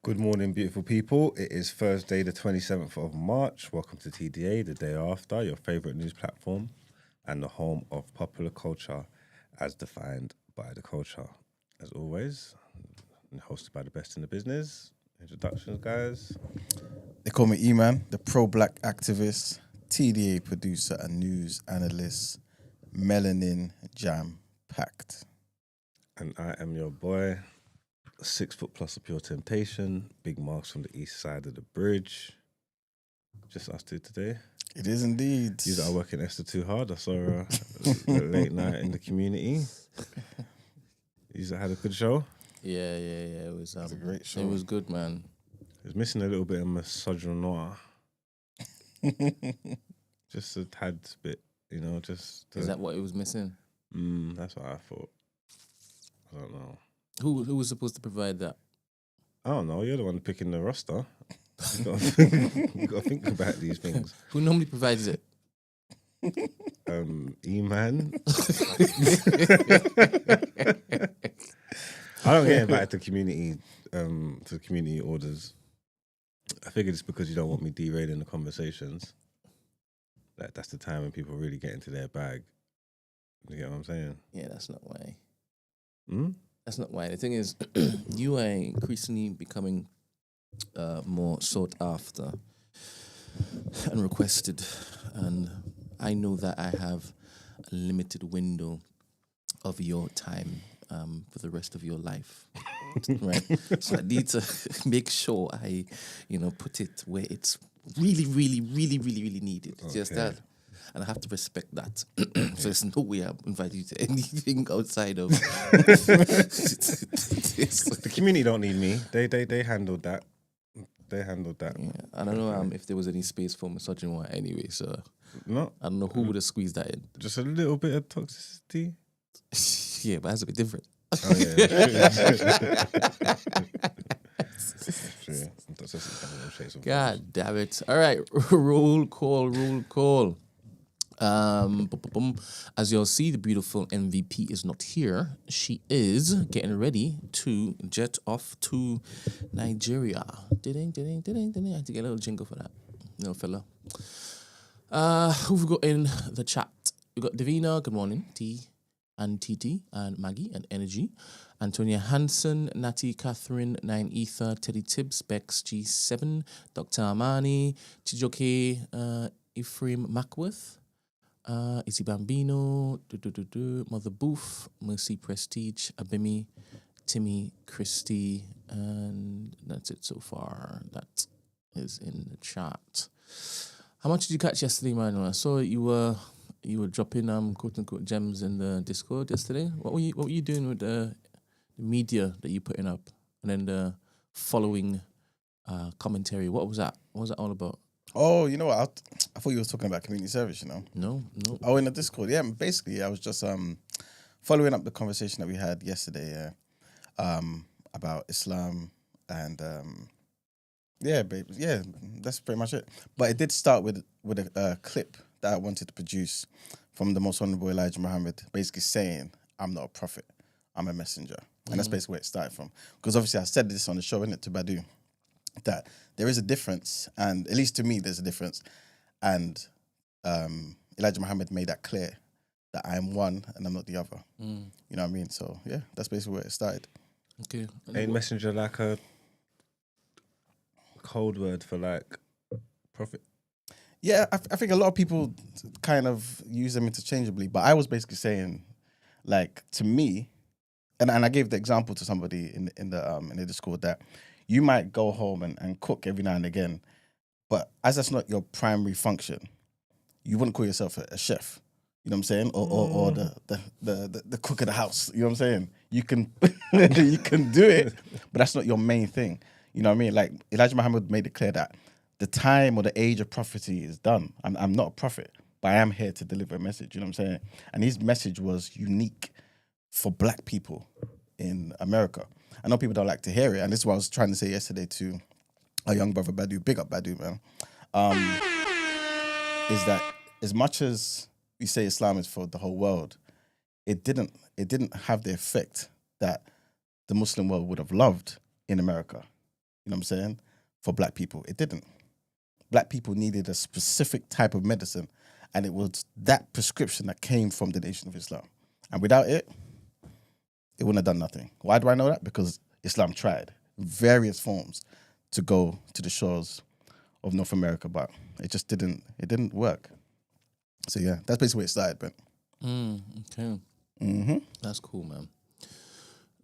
Good morning, beautiful people. It is Thursday, the 27th of March. Welcome to TDA, the day after, your favourite news platform and the home of popular culture as defined by the culture. As always, hosted by the best in the business. Introductions, guys. They call me E-Man, the pro-black activist, TDA producer and news analyst, melanin jam-packed. And I am your boy, 6 foot plus of pure temptation, big marks from the east side of the bridge. Just us two today. It is indeed. You that are working extra too hard. I saw a late night in the community. You that had a good show? Yeah. It was a great show. It was good, man. It was missing a little bit of misogynoir. Just a tad bit, you know, just... Is that what it was missing? That's what I thought. I don't know. Who was supposed to provide that? I don't know. You're the one picking the roster. You got to think about these things. Who normally provides it? E-Man. I don't get invited to community orders. I figured it's because you don't want me derailing the conversations. Like that's the time when people really get into their bag. You get what I'm saying? Yeah, that's not why. Hmm? That's not why. The thing is, you are increasingly becoming more sought after and requested, and I know that I have a limited window of your time for the rest of your life, right? So I need to make sure I, put it where it's really, really, really, really, really needed. Okay. Just that. And I have to respect that. So there's no way I'm inviting you to anything outside of... The community don't need me. They handled that. They handled that. Yeah. I don't know if there was any space for misogyny anyway, so... No. I don't know who would have squeezed that in. Just a little bit of toxicity. Yeah, but that's a bit different. Oh, yeah. True. God damn it. All right, roll call. As you'll see, the beautiful MVP is not here. She is getting ready to jet off to Nigeria. Ding. I had to get a little jingle for that, little fella. Who've we got in the chat? We got Davina, good morning, T and TT and Maggie and Energy. Antonia Hansen, Natty, Catherine, 9 Ether, Teddy Tibbs, Bex, G7, Dr. Armani, Chijoke, Ephraim Mackworth, Izzy Bambino, Mother Booth, Mercy Prestige, Abimi, Timmy, Christy, and that's it so far. That is in the chat. How much did you catch yesterday, man? I saw you were dropping quote unquote gems in the Discord yesterday. What were you doing with the media that you putting up, and then the following commentary? What was that? What was that all about? Oh, you know what? I thought you were talking about community service, No. Oh, in the Discord. Yeah, basically, I was just following up the conversation that we had yesterday about Islam and that's pretty much it. But it did start with a clip that I wanted to produce from the Most Honourable Elijah Muhammad, basically saying, I'm not a prophet, I'm a messenger. And that's basically where it started from. Because obviously I said this on the show, innit, to Badu, that there is a difference, and at least to me there's a difference. And Elijah Muhammad made that clear, that I am one and I'm not the other. You know what I mean? So yeah, that's basically where it started. Okay. Ain't messenger like a code word for like prophet? Yeah, I think a lot of people kind of use them interchangeably, but I was basically saying, like, to me, and I gave the example to somebody in the Discord that you might go home and cook every now and again, but as that's not your primary function, you wouldn't call yourself a chef. You know what I'm saying? Or the cook of the house. You know what I'm saying? You can you can do it, but that's not your main thing. You know what I mean? Like Elijah Muhammad made it clear that the time or the age of prophecy is done. I'm not a prophet, but I am here to deliver a message. You know what I'm saying? And his message was unique for black people in America. I know people don't like to hear it, and this is what I was trying to say yesterday to our young brother Badu. Big up Badu, man. Is that as much as we say Islam is for the whole world, it didn't have the effect that the Muslim world would have loved in America. you know what I'm saying, for black people. It didn't. Black people needed a specific type of medicine, and it was that prescription that came from the Nation of Islam. And without it, it wouldn't have done nothing. Why do I know that? Because Islam tried various forms to go to the shores of North America, but it just didn't work. So yeah, that's basically where it started, Brent. Okay. Mm-hmm. That's cool, man.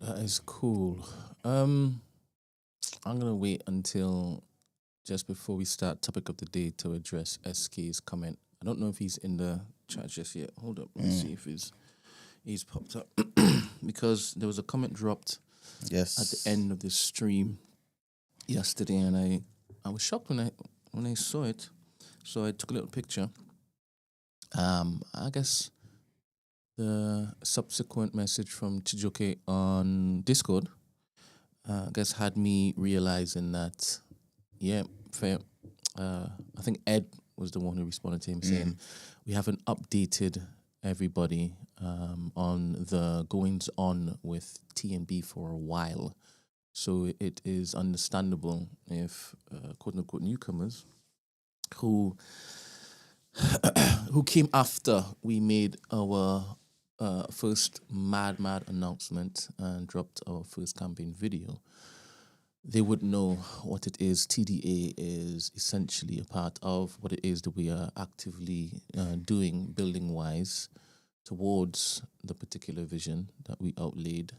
That is cool. I'm gonna wait until just before we start topic of the day to address SK's comment. I don't know if he's in the chat just yet. Hold up, let's see if he's popped up because there was a comment dropped Yes. at the end of the stream yesterday, and I was shocked when I saw it. So I took a little picture. I guess the subsequent message from Chijoke on Discord, I guess had me realizing that, yeah, fair. I think Ed was the one who responded to him saying, we haven't updated everybody on the goings on with TNB for a while. So it is understandable if quote unquote newcomers who came after we made our first mad announcement and dropped our first campaign video, they would know what it is. TDA is essentially a part of what it is that we are actively doing building wise towards the particular vision that we outlaid.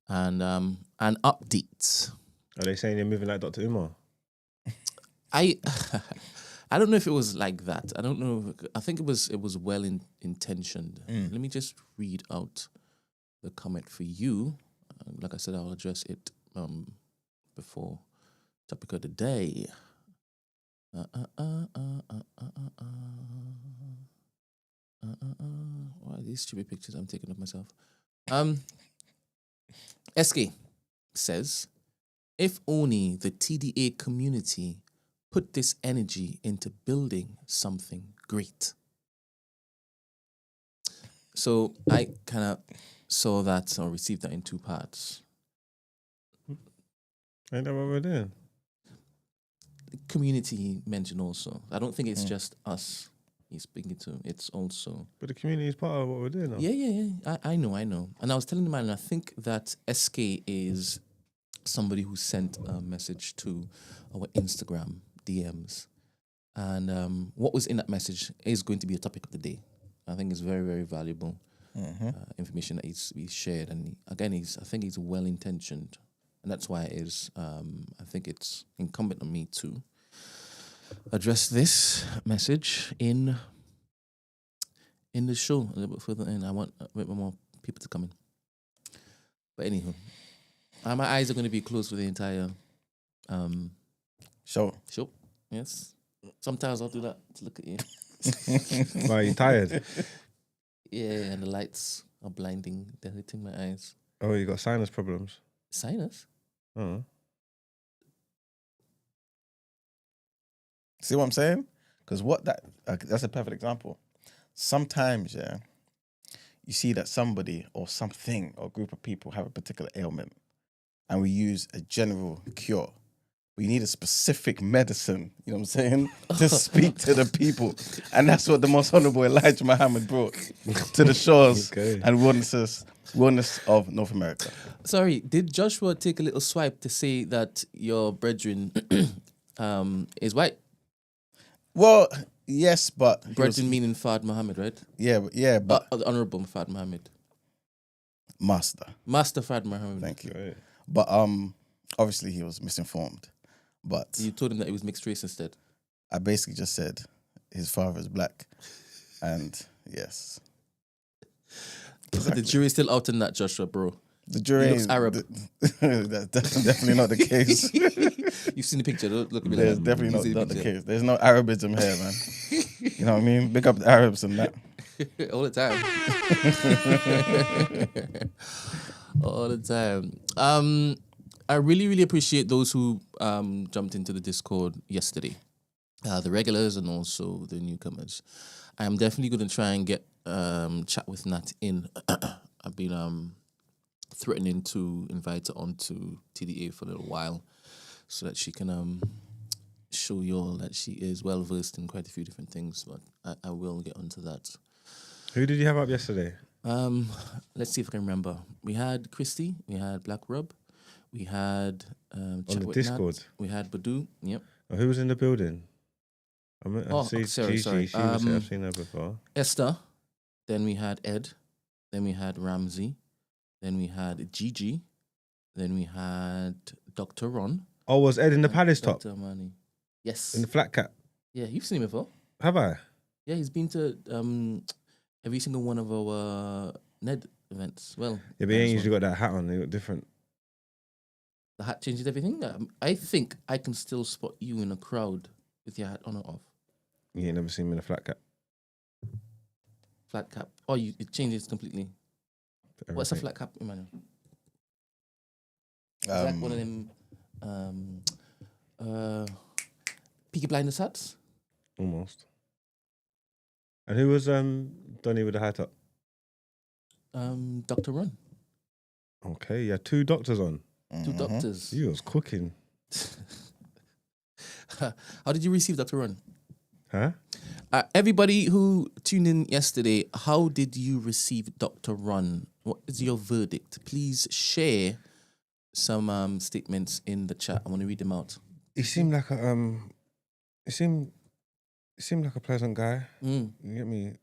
And updates. Are they saying you're moving like Dr. Umar? I don't know if it was like that. I don't know. I think it was well intentioned. Let me just read out the comment for you. Like I said, I'll address it before topic of the day. What are these stupid pictures I'm taking of myself? SK says, if only the TDA community put this energy into building something great. So I kind of saw that or received that in two parts. Ain't that what we're doing? Community mentioned also. I don't think it's just us he's speaking to. It's also... But the community is part of what we're doing now. Yeah. I know. And I was telling the man, I think that SK is somebody who sent a message to our Instagram DMs. And what was in that message is going to be a topic of the day. I think it's very, very valuable information that he's shared. And again, I think he's well-intentioned. And that's why it is, I think it's incumbent on me to address this message in the show a little bit further in. I want a bit more people to come in. But anywho, my eyes are going to be closed for the entire show. Yes. Sometimes I'll do that to look at you. Why are you tired? Yeah, and the lights are blinding. They're hitting my eyes. Oh, you got sinus problems? Sinus? Oh. See what I'm saying? Because that's a perfect example. Sometimes, you see that somebody or something or group of people have a particular ailment and we use a general cure. We need a specific medicine, you know what I'm saying, to speak to the people. And that's what the most honorable Elijah Muhammad brought to the shores and wilderness of North America. Sorry, did Joshua take a little swipe to say that your brethren is white? Well, yes, but... Brethren meaning Fard Muhammad, right? Yeah, but... the Honorable Fard Muhammad. Master Fard Muhammad. Thank you. Right. But obviously he was misinformed. But you told him that he was mixed race instead. I basically just said his father is black, and yes. Exactly. The jury's still out in that, Joshua, bro. The jury he looks Arab. That's definitely not the case. You've seen the picture. Look at me. There's definitely not the case. There's no Arabism here, man. You know what I mean? Big up the Arabs and that. All the time. All the time. I really, really appreciate those who jumped into the Discord yesterday. The regulars and also the newcomers. I am definitely going to try and get chat with Nat in. I've been threatening to invite her onto TDA for a little while. so that she can show you all that she is well versed in quite a few different things. But I will get onto that. Who did you have up yesterday? Let's see if I can remember. We had Christy, we had Black Rob, we had On the Discord. we had Badu. Yep. Oh, who was in the building? Sorry. I've seen her before. Esther. Then we had Ed. Then we had Ramsey. Then we had Gigi. Then we had Dr. Ron. Oh, was Ed in the Palace top? Dr. Mani. Yes. In the flat cap? Yeah, you've seen him before. Have I? Yeah, he's been to every single one of our Ned events. Well, Yeah, but he ain't usually got that hat on. They look different. The hat changes everything. I think I can still spot you in a crowd with your hat on or off. You ain't never seen me in a flat cap. Flat cap. Oh, it changes completely. What's a flat cap, Emmanuel? Is that one of them Peaky Blinders hats? Almost. And who was Donny with the hat up? Dr. Ron. Okay, yeah, 2 doctors on. Two doctors. You was cooking. How did you receive Dr. Ron? Huh? Everybody who tuned in yesterday, how did you receive Dr. Ron? What is your verdict? Please share some statements in the chat. I want to read them out. He seemed like a he seemed like a pleasant guy. You get me?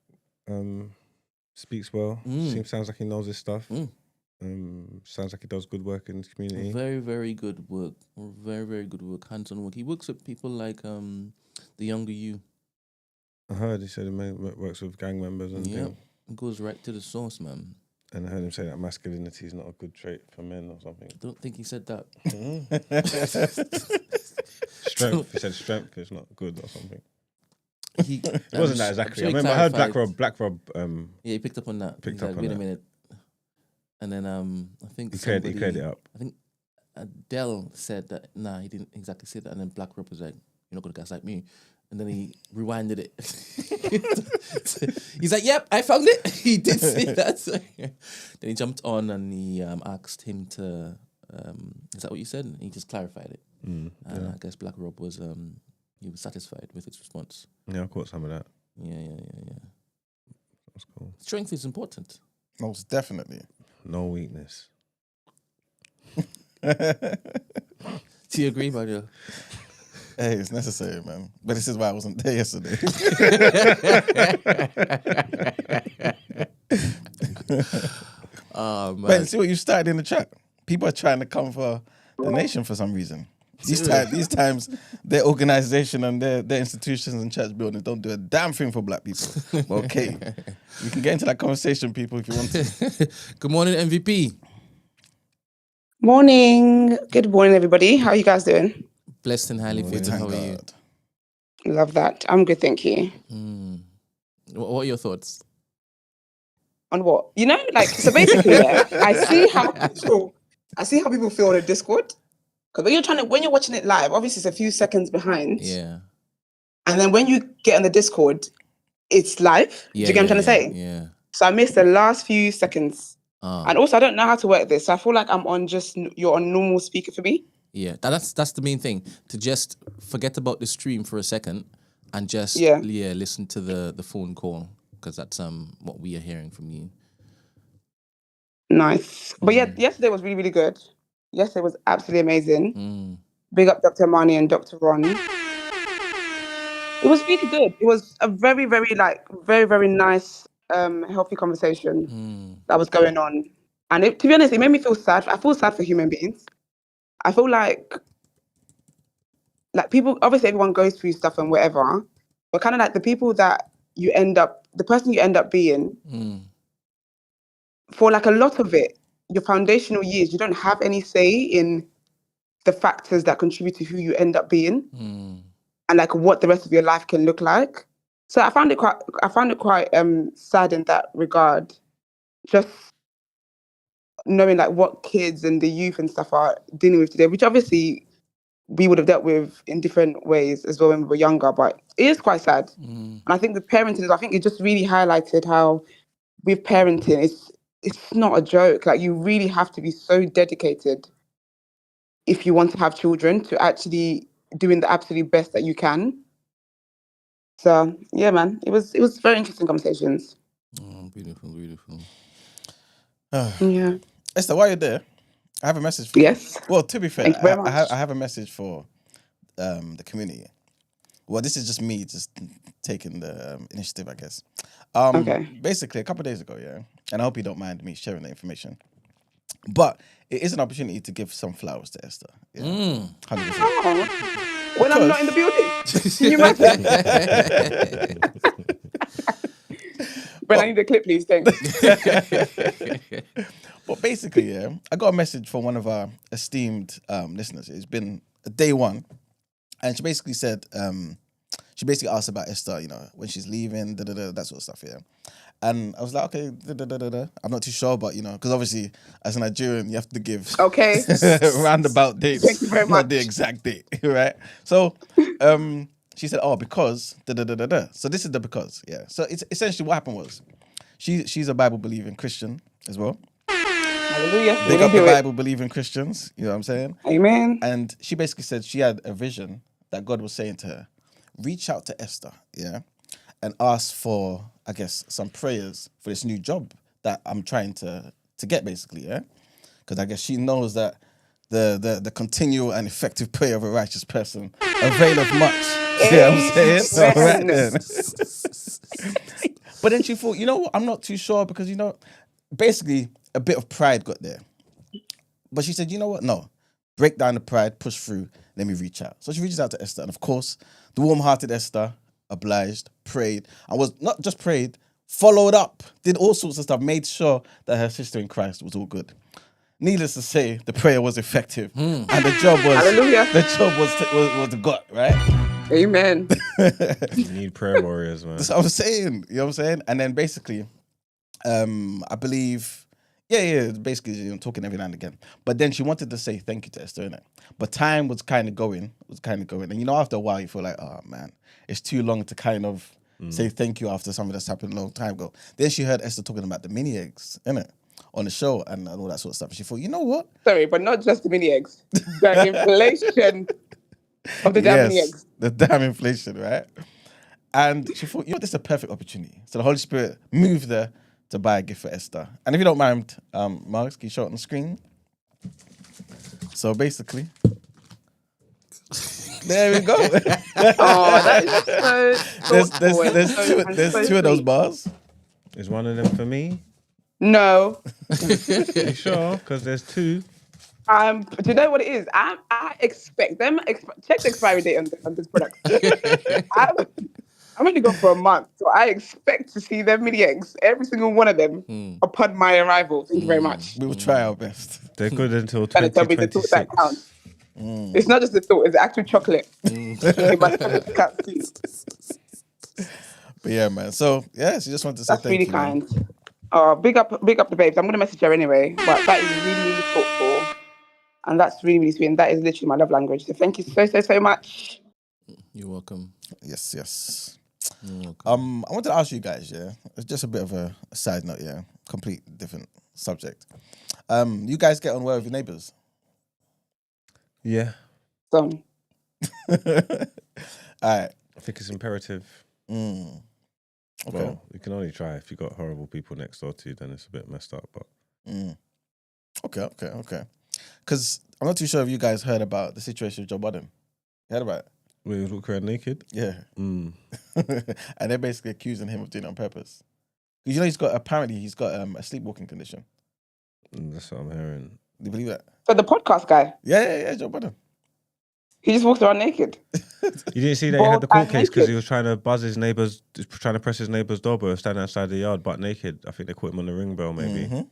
Speaks well. Sounds like he knows his stuff. Sounds like he does good work in the community. Very, very good work. Very, very good work. Hands-on work. He works with people like the younger you. I heard he said he works with gang members and things. Goes right to the source, man. And I heard him say that masculinity is not a good trait for men or something. I don't think he said that. Strength. He said strength is not good or something. It wasn't that exactly. Sure, I remember I heard Black Rob. Yeah, he picked up on that. Picked He's up like, on wait that. a minute. And then I think He cleared it up. I think Adele said that. Nah, he didn't exactly say that. And then Black Rob was like, "You're not gonna gaslight me." And then he rewinded it. He's like, "Yep, I found it." He did say that. So, then he jumped on and he asked him to. Is that what you said? And he just clarified it. And I guess Black Rob was he was satisfied with his response. Yeah, I caught some of that. Yeah. That's cool. Strength is important. Most definitely. No weakness. Do you agree, Mario? Hey, it's necessary, man. But this is why I wasn't there yesterday. Oh, man. But see what you started in the chat. People are trying to come for the nation for some reason. These times, their organization and their institutions and church buildings don't do a damn thing for black people. But okay, you can get into that conversation, people, if you want to. Good morning, MVP. Morning. Good morning, everybody. How are you guys doing? Blessed and highly favored. Thank How are you? God. Love that. I'm good, thank you. What are your thoughts? On what? You know, like, so basically, I see how people feel on the Discord. Because when you're watching it live, obviously it's a few seconds behind. Yeah. And then when you get on the Discord, it's live. Do you get what I'm trying to say? Yeah. So I missed the last few seconds. And also I don't know how to work this. So I feel like you're on normal speaker for me. Yeah. That's the main thing. To just forget about the stream for a second and just listen to the phone call. Because that's what we are hearing from you. Nice. But yeah, yesterday was really, really good. Yesterday was absolutely amazing. Big up Dr. Mani and Dr. Ron. It was really good. It was a very, very, very nice, healthy conversation that was going on. And to be honest, it made me feel sad. I feel sad for human beings. I feel like people, obviously everyone goes through stuff and whatever, but kind of like the person you end up being, for like a lot of it, your foundational years, you don't have any say in the factors that contribute to who you end up being and like what the rest of your life can look like. So I found it quite sad in that regard, just knowing like what kids and the youth and stuff are dealing with today, which obviously we would have dealt with in different ways as well when we were younger, but it is quite sad. And I think the parenting, I think it just really highlighted how with parenting, it's not a joke. Like you really have to be so dedicated if you want to have children, to actually doing the absolute best that you can. So yeah, man, it was very interesting conversations. Oh, beautiful. Yeah. Esther, while you're there, I have a message for you. Yes. Well, to be fair, Thank you very much. I have a message for the community. Well, this is just me just taking the initiative, I guess. Okay. Basically, a couple of days ago, yeah, and I hope you don't mind me sharing the information, but it is an opportunity to give some flowers to Esther. Yeah, 100%. Oh, when I'm not in the building. Can you imagine? Brent, I need a clip, please. Thanks. But basically, yeah, I got a message from one of our esteemed listeners. It's been day one, and she basically said, she basically asked about Esther, you know, when she's leaving, that sort of stuff, yeah. And I was like, okay, I'm not too sure, but you know, because obviously as a Nigerian, you have to give Okay. roundabout dates. Thank you very not much. the exact date, right? So, she said, oh, because So this is the because, yeah. So it's essentially what happened was, she's a Bible believing Christian as well. Hallelujah. Big up the Bible believing Christians, you know what I'm saying? Amen. And she basically said she had a vision that God was saying to her, reach out to Esther, yeah, and ask for, I guess, some prayers for this new job that I'm trying to get, basically, yeah? Because I guess she knows that the continual and effective prayer of a righteous person availeth much. Yeah, I'm saying? All right, then. But then she thought, you know what, I'm not too sure because, you know, basically a bit of pride got there. But she said, you know what, no, break down the pride, push through, let me reach out. So she reaches out to Esther, and of course, the warm-hearted Esther obliged, prayed, and was not just prayed, followed up, did all sorts of stuff, made sure that her sister in Christ was all good. Needless to say, the prayer was effective, and the job was Hallelujah. was got, right? Amen. You need prayer warriors, man. That's what I'm saying. You know what I'm saying? And then basically, I believe, basically, you know, talking every now and again. But then she wanted to say thank you to Esther, innit? But time was kind of going. And you know, after a while, you feel like, oh man, it's too long to kind of say thank you after something that's happened a long time ago. Then she heard Esther talking about the mini eggs, innit? On the show and all that sort of stuff. She thought, you know what? Sorry, but not just the mini eggs. The inflation of the damn mini eggs. The damn inflation, right? And she thought, you know, this is a perfect opportunity. So the Holy Spirit moved her to buy a gift for Esther. And if you don't mind, Marcus, can you show it on the screen? So basically, there we go. Oh, that is so thoughtful. There's two of those bars. Is one of them for me? No. You sure? Because there's two. Do you know what it is? I expect them. Check the expiry date on this product. I'm only gone for a month, so I expect to see them mini eggs, every single one of them, upon my arrival. Thank you very much. We will try our best. They're good until And tell me the thought that 2026. counts. It's not just the thought; it's the actual chocolate. In my chocolate cup, too. But yeah, man. So yeah, she just wanted to say That's thank really you. Man. kind. Big up the babes. I'm gonna message her anyway, but that is really, really thoughtful, and that's really, really sweet. And that is literally my love language. So thank you so much. You're welcome. Yes. You're welcome. I wanted to ask you guys, yeah, it's just a bit of a side note, yeah, complete different subject. You guys get on well with your neighbours? Yeah. So All right. I think it's imperative. Okay. Well, you can only try if you got horrible people next door to you, then it's a bit messed up. But Okay. Because I'm not too sure if you guys heard about the situation with Joe Budden. You heard about it? we was walking around naked. Yeah. And they're basically accusing him of doing it on purpose. Because you know apparently he's got a sleepwalking condition. That's what I'm hearing. Do you believe that? So the podcast guy, Yeah, Joe Budden. he just walks around naked. You didn't see that he had the Bald court and case because naked. he was trying to buzz his neighbours, trying to press his neighbour's doorbell, standing outside the yard, butt naked. I think they caught him on the ring bell, maybe. Mm-hmm.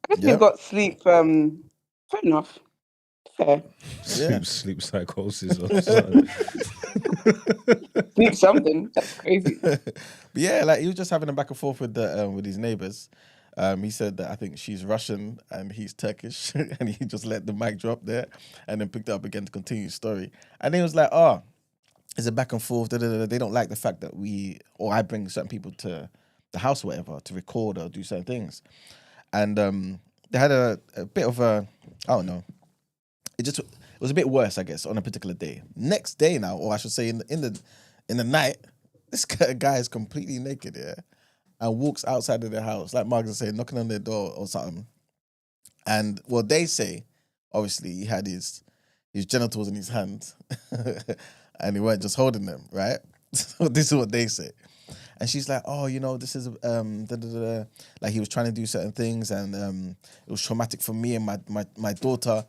I guess he's got sleep. Fair enough. Fair. Sleep psychosis or something. Sleep something. That's crazy. But yeah, like he was just having a back and forth with his neighbours. He said that I think she's Russian and he's Turkish, and he just let the mic drop there and then picked it up again to continue his story. And he was like, it's a back and forth. They don't like the fact that I bring certain people to the house or whatever to record or do certain things. And they had a bit of a, I don't know, it was a bit worse, I guess, on a particular day. Next day now, or I should say in the night, this guy is completely naked, yeah, and walks outside of their house, like Margaret said, knocking on their door or something. And well, they say, obviously, he had his genitals in his hand, and he weren't just holding them, right? So this is what they say. And she's like, oh, this is like he was trying to do certain things, and it was traumatic for me and my daughter.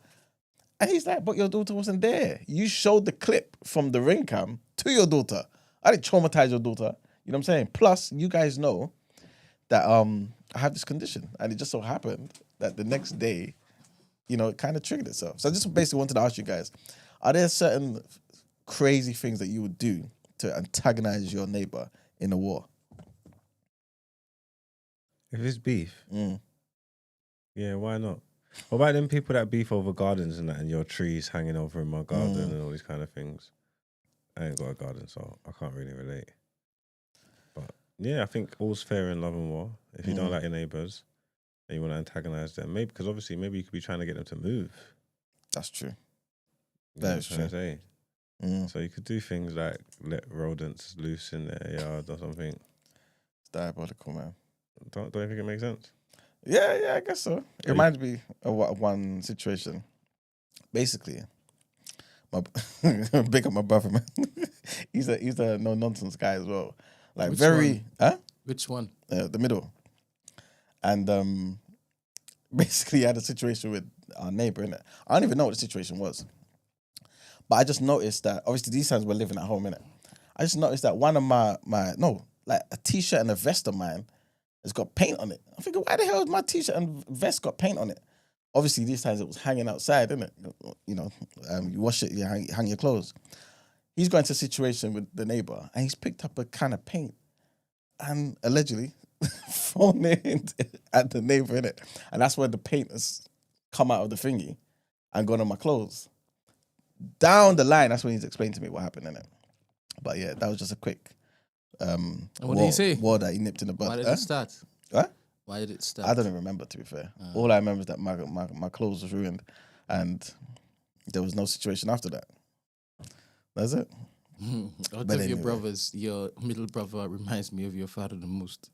And he's like, but your daughter wasn't there. You showed the clip from the ring cam to your daughter. I didn't traumatize your daughter. You know what I'm saying? Plus, you guys know that I have this condition, and it just so happened that the next day, it kind of triggered itself. So I just basically wanted to ask you guys, are there certain crazy things that you would do to antagonize your neighbor in a war? If it's beef, yeah, why not? What about them people that beef over gardens and that, and your trees hanging over in my garden and all these kind of things? I ain't got a garden, so I can't really relate. But yeah, I think all's fair in love and war. If you don't like your neighbours and you want to antagonize them, maybe because obviously maybe you could be trying to get them to move. That's true. That is true. So you could do things like let rodents loose in their yard or something. It's diabolical, man. Don't you think it makes sense? Yeah, I guess so. It reminds me of one situation. Basically, big up my brother, man. he's a no nonsense guy as well. Like Which very, one? Which one? The middle. And basically, I had a situation with our neighbor, innit? I don't even know what the situation was, but I just noticed that obviously these times we're living at home, innit? I just noticed that one of like a t-shirt and a vest of mine has got paint on it. I'm thinking, why the hell has my t-shirt and vest got paint on it? Obviously, these times it was hanging outside, innit? You wash it, you hang your clothes. He's going to a situation with the neighbor, and he's picked up a can of paint and allegedly thrown it at the neighbor, innit? And that's where the paint has come out of the thingy and gone on my clothes. Down the line, that's when he's explained to me what happened, innit? But yeah, that was just a quick and what did he say? War that he nipped in the bud. Why did it start? What? Why did it start? I don't even remember, to be fair. All I remember is that my clothes was ruined, and there was no situation after that. That's it. Out of your brothers, your middle brother reminds me of your father the most.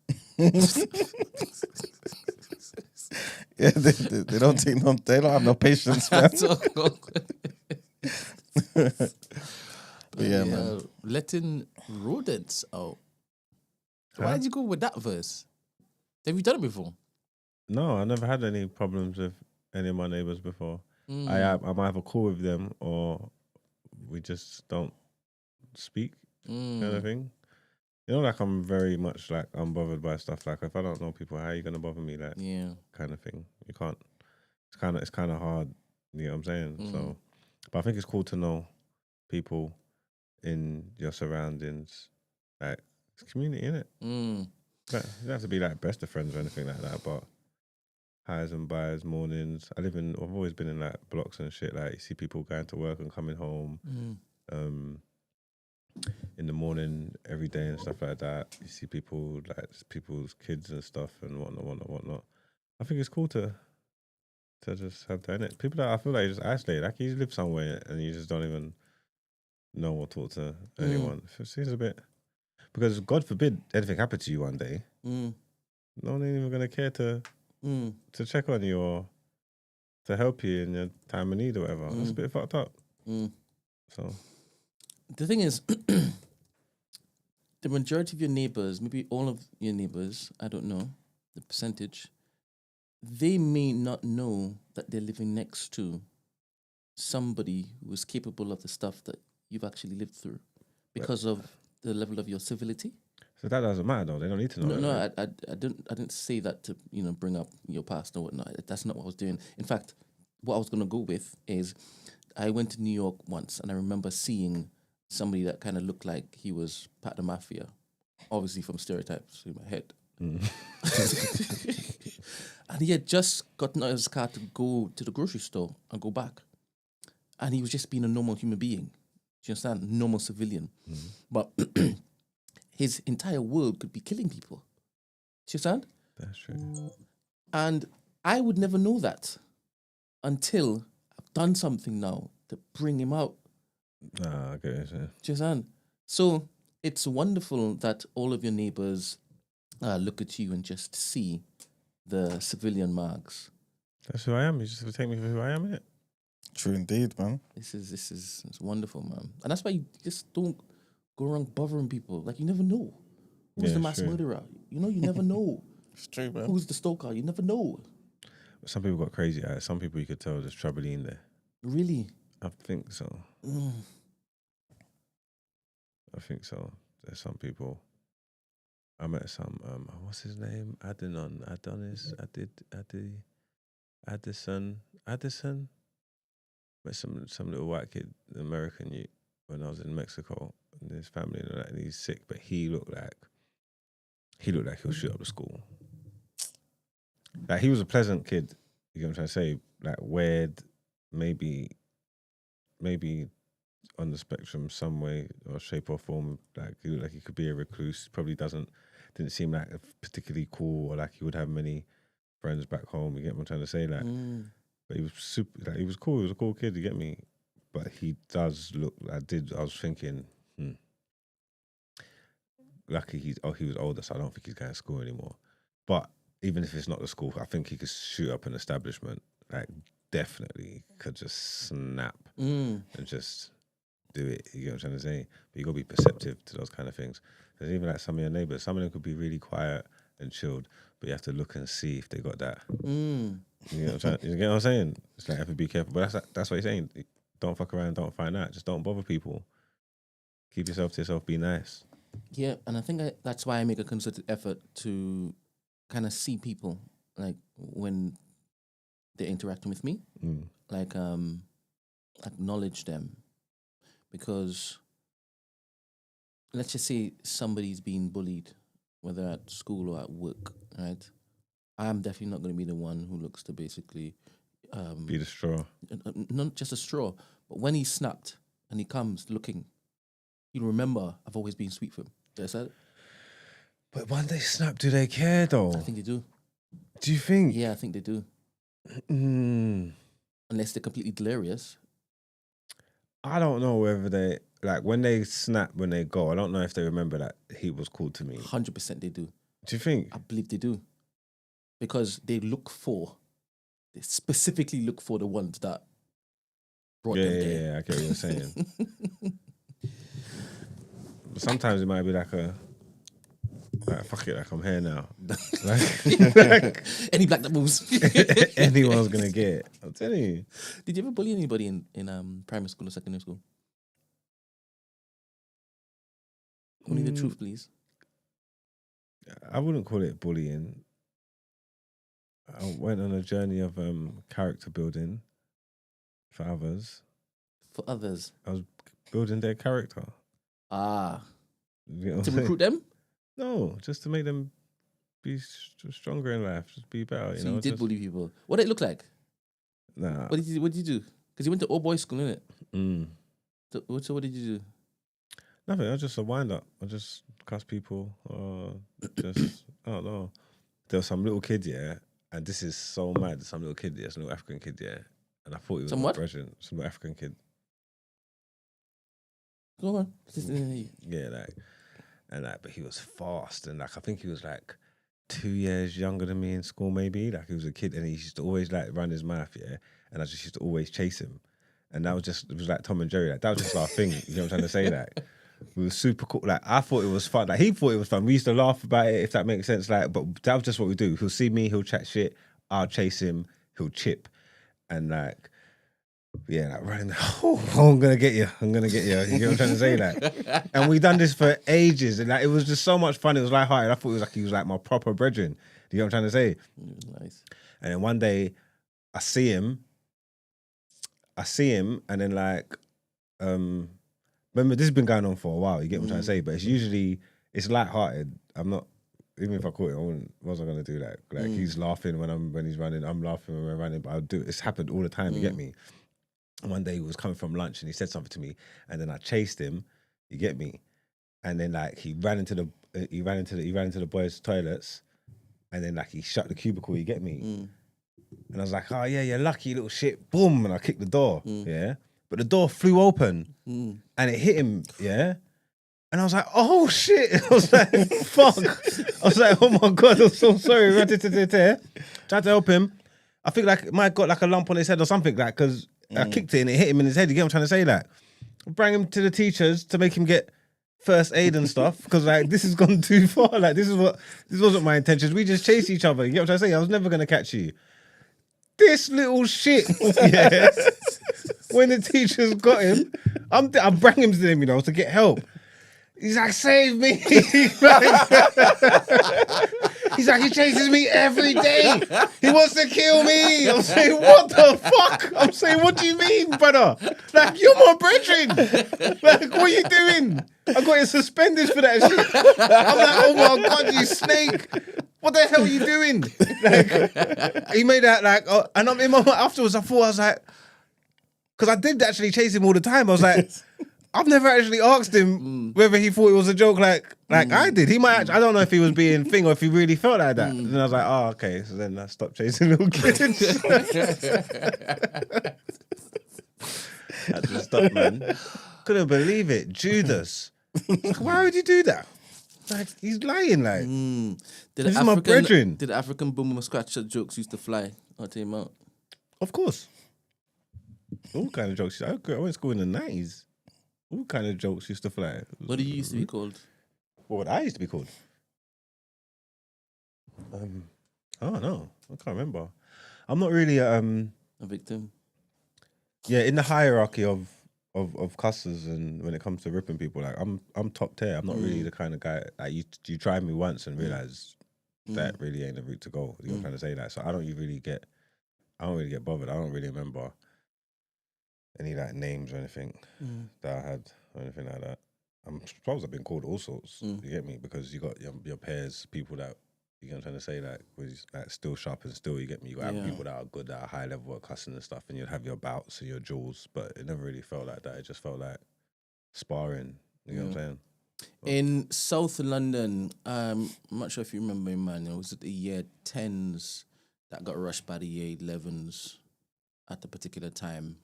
Yeah, they don't have no patience, man. But yeah, man. Letting rodents out. Why did you go with that verse? Have you done it before? No, I never had any problems with any of my neighbours before. I might have a call with them, or we just don't speak, kind of thing. Like I'm very much like unbothered by stuff. Like if I don't know people, how are you gonna bother me? Like, kind of thing. You can't. It's kind of hard. You know what I'm saying? So, but I think it's cool to know people in your surroundings. Like it's community, innit? You don't have to be like best of friends or anything like that, but highs and buys, mornings. I've always been in like blocks and shit. Like you see people going to work and coming home in the morning every day and stuff like that. You see people, like people's kids and stuff and whatnot. I think it's cool to just have that in it. People that I feel like you just isolate. Like you live somewhere and you just don't even know or talk to anyone. It seems a bit. Because God forbid anything happened to you one day, no one ain't even gonna care to check on you or to help you in your time of need or whatever. That's a bit fucked up. So the thing is, the majority of your neighbors, maybe all of your neighbors, I don't know the percentage, they may not know that they're living next to somebody who is capable of the stuff that you've actually lived through because of the level of your civility. So that doesn't matter though. They don't need to know. No, I didn't say that to bring up your past or whatnot. That's not what I was doing. In fact, what I was gonna go with is I went to New York once and I remember seeing somebody that kind of looked like he was part of the mafia, obviously from stereotypes in my head. And he had just gotten out of his car to go to the grocery store and go back, and he was just being a normal human being. Do you understand? Normal civilian. But his entire world could be killing people. Do you understand? That's true. And I would never know that until done something now to bring him out. Ah, okay. So. Do you understand? So it's wonderful that all of your neighbors look at you and just see the civilian marks. That's who I am. You just take me for who I am, innit? True indeed, man. This is it's wonderful, man. And that's why you just don't go around bothering people. Like, you never know who's Yeah, the mass true. murderer. You know, you never know It's true, man. who's the stalker. You never know. Some people got crazy eyes. Some people you could tell there's trouble in there. Really. I think so. Mm. I think so. There's some people. I met some. What's his name? Addison. Met some little white kid, American youth, when I was in Mexico, and his family and all that, and he's sick, but he looked like he'll shoot up the school. Like, he was a pleasant kid. You know what I'm trying to say? Like, weird, maybe on the spectrum some way or shape or form. Like, he looked like he could be a recluse. Probably didn't seem like particularly cool, or like he would have many friends back home. You get what I'm trying to say? Like, but he was super. Like, he was cool. He was a cool kid. You get me? But he does look. I was thinking, lucky he was older, so I don't think he's going to school anymore. But even if it's not the school, I think he could shoot up an establishment. Like, definitely could just snap and just do it. You get what I'm trying to say? But you got to be perceptive to those kind of things. There's even like some of your neighbors. Some of them could be really quiet and chilled, but you have to look and see if they got that. You get what I'm saying? It's like, you have to be careful. But that's what he's saying. Don't fuck around. Don't find out. Just don't bother people. Keep yourself to yourself. Be nice. Yeah, and I think that's why I make a concerted effort to kind of see people, like, when they're interacting with me, like, acknowledge them. Because let's just say somebody's being bullied, whether at school or at work, right? I'm definitely not going to be the one who looks to basically Be the straw. Not just a straw, but when he snapped and he comes looking, you remember I've always been sweet for him. That's it. But when they snap, do they care though? I think they do. Do you think? Yeah, I think they do. Unless they're completely delirious. I don't know whether they, like, when they snap, when they go, I don't know if they remember that he was cool to me. 100% they do. Do you think? I believe they do. Because they specifically look for the ones that brought them there. Yeah, I get what you're saying. But sometimes it might be like fuck it, like, I'm here now. like, Any black that moves. anyone's gonna get it. I'm telling you. Did you ever bully anybody in primary school or secondary school? Only the truth, please. I wouldn't call it bullying. I went on a journey of character building for others. For others? I was building their character. Ah. You know to recruit them? No, just to make them be stronger in life, just be better. So you did bully people. What did it look like? Nah. What did you do? Because you went to all boys school, innit? So what did you do? Nothing. I was just a wind up. I just cuss people. Just I don't know. There was some little kid, yeah, and this is so mad. Some little kid, yeah, some little African kid, yeah, and I thought he was Some my what? Brethren. Some little African kid. Go on. Yeah, but he was fast, and like, I think he was like 2 years younger than me in school, maybe. Like, he was a kid, and he used to always like run his mouth, yeah, and I just used to always chase him, and it was like Tom and Jerry. Like, that was just our thing. You know what I'm trying to say? Like, we were super cool. Like, I thought it was fun. Like, he thought it was fun. We used to laugh about it, if that makes sense. Like, but that was just what we do. He'll see me, he'll chat shit. I'll chase him. He'll chip, and like, yeah, like running. Oh, I'm gonna get you. I'm gonna get you. You know what I'm trying to say? Like, and we done this for ages, and like, it was just so much fun. It was lighthearted. I thought he was like my proper brethren. You know what I'm trying to say? Nice. And then one day, I see him, and then like, remember, this has been going on for a while. You get what I'm trying to say? But it's lighthearted. I'm not. Even if I caught it, what was I gonna do? Like he's laughing when he's running. I'm laughing when we're running. But I'll do it. It's happened all the time. You get me? One day he was coming from lunch and he said something to me, and then I chased him. You get me? And then like he ran into the boys' toilets, and then like he shut the cubicle. You get me? And I was like, oh yeah, you're lucky, little shit. Boom, and I kicked the door. Yeah, but the door flew open and it hit him. Yeah. And I was like, oh shit. I was like, fuck. I was like, oh my God, I'm so sorry. Tried to help him. I think like Mike got like a lump on his head or something like because I kicked it and it hit him in his head. You get what I'm trying to say? Like, I bring him to the teachers to make him get first aid and stuff because like this has gone too far. Like this wasn't my intentions. We just chase each other. You get what I'm trying to say? I was never gonna catch you. This little shit. Yeah. When the teachers got him, I bring him to them, to get help. He's like, save me. He's like, he chases me every day. He wants to kill me. I'm saying, what the fuck? I'm saying, what do you mean, brother? Like, you're my brethren. Like, what are you doing? I got you suspended for that shit. I'm like, oh my God, you snake. What the hell are you doing? Like, he made that like, and I'm in my mind afterwards, I was like, because I did actually chase him all the time. I was like, I've never actually asked him whether he thought it was a joke like I did. He might I don't know if he was being thing or if he really felt like that. And I was like, oh, okay. So then I stopped chasing little kids. I just stopped, man. Couldn't believe it. Judas. Why would you do that? Like, he's lying, like. This is my brethren. Did the African boom and scratch jokes used to fly or came out? Of course. All kind of jokes. I went to school in the 90s. All kind of jokes used to fly. What do you used to be called? What would I used to be called? I don't know. I can't remember. I'm not really a victim. Yeah, in the hierarchy of cussers and when it comes to ripping people, like I'm top tier. I'm not really the kind of guy like you try me once and realize that really ain't the route to go. You're trying to say that. So I don't really get bothered. I don't really remember any like names or anything that I had or anything like that. I'm supposed I've been called all sorts. You get me? Because you got your peers, people that you know what I'm trying to say, like was like still sharp and still. You get me? You got people that are good, that are high level at cussing and stuff, and you'd have your bouts and your jewels, but it never really felt like that. It just felt like sparring. You know what I'm saying? In South London, I'm not sure if you remember, man. It was the year 10s that got rushed by the year 11s at a particular time.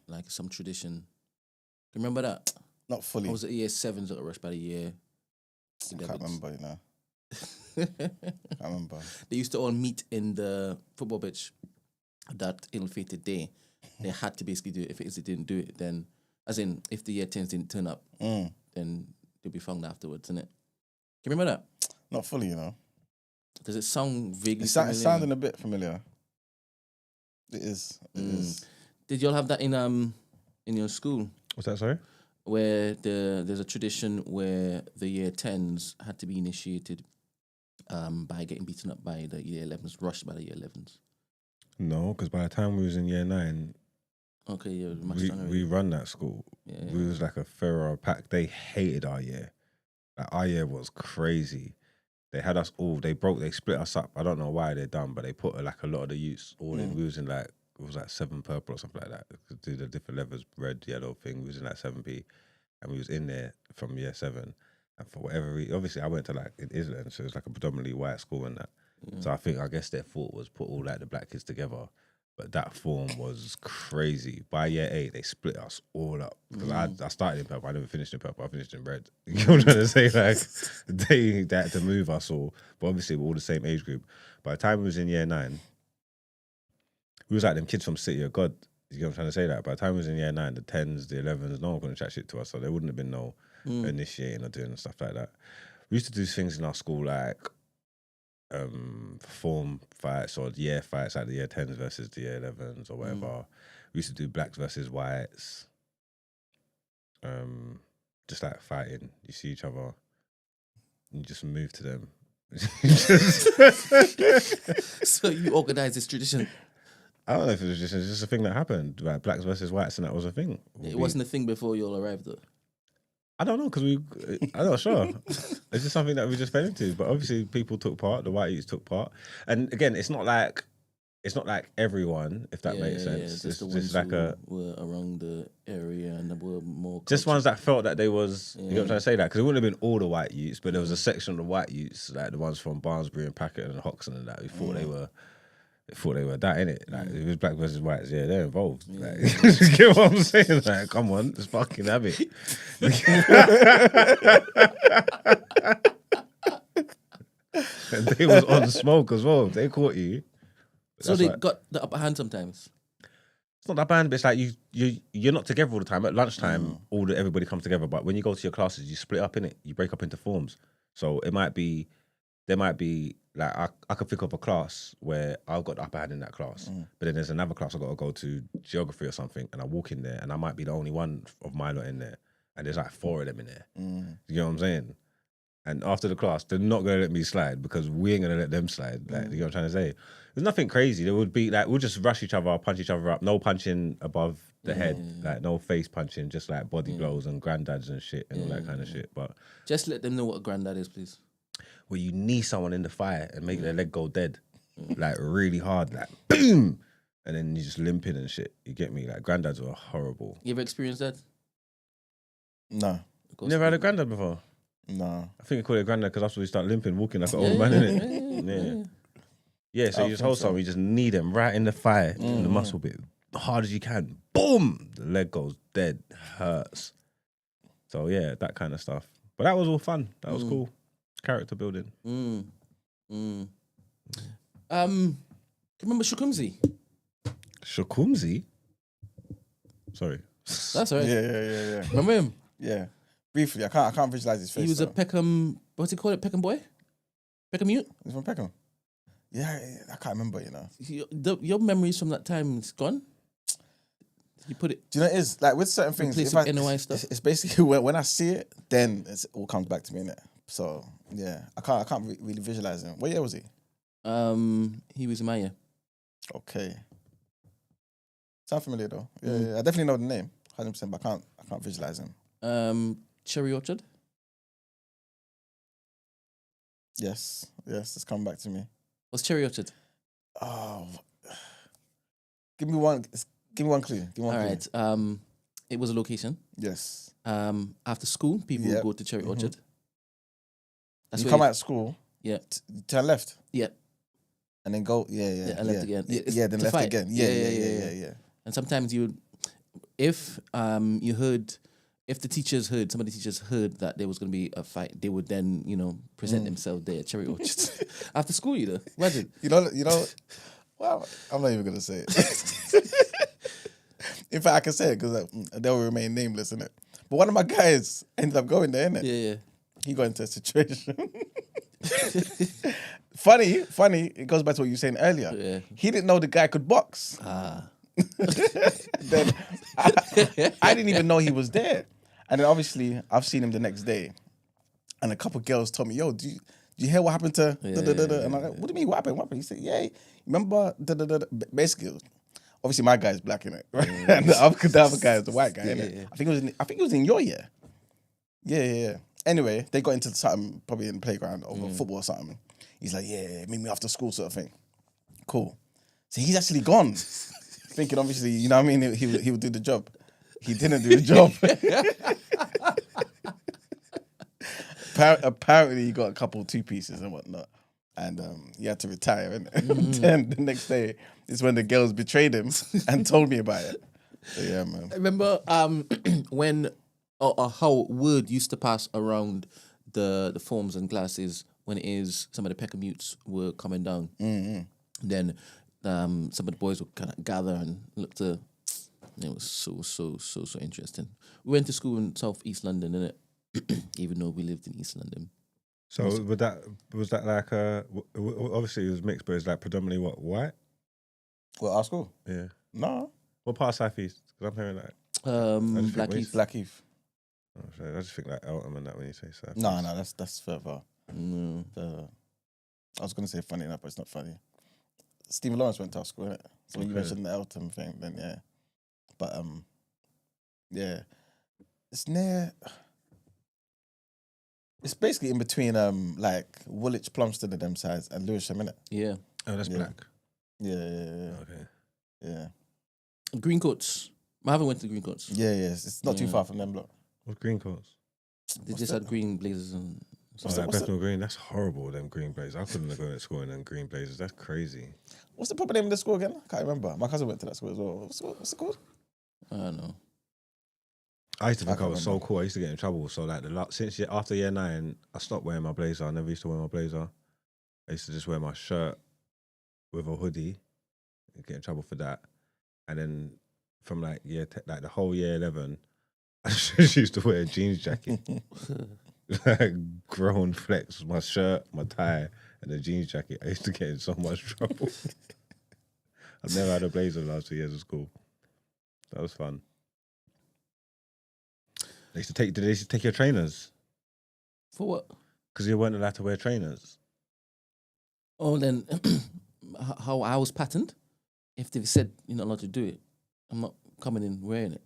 Like some tradition. Do you remember that? Not fully. Or was it year 7s that got rushed by the year? I can't remember, can't remember. They used to all meet in the football pitch that ill-fated day. They had to basically do it. If they didn't do it, then, as in, if the year 10s didn't turn up, then they'll be found afterwards, innit? Can you remember that? Not fully, Does it sound vaguely familiar? It's sounding a bit familiar. It is. Did y'all have that in your school? What's that, sorry? Where there's a tradition where the year 10s had to be initiated by getting beaten up by the year 11s, rushed by the year 11s. No, because by the time we was in year 9, we run that school. Yeah. We was like a Ferro pack. They hated our year. Like, our year was crazy. They had us all. They split us up. I don't know why they're done, but they put like a lot of the youths all in. We was in like. It was like 7 purple or something like that. Do the different levels, red, yellow thing. We was in like 7B, and we was in there from year 7. And for whatever reason, obviously I went to like in Islington, so it was like a predominantly white school and that. So I guess their thought was put all like the black kids together. But that form was crazy. By year 8, they split us all up. Because I started in purple, I never finished in purple, I finished in red. You know what I'm trying to say? Like, they had to move us all. But obviously we're all the same age group. By the time we was in year 9, we was like them kids from City of God. You know what I'm trying to say? That by the time we was in year 9, the 10s, the 11s, no one couldn't chat shit to us, so there wouldn't have been no initiating or doing stuff like that. We used to do things in our school like form fights or year fights, like the year 10s versus the year 11s or whatever. We used to do blacks versus whites. Just like fighting. You see each other, you just move to them. So you organised this tradition? I don't know if it was just a thing that happened, like blacks versus whites, and that was a thing. It wasn't a thing before you all arrived, though. I don't know, because I'm not sure. It's just something that we just fell into. But obviously, people took part. The white youths took part, and again, it's not like everyone, if that makes sense. Just the ones like who were around the area and were more. Just ones that felt that they was. You know what I'm trying to say? That because it wouldn't have been all the white youths, but there was a section of the white youths, like the ones from Barnsbury and Packet and Hoxton and that, who thought they thought they were that, innit? Like, if it was black versus whites, yeah, they're involved. Like, you get what I'm saying? Like, come on, just fucking have it. And they was on smoke as well. They caught you. So they got the upper hand sometimes. It's not that bad, but it's like you're not together all the time. At lunchtime, everybody comes together. But when you go to your classes, you split up in it. You break up into forms. So there might be like I could think of a class where I've got the upper hand in that class, but then there's another class I got to go to geography or something, and I walk in there, and I might be the only one of my lot in there, and there's like 4 of them in there. You know what I'm saying? And after the class, they're not going to let me slide because we ain't going to let them slide. Like, you know what I'm trying to say? There's nothing crazy. There would be like, we'll just rush each other, punch each other up. No punching above the head, like no face punching, just like body blows and granddads and shit and all that kind of shit. But just let them know what a granddad is, please. Well, you knee someone in the fire and make their leg go dead, like really hard, like boom, and then you just limping and shit. You get me? Like granddads are horrible. You ever experienced that? No. You never had a granddad before? No. I think we call it granddad because after we start limping, walking like an old man, innit? Yeah, so you just hold someone, you just knee them right in the fire, in the muscle bit, hard as you can. Boom! The leg goes dead, hurts. So yeah, that kind of stuff. But that was all fun. That was cool. Character building. Remember Shukumzi? Shukumzi? Sorry. That's right. Yeah. Remember him? Yeah. Briefly, I can't visualize his face. He was though. a Peckham. What's he called? It Peckham boy. Peckham mute. He's from Peckham. Yeah, I can't remember. Your memories from that time is gone. You put it. Do you know what it is like with certain things? Replace If with NOI stuff. It's basically when I see it, then it all comes back to me, innit? So yeah, I can't really visualize him. What year was he? He was in my year. Okay. Sound familiar though? Yeah, I definitely know the name, 100%, but I can't visualize him. Cherry Orchard. Yes, it's coming back to me. What's Cherry Orchard? Oh, give me one clue. All right. It was a location. Yes. After school, people would go to Cherry Orchard. That's You where come out of school. Yeah. Turn left. Yeah. And then go. Yeah. And left again. Then to left fight. again. Yeah. And sometimes if you heard, if some of the teachers heard that there was going to be a fight, they would then, present themselves there at Cherry Orchard after school. Imagine. You know. Well, I'm not even gonna say it. In fact, I can say it because they'll remain nameless, innit? But one of my guys ended up going there, innit? Yeah. He got into a situation. Funny. It goes back to what you were saying earlier. Yeah. He didn't know the guy could box. Then I didn't even know he was there. And then obviously I've seen him the next day, and a couple girls told me, "Yo, do you hear what happened to?" And I'm like, "What do you mean? What happened? He said, "Yeah, remember?" Basically, obviously my guy's black in it, right? And the other guy is the white guy. Yeah. I think it was in your year. Yeah. Anyway, they got into something probably in the playground over football or something. He's like, "Yeah, meet me after school," sort of thing. Cool. So he's actually gone, thinking obviously, you know what I mean, he would do the job. He didn't do the job. Apparently, he got a couple 2 pieces and whatnot, and he had to retire. And then the next day is when the girls betrayed him and told me about it. So, yeah, man. I remember when how word used to pass around the forms and classes when some of the Peckham youths were coming down. Then some of the boys would kind of gather and look to. It was so interesting. We went to school in South East London, innit? Even though we lived in East London. So was that like obviously it was mixed, but it's like predominantly what, white? Well, our school? Yeah. No. What part of South East? Because I'm hearing like Blackheath. Blackheath. Oh, sorry, I just think like Eltham and that when you say South. No, that's further. Further. I was gonna say funny enough, but it's not funny. Stephen Lawrence went to our school, innit? So when you mentioned the Eltham thing, then yeah. But yeah, it's near. It's basically in between like Woolwich, Plumstead, and them sides, and Lewisham, innit? Yeah. Oh, that's black. Yeah. Okay. Yeah. Green Coats. I haven't went to Green Coats. Yeah. It's not too far from them, block. What's green coats? They just had green blazers and Bethnal Green, that's horrible, them green blazers. I couldn't go to school in them green blazers. That's crazy. What's the proper name of the school again? I can't remember. My cousin went to that school as well. What's it called? I don't know. I used to think I can't was so remember. cool. I used to get in trouble. So like after year 9, I stopped wearing my blazer. I never used to wear my blazer. I used to just wear my shirt with a hoodie and get in trouble for that. And then from like the whole year 11, I just used to wear a jeans jacket. Like grown flex, my shirt, my tie, and a jeans jacket. I used to get in so much trouble. I've never had a blazer the last 2 years of school. That was fun. Did they used to take your trainers? For what? Because you weren't allowed to wear trainers. Oh, then how I was patterned. If they've said you're not allowed to do it, I'm not coming in wearing it.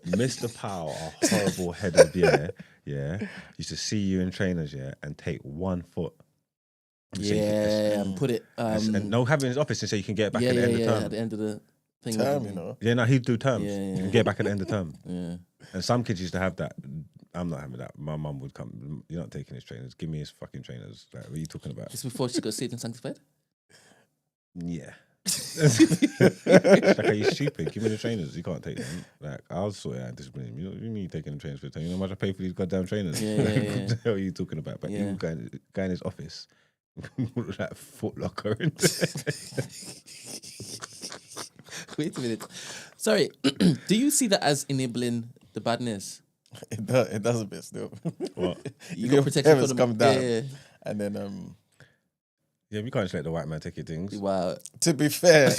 Mr. Powell, a horrible head of the year, used to see you in trainers, and take 1 foot. And put it. And no, have it in his office and say you can get it back at the end of term. At the end of the thing. Term, you know. Yeah, no, he'd do terms. Yeah. You can get it back at the end of term. Yeah. And some kids used to have that. I'm not having that. My mum would come. You're not taking his trainers. Give me his fucking trainers. Like, what are you talking about? Just before she got saved and sanctified? Yeah. She's like, are you stupid? Give me the trainers. You can't take them. Like, I'll sort it out and discipline him. You know what you mean taking them trainers for the time? You know how much I pay for these goddamn trainers? Yeah. What the hell are you talking about? But he would go in his office, like Foot Locker. Wait a minute. Sorry. Do you see that as enabling the badness? It does a bit still. What? You got protection from come down. Yeah. And then Yeah, we can't just let the white man take your things. Wow. to be fair,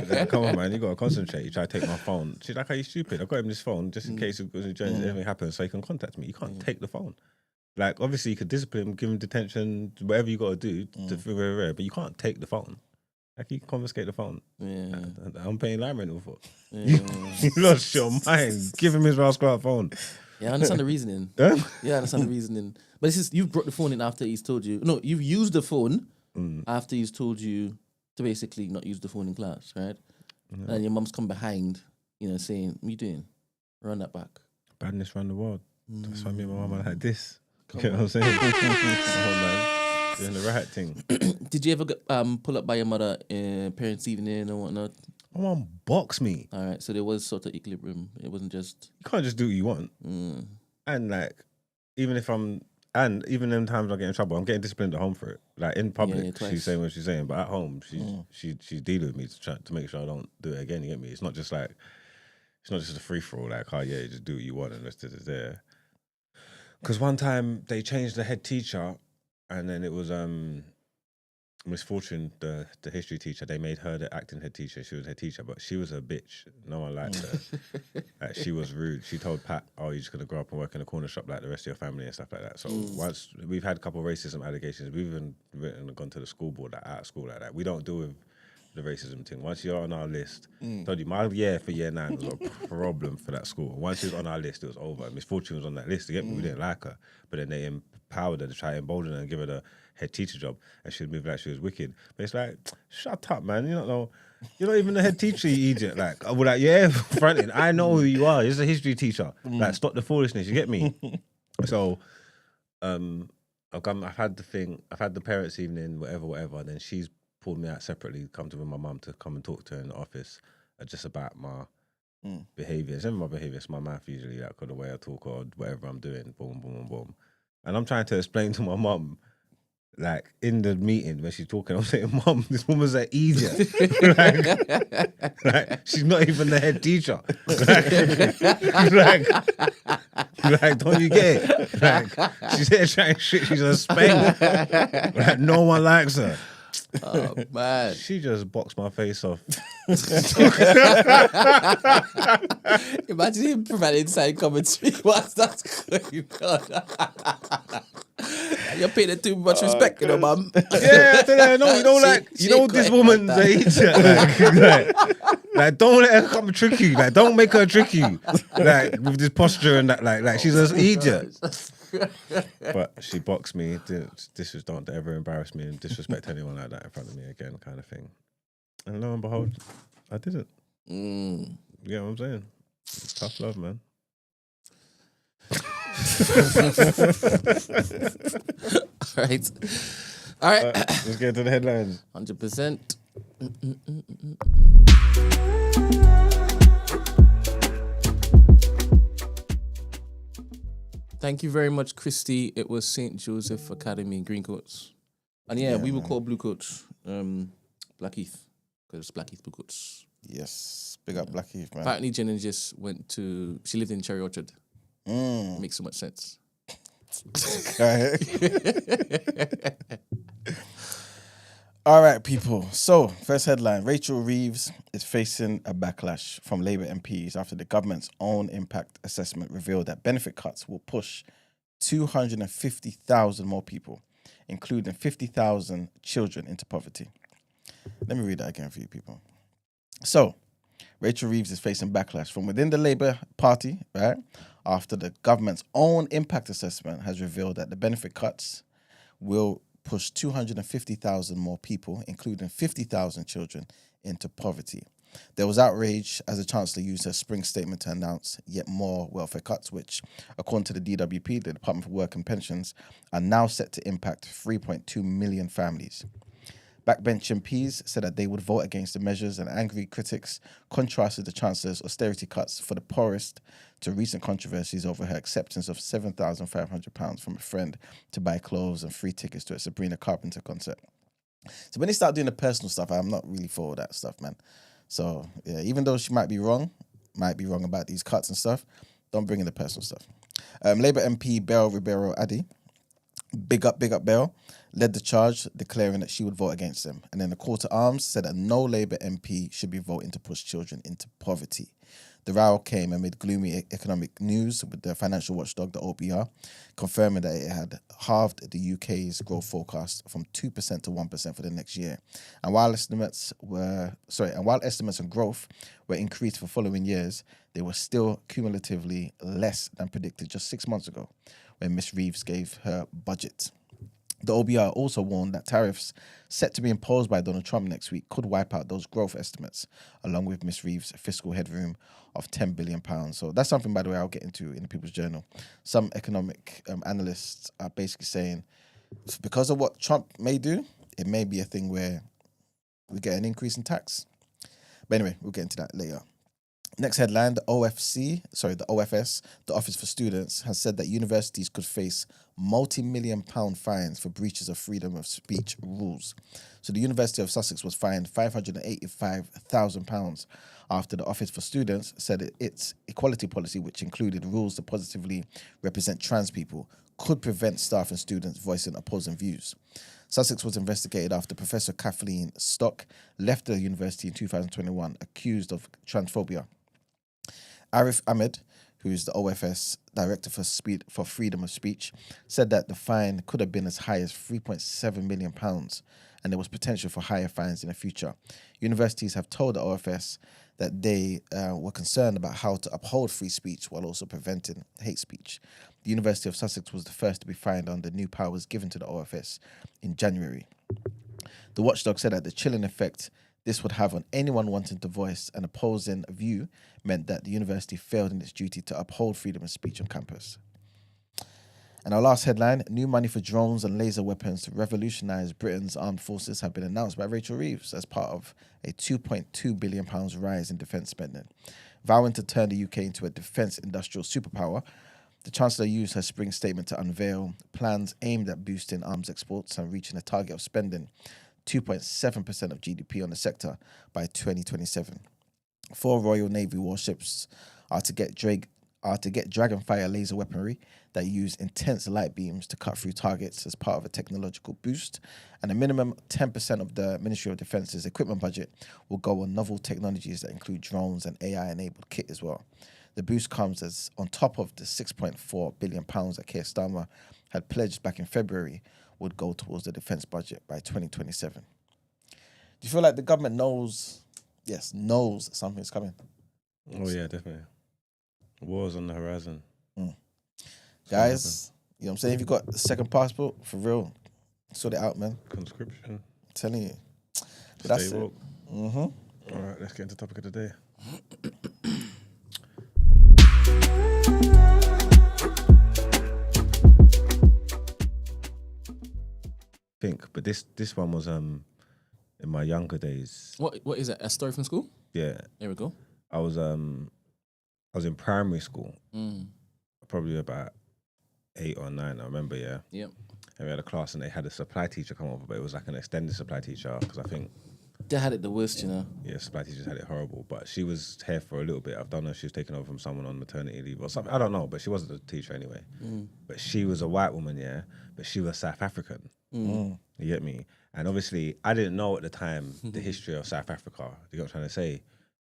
Like, come on, man, you got to concentrate. You try to take my phone. She's like, are you stupid? I've got him this phone just in case anything happens so he can contact me. You can't take the phone. Like, obviously, you could discipline him, give him detention, whatever you got to do, but you can't take the phone. Like, you can confiscate the phone. Yeah. I'm paying line rental for. Yeah. You lost your mind. Give him his rascal phone. Yeah, I understand the reasoning. Huh? Yeah, I understand the reasoning. But this is you've brought the phone in after he's told you. No, you've used the phone after he's told you to basically not use the phone in class, right? And your mum's come behind, saying, "What are you doing? Run that back." Badness around the world. That's why me and my mum are like this. You know what I'm saying? Oh, man. Doing the right thing. Did you ever get pull up by your mother parents' evening or whatnot? My mum boxed me. All right, so there was sort of equilibrium. It wasn't just. You can't just do what you want. And like, even them times I get in trouble, I'm getting disciplined at home for it. Like in public, twice. she's saying what she's saying, but at home, she's dealing with me to make sure I don't do it again. You get me? It's not just a free for all. Like, oh yeah, you just do what you want and the rest of it there. Because one time they changed the head teacher, and then it was Miss Fortune, the history teacher. They made her the acting head teacher. She was head teacher, but she was a bitch. No one liked her. Like, she was rude. She told Pat, "Oh, you're just gonna grow up and work in a corner shop like the rest of your family and stuff like that." So once we've had a couple of racism allegations, we've even gone to the school board out of school like that. We don't deal with the racism thing. Once you're on our list, told you my year for year 9 was a problem for that school. Once she was on our list, it was over. Miss Fortune was on that list. We didn't like her, but then they empowered her to try and embolden her and give her the head teacher job, and she'd move like she was wicked. But it's like, shut up, man. You don't know. You're not even the head teacher, you idiot. Like, we're like, yeah, fronting. I know who you are. You're a history teacher. Like, stop the foolishness. You get me? So, I've had the parents' evening, whatever. And then she's pulled me out separately, come to with my mum to come and talk to her in the office, just about my behaviour. It's never my behaviour. It's my mouth usually, like, or the way I talk or whatever I'm doing. Boom, boom, boom, boom. And I'm trying to explain to my mum. Like, in the meeting when she's talking, I'm saying, "Mum, this woman's an idiot. like, she's not even the head teacher. Like, don't you get it? Like, she's here trying shit. She's a spank. Like, no one likes her." Oh man! She just boxed my face off. Imagine him providing inside commentary. What's that going on? You're paying too much respect, mum. Yeah, I don't know, this woman's an idiot. Like, don't let her come trick you. Like, don't make her trick you. Like, with this posture and that, like she's an idiot. But she boxed me. Don't ever embarrass me and disrespect anyone like that in front of me again, kind of thing. And lo and behold, I didn't. You get what I'm saying? It's tough love, man. All right. Let's get to the headlines. 100%. Thank you very much, Christy. It was St. Joseph Academy, Green Coats. And yeah, we will call Blue Coats Blackheath, because it's Blackheath Blue Coats. Yes, big up Blackheath, man. Apparently, Jen just she lived in Cherry Orchard. Makes so much sense. All right, people. So, first headline, Rachel Reeves is facing a backlash from Labour MPs after the government's own impact assessment revealed that benefit cuts will push 250,000 more people, including 50,000 children, into poverty. Let me read that again for you, people. So, Rachel Reeves is facing backlash from within the Labour Party, right? After the government's own impact assessment has revealed that the benefit cuts will push 250,000 more people, including 50,000 children, into poverty. There was outrage as the Chancellor used her spring statement to announce yet more welfare cuts, which, according to the DWP, the Department for Work and Pensions, are now set to impact 3.2 million families. Backbench MPs said that they would vote against the measures, and angry critics contrasted the Chancellor's austerity cuts for the poorest to recent controversies over her acceptance of £7,500 from a friend to buy clothes and free tickets to a Sabrina Carpenter concert. So when they start doing the personal stuff, I'm not really for that stuff, man. So yeah, even though she might be wrong about these cuts and stuff, don't bring in the personal stuff. Labour MP Belle Ribeiro Addy, big up Belle, led the charge, declaring that she would vote against them. And then the Court of Arms said that no Labour MP should be voting to push children into poverty. The row came amid gloomy economic news, with the financial watchdog, the OBR, confirming that it had halved the UK's growth forecast from 2% to 1% for the next year. And while estimates on growth were increased for following years, they were still cumulatively less than predicted just 6 months ago, when Ms. Reeves gave her budget. The OBR also warned that tariffs set to be imposed by Donald Trump next week could wipe out those growth estimates, along with Ms. Reeves' fiscal headroom of £10 billion. So that's something, by the way, I'll get into in the People's Journal. Some economic analysts are basically saying, because of what Trump may do, it may be a thing where we get an increase in tax. But anyway, we'll get into that later. Next headline, the OFS, the Office for Students, has said that universities could face multi-million-pound fines for breaches of freedom of speech rules. So the University of Sussex was fined £585,000 after the Office for Students said its equality policy, which included rules to positively represent trans people, could prevent staff and students voicing opposing views. Sussex was investigated after Professor Kathleen Stock left the university in 2021 accused of transphobia. Arif Ahmed, who is the OFS Director for Freedom of Speech, said that the fine could have been as high as £3.7 million, and there was potential for higher fines in the future. Universities have told the OFS that they were concerned about how to uphold free speech while also preventing hate speech. The University of Sussex was the first to be fined under new powers given to the OFS in January. The watchdog said that the chilling effect this would have on anyone wanting to voice an opposing view meant that the university failed in its duty to uphold freedom of speech on campus. And our last headline, new money for drones and laser weapons to revolutionise Britain's armed forces have been announced by Rachel Reeves as part of a £2.2 billion rise in defence spending. Vowing to turn the UK into a defence industrial superpower, the Chancellor used her spring statement to unveil plans aimed at boosting arms exports and reaching a target of spending 2.7% of GDP on the sector by 2027. 4 Royal Navy warships are to get Dragonfire laser weaponry that use intense light beams to cut through targets as part of a technological boost, and a minimum 10% of the Ministry of Defence's equipment budget will go on novel technologies that include drones and AI-enabled kit as well. The boost comes as on top of the £6.4 billion that Keir Starmer had pledged back in February would go towards the defence budget by 2027. Do you feel like the government knows something's coming? Oh yeah, definitely. War's on the horizon. Guys, you know what I'm saying? If you got a second passport, for real, sort it out, man. Conscription. I'm telling you. But that's Stay woke. it. Mm-hmm. All right, let's get into the topic of the day. this one was in my younger days. What is it? A story from school? Yeah, There we go. I was in primary school, probably about 8 or 9. I remember, yeah. Yep. And we had a class, and they had a supply teacher come over, but it was like an extended supply teacher because I think. They had it the worst, you know. Yeah, supply teachers had it horrible, but she was here for a little bit. I don't know if she was taken over from someone on maternity leave or something. I don't know, but she wasn't a teacher anyway. But she was a white woman, yeah, but she was South African. You get me? And obviously, I didn't know at the time the history of South Africa. You know what I'm trying to say?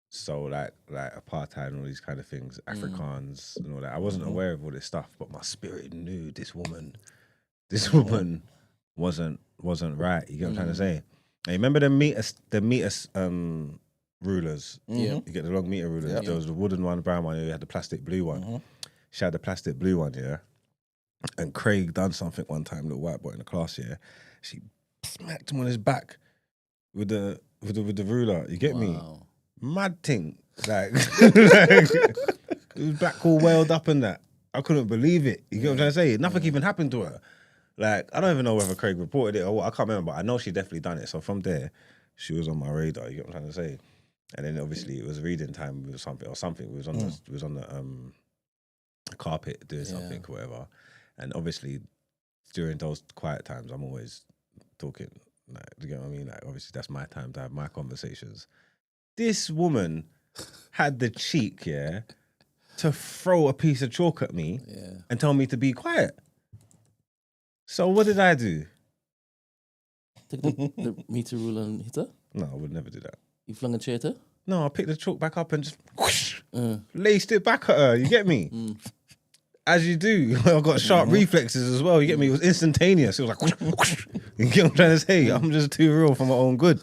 So like apartheid and all these kind of things, Afrikaans and all that. I wasn't aware of all this stuff, but my spirit knew this woman wasn't right. You get what I'm trying to say? And you remember the meter rulers? Yeah. You get the long meter rulers. There was the wooden one, brown one, you had the plastic blue one. She had the plastic blue one, yeah. And Craig done something one time, the white boy in the class, yeah. She smacked him on his back with the ruler. You get me? Mad thing. Like, his back all welled up and that. I couldn't believe it. You get what I'm trying to say? Nothing even happened to her. Like, I don't even know whether Craig reported it or what. I can't remember, but I know she definitely done it. So from there, she was on my radar. You get what I'm trying to say? And then obviously it was reading time with something. We was on the carpet doing something, or whatever. And obviously during those quiet times, I'm always talking. Like, you get what I mean? Like, obviously that's my time to have my conversations. This woman had the cheek, yeah, to throw a piece of chalk at me and tell me to be quiet. So what did I do? Take the meter ruler and hit her? No, I would never do that. You flung a chair at her? No, I picked the chalk back up and just whoosh, laced it back at her. You get me? As you do. I've got sharp reflexes as well. You get me? It was instantaneous. It was like, whoosh, whoosh. You get what I'm trying to say? I'm just too real for my own good.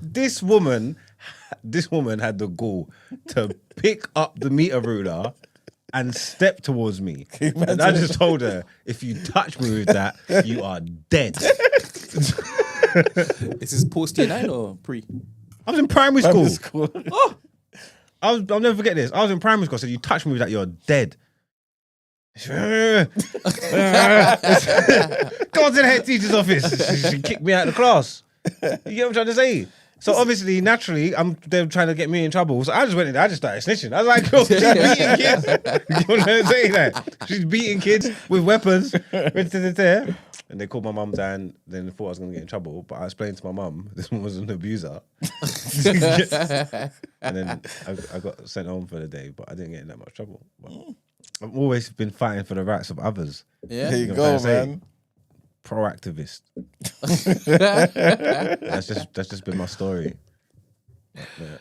This woman had the gall to pick up the meter ruler and step towards me. And I just told her, if you touch me with that, you are dead. Is this post year 9 or pre? I was in primary school. Oh, I'll never forget this. I was in primary school. I said, you touch me with that, you're dead. Go to the head teacher's office. She kicked me out of the class. You get what I'm trying to say? So obviously, naturally, they're trying to get me in trouble. So I just went in there, I just started snitching. I was like, oh, she's beating kids. You know what I'm saying? Like, she's beating kids with weapons. And they called my mum down, then they thought I was going to get in trouble. But I explained to my mum, this one was an abuser. And then I got sent home for the day, but I didn't get in that much trouble. But I've always been fighting for the rights of others. Yeah. There you go, man. Pro-activist. That's just been my story. Yeah.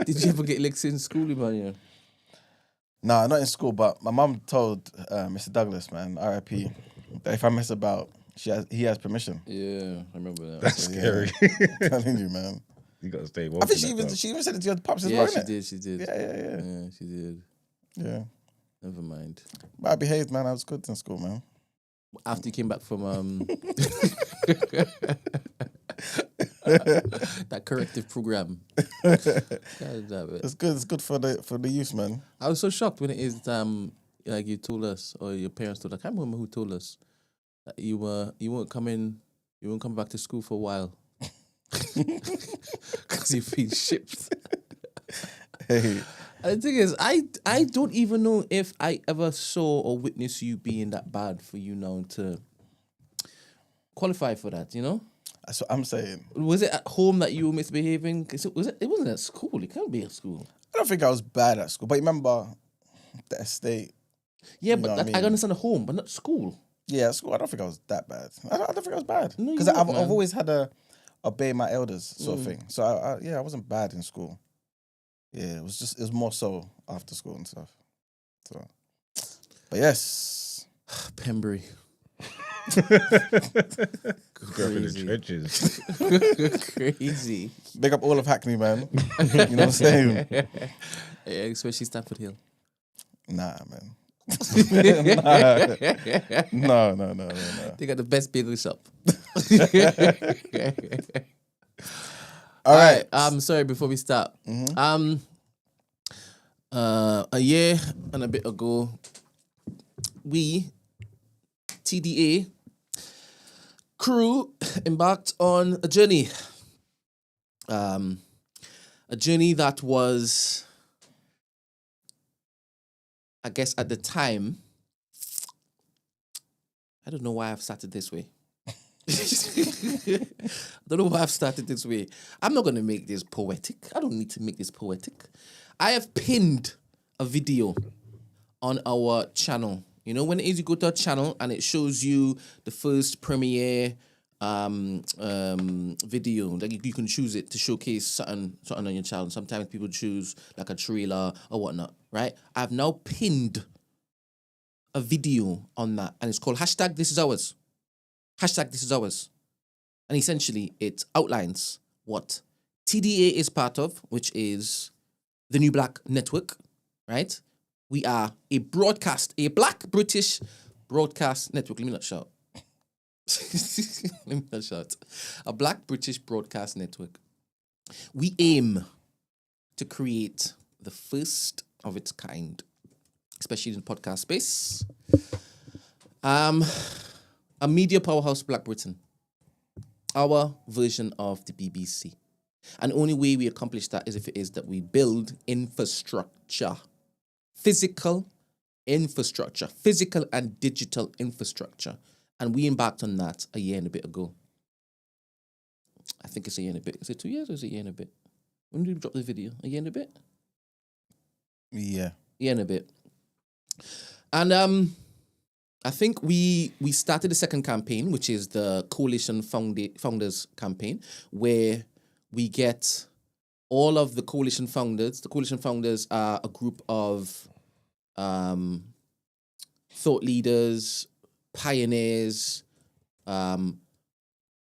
Did you ever get licks in school, Emmanuel? Nah, not in school, but my mum told Mr. Douglas, man, R.I.P., that if I mess about, he has permission. Yeah, I remember that. That's scary. I'm telling you, man. You got to stay woke. I think she even said it to your pops as well, Yeah, innit? she did. Yeah, she did. Yeah. Never mind. But I behaved, man. I was good in school, man. After you came back from that corrective program. God damn it. It's good. It's good for the youth, man. I was so shocked when it is like you told us, or your parents told us, I can't remember who told us that you won't come back to school for a while. Because you've been shipped. Hey. And the thing is, I don't even know if I ever saw or witnessed you being that bad for you now to qualify for that, you know? That's what I'm saying. Was it at home that you were misbehaving? It wasn't at school. It can't be at school. I don't think I was bad at school, but remember the estate. Yeah, You know but what I mean? I understand at home, but not school. Yeah, at school. I don't think I was that bad. I don't think I was bad No, you because weren't, I've man. always had a obey my elders sort of thing. So I wasn't bad in school. Yeah, it was more so after school and stuff. So, but yes, Pembury. Grew up in the trenches. Crazy. big up all of Hackney, man. You know what I'm saying? Yeah, especially Stafford Hill. Nah, man. No. They got the best bagel shop. All right. Sorry, before we start. A year and a bit ago, we, TDA, crew embarked on a journey. A journey that was, I guess, at the time, I don't know why I've started this way. I don't know why I've started this way. I'm not going to make this poetic. I don't need to make this poetic. I have pinned a video on our channel. You know, when it is you go to our channel and it shows you the first premiere video, like you can choose it to showcase something on your channel. Sometimes people choose like a trailer or whatnot, right? I've now pinned a video on that, and it's called #This Is Ours. #This Is Ours. And essentially it outlines what TDA is part of, which is the New Black Network, right? We are a Black British broadcast network. Let me not shout. A Black British broadcast network. We aim to create the first of its kind, especially in the podcast space. A media powerhouse, Black Britain. Our version of the BBC. And the only way we accomplish that is if it is that we build infrastructure. Physical infrastructure. Physical and digital infrastructure. And we embarked on that a year and a bit ago. I think it's a year and a bit. Is it 2 years or is it a year and a bit? When did we drop the video? A year and a bit? Yeah. Year and a bit. And I think we started the second campaign, which is the Coalition Founders campaign, where we get all of the Coalition Founders. The Coalition Founders are a group of thought leaders, pioneers,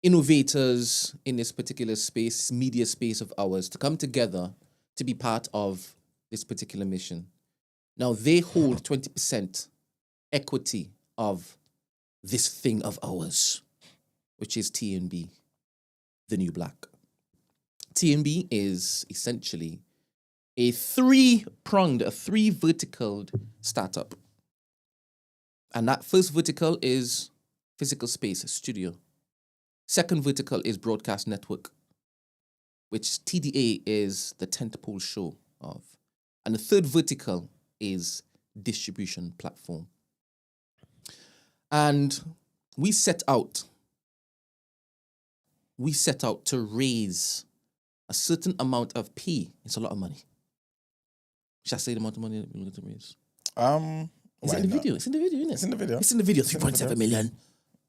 innovators in this particular space, media space of ours, to come together to be part of this particular mission. Now, they hold 20% equity of this thing of ours, which is TNB, the New Black. TNB is essentially a three-verticaled startup. And that first vertical is physical space, studio. Second vertical is broadcast network, which TDA is the tentpole show of. And the third vertical is distribution platform. And we set out to raise a certain amount of P. It's a lot of money. Should I say the amount of money that we're going to raise? Is it in the video? It's in the video, isn't it? It's in the video. It's in the video. 3.7 million.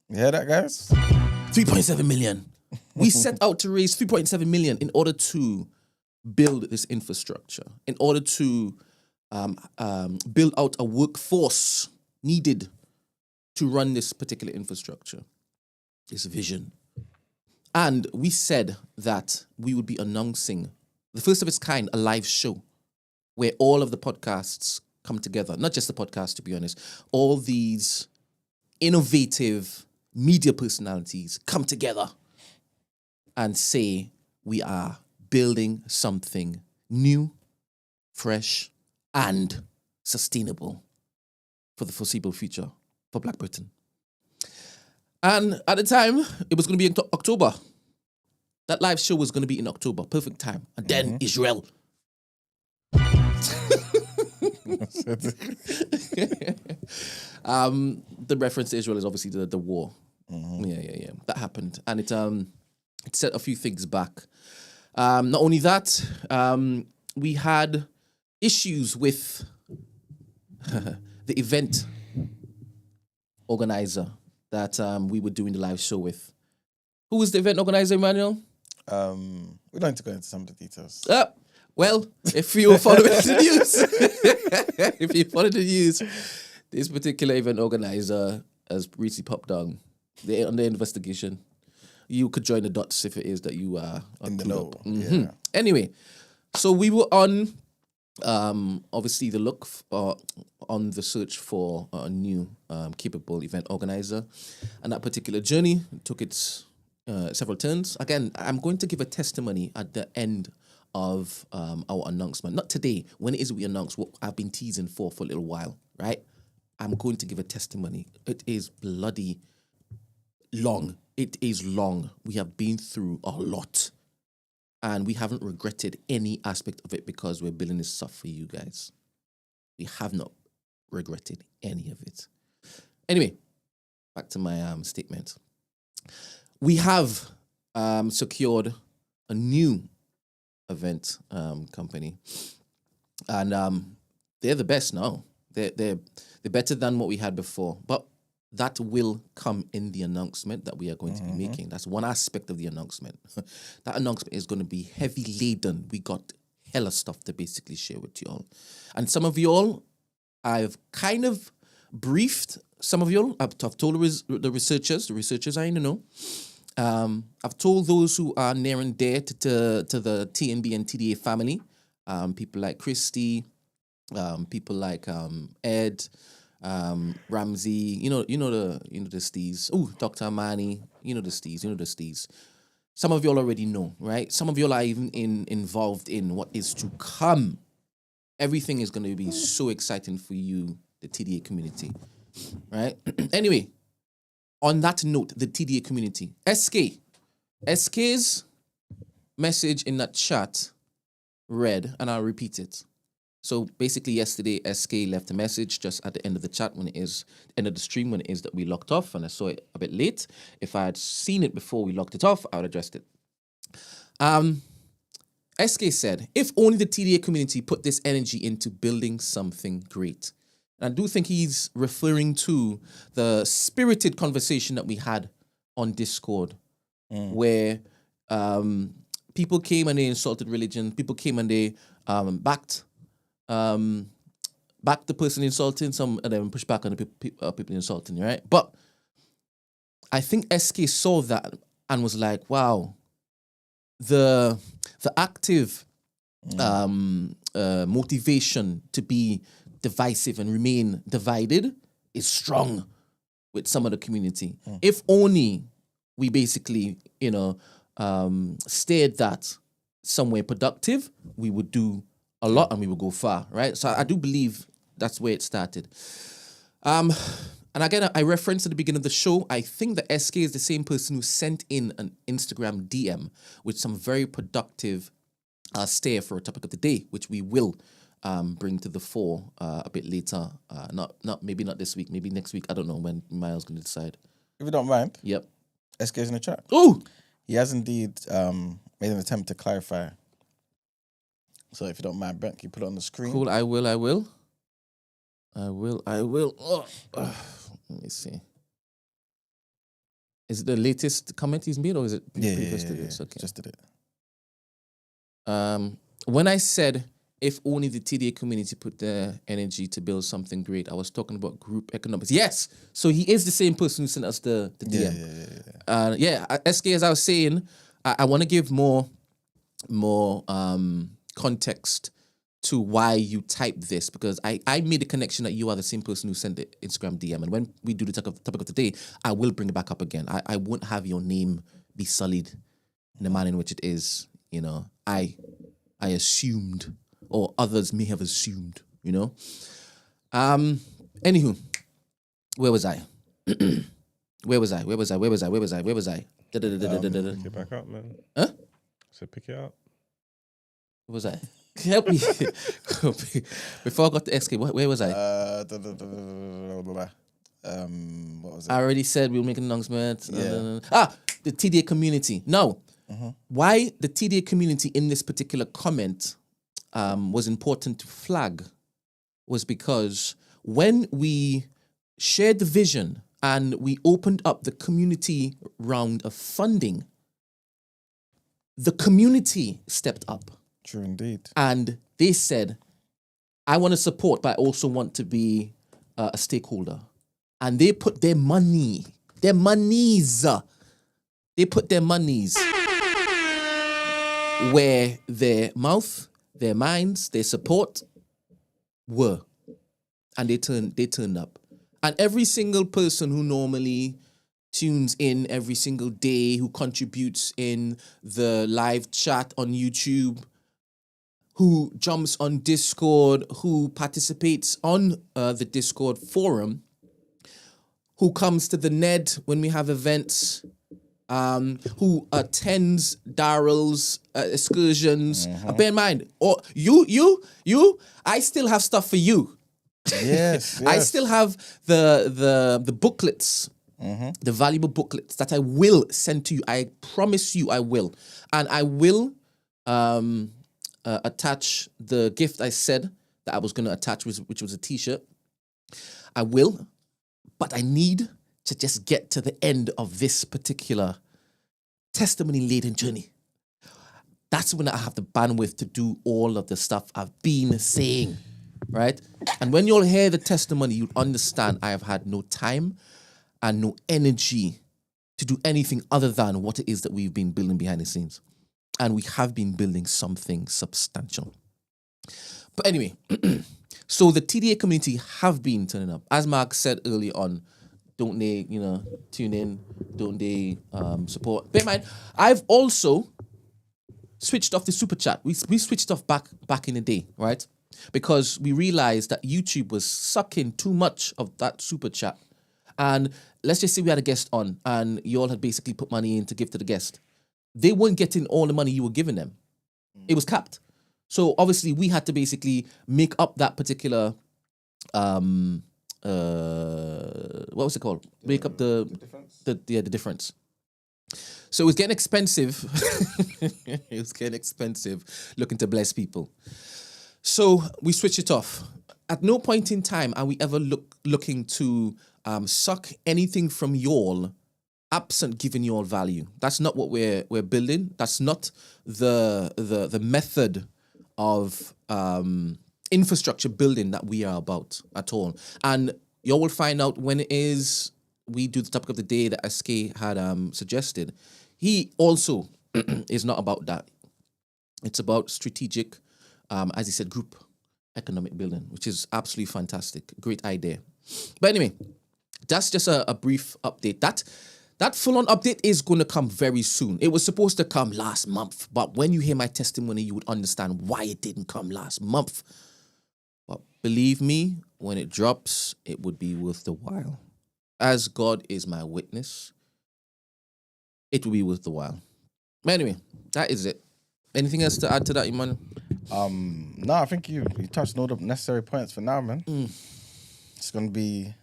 You hear that, guys? 3.7 million. We set out to raise 3.7 million in order to build this infrastructure, in order to build out a workforce needed to run this particular infrastructure, this vision. And we said that we would be announcing the first of its kind, a live show where all of the podcasts come together, not just the podcast, to be honest, all these innovative media personalities come together and say we are building something new, fresh, and sustainable for the foreseeable future for Black Britain. And at the time, it was going to be in October. That live show was going to be in October, perfect time. And then Israel. The reference to Israel is obviously the war. Yeah. That happened. And it set a few things back. Not only that, we had issues with the event organizer that we were doing the live show with. Who was the event organizer, Emmanuel? We don't need to go into some of the details. Well, if you follow the news, this particular event organizer has recently popped down. They're under investigation. You could join the dots if it is that you are In the know. Yeah. Anyway, so we were on, obviously, the look on the search for a new capable event organizer, and that particular journey took its several turns. Again, I'm going to give a testimony at the end of our announcement. Not today, when it is we announce what I've been teasing for a little while, right? I'm going to give a testimony. It is bloody long. It is long. We have been through a lot. And we haven't regretted any aspect of it because we're building this stuff for you guys. We have not regretted any of it. Anyway, back to my statement. We have secured a new event company, and they're the best now. They're better than what we had before, but that will come in the announcement that we are going to be making. That's one aspect of the announcement. That announcement is going to be heavy laden. We got hella stuff to basically share with you all, and some of you all, I've kind of briefed. Some of you all, I've told the researchers are in the know. I've told those who are near and dear to the TNB and TDA family, people like Christy, people like Ed, Ramsey, you know the steez. Oh, Dr. Amani, you know the steez. Some of you all already know, right? Some of you all are even involved in what is to come. Everything is going to be so exciting for you, the TDA community, right? Anyway. On that note, the TDA community, SK's message in that chat read, and I'll repeat it. So basically yesterday, SK left a message just at the end of the chat end of the stream when it is that we locked off, and I saw it a bit late. If I had seen it before we locked it off, I would have addressed it. SK said, if only the TDA community put this energy into building something great. And I do think he's referring to the spirited conversation that we had on Discord, where people came and they insulted religion. People came and they backed the person insulting. Some of them pushed back on the people insulting, right? But I think SK saw that and was like, wow, the active motivation to be divisive and remain divided is strong with some of the community. If only we basically, steered that somewhere productive, we would do a lot and we would go far, right? So I do believe that's where it started. And again, I referenced at the beginning of the show, I think that SK is the same person who sent in an Instagram DM with some very productive steer for a topic of the day, which we will bring to the fore a bit later. Maybe not this week, maybe next week. I don't know when Miles going to decide. If you don't mind. Yep. SK's in the chat. Ooh! He has indeed made an attempt to clarify. So if you don't mind, Brent, can you put it on the screen? Cool, I will. Oh, let me see. Is it the latest comment he's made or is it previous to this? Okay. Just did it. When I said, if only the TDA community put their energy to build something great, I was talking about group economics. Yes! So he is the same person who sent us the DM. SK, as I was saying, I want to give more context to why you typed this, because I made the connection that you are the same person who sent the Instagram DM. And when we do the topic of the day, I will bring it back up again. I won't have your name be sullied in the manner in which it is. I assumed, or others may have assumed, Anywho, where was I? Where was I? Pick it back up, man. Huh? So pick it up. Where was I? Help me. Before I got to SK, where was I? What was it? I already said we'll make an announcement. The TDA community. No. Why the TDA community in this particular comment was important to flag was because when we shared the vision and we opened up the community round of funding, the community stepped up. True indeed. And they said, I want to support, but I also want to be a stakeholder. And they put their monies where their mouth, their minds, their support were. And they turned up. And every single person who normally tunes in every single day, who contributes in the live chat on YouTube, who jumps on Discord, who participates on the Discord forum, who comes to the NED when we have events, who attends Daryl's excursions. Bear in mind, or you, I still have stuff for you. Yes, I still have the booklets, the valuable booklets that I will send to you. I promise you I will. And I will attach the gift I said that I was going to attach, which was a t-shirt. I will, but I need to just get to the end of this particular testimony-laden journey. That's when I have the bandwidth to do all of the stuff I've been saying, right? And when you'll hear the testimony, you'll understand I have had no time and no energy to do anything other than what it is that we've been building behind the scenes. And we have been building something substantial. But anyway, so the TDA community have been turning up. As Mark said early on, don't they, tune in? Don't they support? Bear in mind, I've also switched off the super chat. We switched off back in the day, right? Because we realized that YouTube was sucking too much of that super chat. And let's just say we had a guest on and you all had basically put money in to give to the guest. They weren't getting all the money you were giving them. It was capped. So obviously we had to basically make up that particular what was it called? Make up the difference. So it was getting expensive. It was getting expensive looking to bless people. So we switched it off. At no point in time are we ever looking to suck anything from y'all absent giving y'all value. That's not what we're building. That's not the method of infrastructure building that we are about at all. And y'all will find out when it is we do the topic of the day that SK had suggested. He also is not about that. It's about strategic, as he said, group economic building, which is absolutely fantastic. Great idea. But anyway, that's just a brief update. That full-on update is going to come very soon. It was supposed to come last month, but when you hear my testimony, you would understand why it didn't come last month. But believe me, when it drops, it would be worth the while. As God is my witness, it will be worth the while. But anyway, that is it. Anything else to add to that, Iman? No, I think you touched on all the necessary points for now, man. It's going to be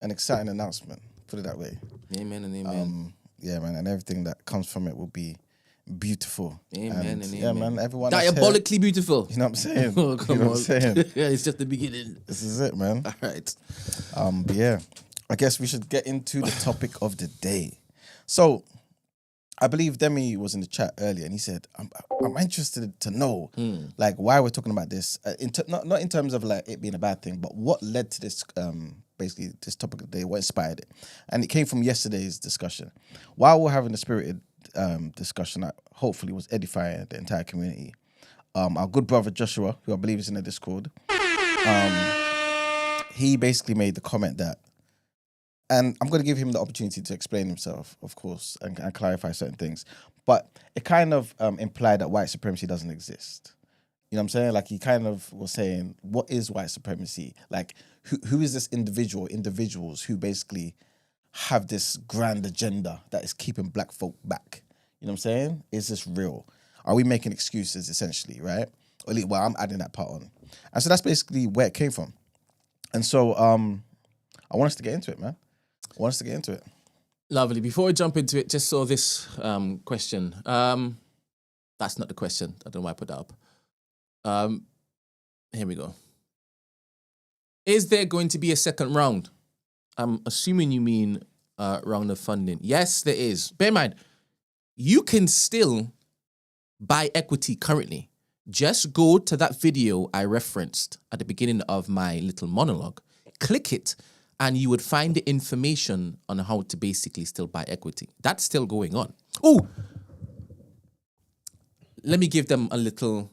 an exciting announcement, put it that way. Amen and amen. Yeah, man, and everything that comes from it will be beautiful. Amen and yeah, amen. man, everyone Diabolically beautiful. You know what I'm saying? Oh, come you know on. what I'm saying? Yeah, it's just the beginning. This is it, man. All right. But yeah, I guess we should get into the topic of the day. So, I believe Demi was in the chat earlier, and he said, "I'm interested to know, like, why we're talking about this. Not in terms of like it being a bad thing, but what led to this. Basically, this topic of the day, what inspired it, and it came from yesterday's discussion. While we're having a spirited discussion that hopefully was edifying the entire community, our good brother Joshua, who I believe is in the Discord, he basically made the comment that. And I'm going to give him the opportunity to explain himself, of course, and clarify certain things. But it kind of implied that white supremacy doesn't exist. You know what I'm saying? Like, he kind of was saying, what is white supremacy? Like, who is this individuals who basically have this grand agenda that is keeping black folk back? You know what I'm saying? Is this real? Are we making excuses, essentially, right? Or at least, well, I'm adding that part on. And so that's basically where it came from. And so I want us to get into it, man. Lovely. Before I jump into it, just saw this question. That's not the question. I don't know why I put that up. Here we go. Is there going to be a second round? I'm assuming you mean round of funding. Yes, there is. Bear in mind, you can still buy equity currently. Just go to that video I referenced at the beginning of my little monologue. Click it. And you would find the information on how to basically still buy equity. That's still going on. Oh, let me give them a little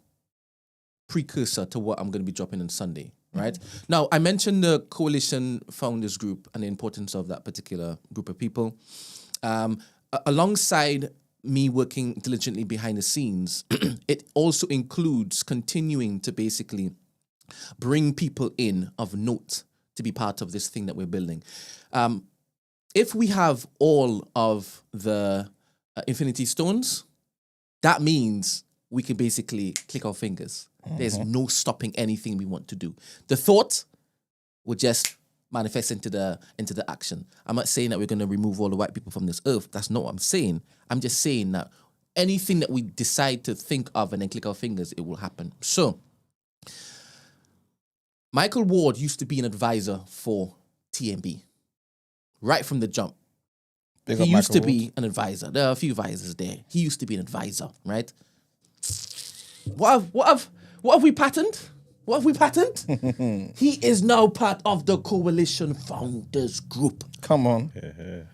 precursor to what I'm going to be dropping on Sunday, right? Now, I mentioned the Coalition Founders Group and the importance of that particular group of people. Alongside me working diligently behind the scenes, it also includes continuing to basically bring people in of note to be part of this thing that we're building. If we have all of the Infinity Stones, that means we can basically click our fingers. There's no stopping anything we want to do. The thought will just manifest into the action. I'm not saying that we're going to remove all the white people from this earth. That's not what I'm saying. I'm just saying that anything that we decide to think of and then click our fingers, it will happen. So, Michael Ward used to be an advisor for TMB, right from the jump. He used to be an advisor. There are a few advisors there. He used to be an advisor, right? What have we patterned? What have we patterned? He is now part of the Coalition Founders Group. Come on.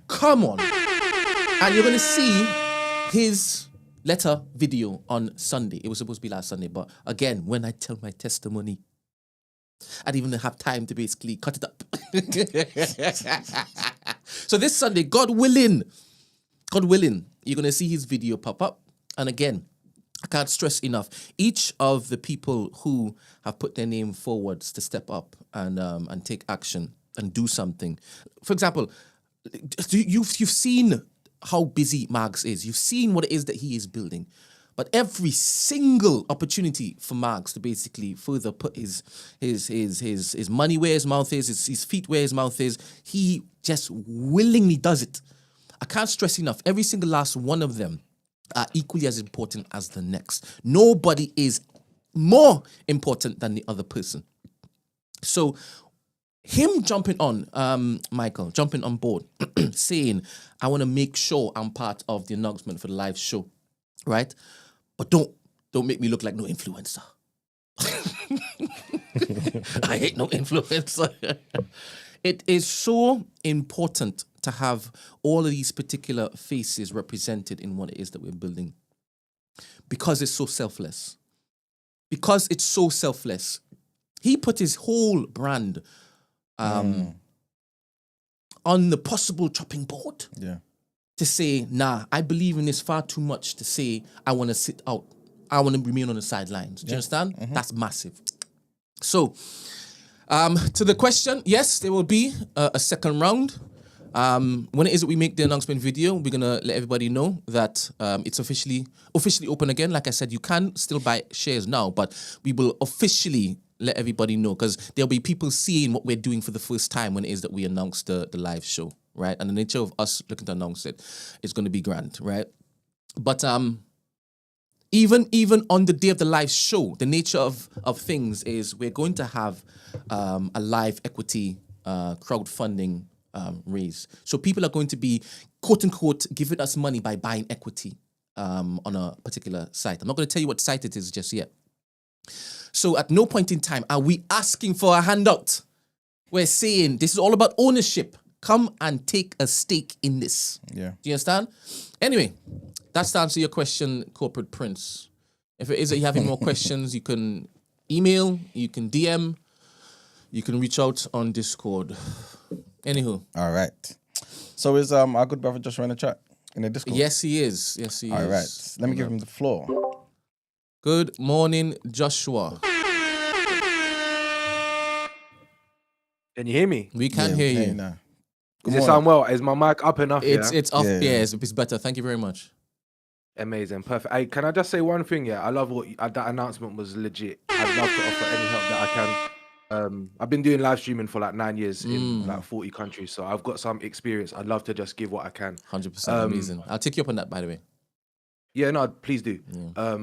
Come on. And you're going to see his letter video on Sunday. It was supposed to be last Sunday, but again, when I tell my testimony, I didn't even have time to basically cut it up. So this Sunday, God willing, you're going to see his video pop up. And again, I can't stress enough, each of the people who have put their name forwards to step up and take action and do something. For example, you've seen how busy Mags is. You've seen what it is that he is building. But every single opportunity for Mags to basically further put his money where his mouth is, his feet where his mouth is, he just willingly does it. I can't stress enough, every single last one of them are equally as important as the next. Nobody is more important than the other person. So him jumping on, Michael, jumping on board, saying, I want to make sure I'm part of the announcement for the live show, right? But don't make me look like no influencer. I hate no influencer. It is so important to have all of these particular faces represented in what it is that we're building. Because it's so selfless. He put his whole brand on the possible chopping board. Yeah. To say, nah, I believe in this far too much to say I want to sit out. I want to remain on the sidelines. Do you understand? That's massive. So, to the question, yes, there will be a second round. When it is that we make the announcement video, we're going to let everybody know that it's officially open again. Like I said, you can still buy shares now, but we will officially let everybody know because there'll be people seeing what we're doing for the first time when it is that we announce the live show, right? And the nature of us looking to announce it is going to be grand, right? But even on the day of the live show, the nature of things is we're going to have a live equity crowdfunding raise. So people are going to be, quote unquote, giving us money by buying equity on a particular site. I'm not going to tell you what site it is just yet. So at no point in time are we asking for a handout. We're saying this is all about ownership. Come and take a stake in this. Yeah. Do you understand? Anyway, that's to answer your question, Corporate Prince. If it is that you have any more questions, you can email, you can DM, you can reach out on Discord. Anywho. All right. So is our good brother Joshua in the chat, in the Discord? Yes, he is. All right. Let me give him the floor. Good morning, Joshua. Can you hear me? We can hear you. Nah. Does it sound well? Is my mic up enough? It's off. Yeah. Yeah, it's better. Thank you very much. Amazing, perfect. Hey, can I just say one thing? Yeah, I love what that announcement was legit. I'd love to offer any help that I can. I've been doing live streaming for like 9 years in like 40 countries, so I've got some experience. I'd love to just give what I can. 100% amazing. I'll take you up on that, by the way. Yeah, no, please do. Yeah.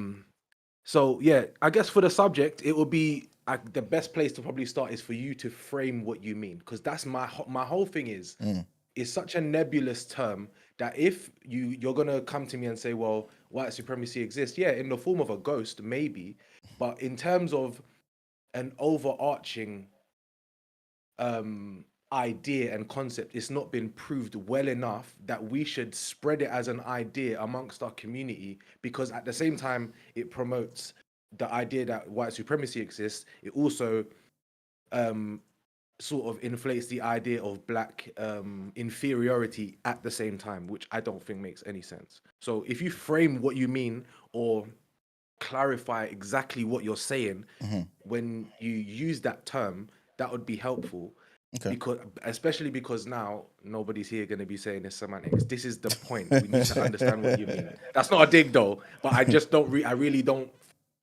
So yeah, I guess for the subject, it will be the best place to probably start is for you to frame what you mean, because that's my whole thing is it's such a nebulous term that if you're gonna come to me and say, well, white supremacy exists, yeah, in the form of a ghost, maybe, but in terms of an overarching idea and concept, it's not been proved well enough that we should spread it as an idea amongst our community, because at the same time it promotes the idea that white supremacy exists, it also sort of inflates the idea of black inferiority at the same time, which I don't think makes any sense. So if you frame what you mean or clarify exactly what you're saying when you use that term, that would be helpful. Okay. because especially because now nobody's here going to be saying it's semantics. This is the point. We need to understand what you mean. That's not a dig though, but I just don't. I really don't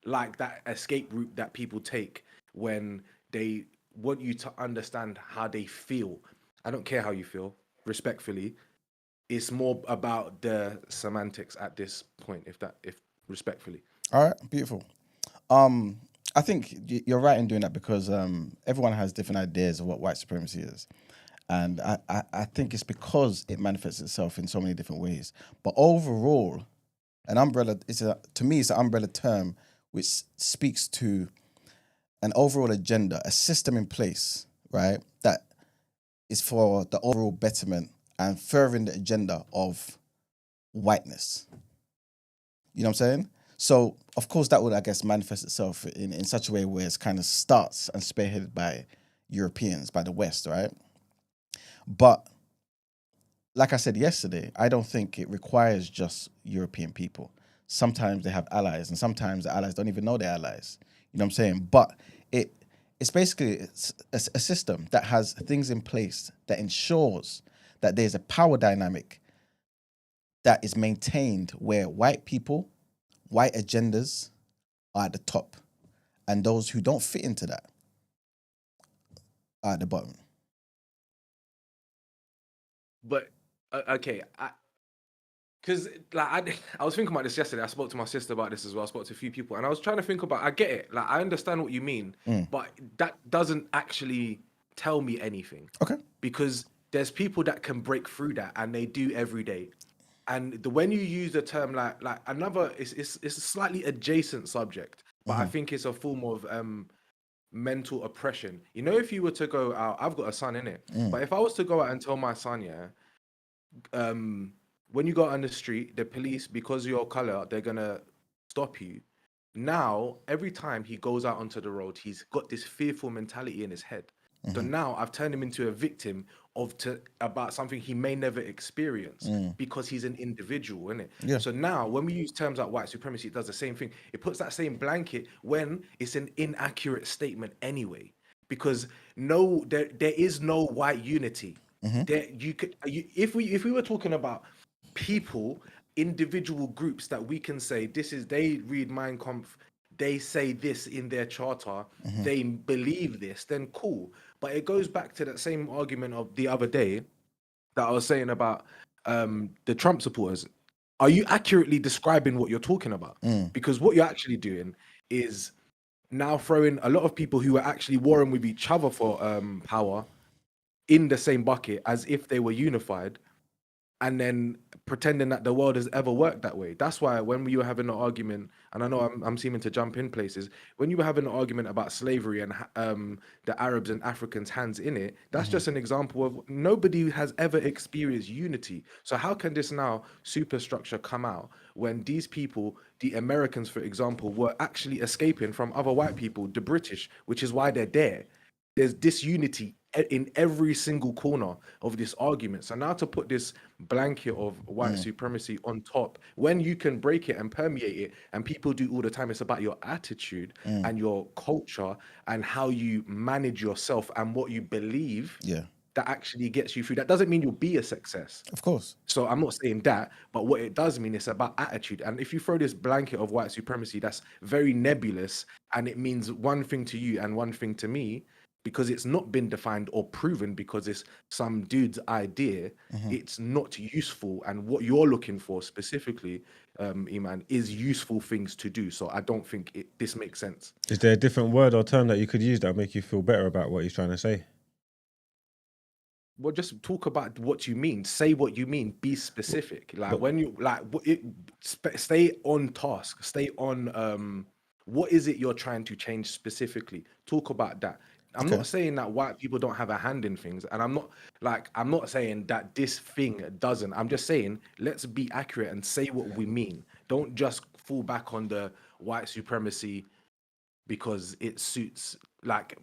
like that escape route that people take when they want you to understand how they feel. I don't care how you feel, respectfully. It's more about the semantics at this point, if respectfully. All right, beautiful. I think you're right in doing that because everyone has different ideas of what white supremacy is. And I think it's because it manifests itself in so many different ways. But overall, an umbrella to me, it's an umbrella term which speaks to an overall agenda, a system in place, right? That is for the overall betterment and furthering the agenda of whiteness. You know what I'm saying? So, of course, that would, I guess, manifest itself in such a way where it kind of starts and spearheaded by Europeans, by the West, right? But like I said yesterday, I don't think it requires just European people. Sometimes they have allies, and sometimes the allies don't even know they're allies. You know what I'm saying? But it's basically a system that has things in place that ensures that there's a power dynamic that is maintained where white people, white agendas are at the top, and those who don't fit into that are at the bottom. But okay, because like I was thinking about this yesterday. I spoke to my sister about this as well. I spoke to a few people, and I was trying to think about. I get it. Like I understand what you mean, but that doesn't actually tell me anything. Okay. Because there's people that can break through that, and they do every day. And when you use the term like another, it's a slightly adjacent subject, but I think it's a form of mental oppression. You know, if you were to go out, I've got a son in it, but if I was to go out and tell my son, yeah, when you go on the street, the police, because of your color, they're gonna stop you. Now, every time he goes out onto the road, he's got this fearful mentality in his head. So now I've turned him into a victim about something he may never experience because he's an individual, isn't it? Yeah. So now when we use terms like white supremacy, it does the same thing. It puts that same blanket when it's an inaccurate statement anyway. Because there is no white unity. There if we were talking about people, individual groups that we can say they read Mein Kampf, they say this in their charter, they believe this, then cool. But it goes back to that same argument of the other day that I was saying about the Trump supporters. Are you accurately describing what you're talking about? Because what you're actually doing is now throwing a lot of people who are actually warring with each other for power in the same bucket as if they were unified, and then pretending that the world has ever worked that way. That's why when we were having an argument, and I know I'm seeming to jump in places, when you were having an argument about slavery and the Arabs and Africans' hands in it, that's just an example of nobody has ever experienced unity. So how can this now superstructure come out when these people, the Americans, for example, were actually escaping from other white people, the British, which is why they're there. There's disunity in every single corner of this argument. So now to put this blanket of white supremacy on top, when you can break it and permeate it, and people do all the time, it's about your attitude and your culture and how you manage yourself and what you believe. Yeah. That actually gets you through. That doesn't mean you'll be a success. Of course. So I'm not saying that, but what it does mean is about attitude. And if you throw this blanket of white supremacy, that's very nebulous, and it means one thing to you and one thing to me, because it's not been defined or proven, because it's some dude's idea, it's not useful. And what you're looking for specifically, Iman, is useful things to do. So I don't think this makes sense. Is there a different word or term that you could use that would make you feel better about what he's trying to say? Well, just talk about what you mean. Say what you mean. Be specific. Like when you stay on task. Stay on. What is it you're trying to change specifically? Talk about that. I'm not saying that white people don't have a hand in things, and I'm not saying that this thing doesn't. I'm just saying let's be accurate and say what we mean. Don't just fall back on the white supremacy because it suits like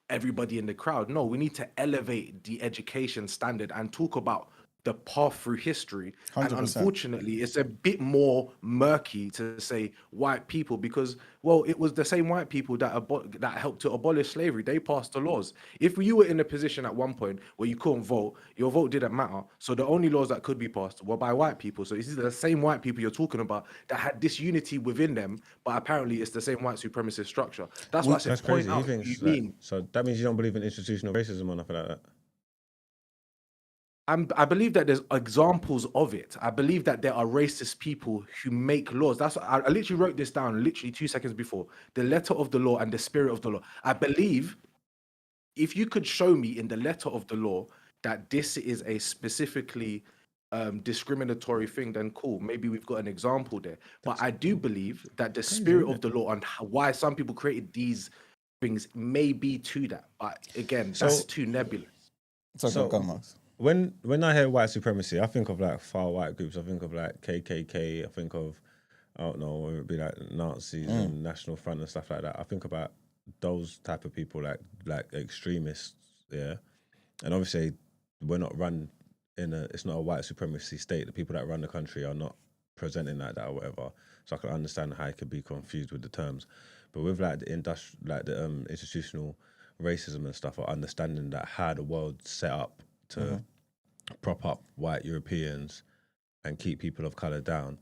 everybody in the crowd. No, we need to elevate the education standard and talk about the path through history. 100%. And unfortunately, it's a bit more murky to say white people because, well, it was the same white people that helped to abolish slavery. They passed the laws. If you were in a position at one point where you couldn't vote, your vote didn't matter. So the only laws that could be passed were by white people. So it's the same white people you're talking about that had this unity within them, but apparently it's the same white supremacist structure. That's why I said That's point crazy. out He who thinks you that, mean. so that means you don't believe in institutional racism or nothing like that. I believe that there's examples of it. I believe that there are racist people who make laws. That's I literally wrote this down literally 2 seconds before. The letter of the law and the spirit of the law. I believe if you could show me in the letter of the law that this is a specifically discriminatory thing, then cool. Maybe we've got an example there. But I do believe that the spirit of the law and why some people created these things may be to that. But again, that's too nebulous. So go on, Max. When I hear white supremacy, I think of like far white groups. I think of like KKK. I think of, I don't know, whether it be like Nazis and National Front and stuff like that. I think about those type of people, like extremists, yeah. And obviously, we're not run it's not a white supremacy state. The people that run the country are not presenting like that or whatever. So I can understand how it could be confused with the terms. But with like the institutional racism and stuff, or understanding that how the world's set up to prop up white Europeans and keep people of colour down,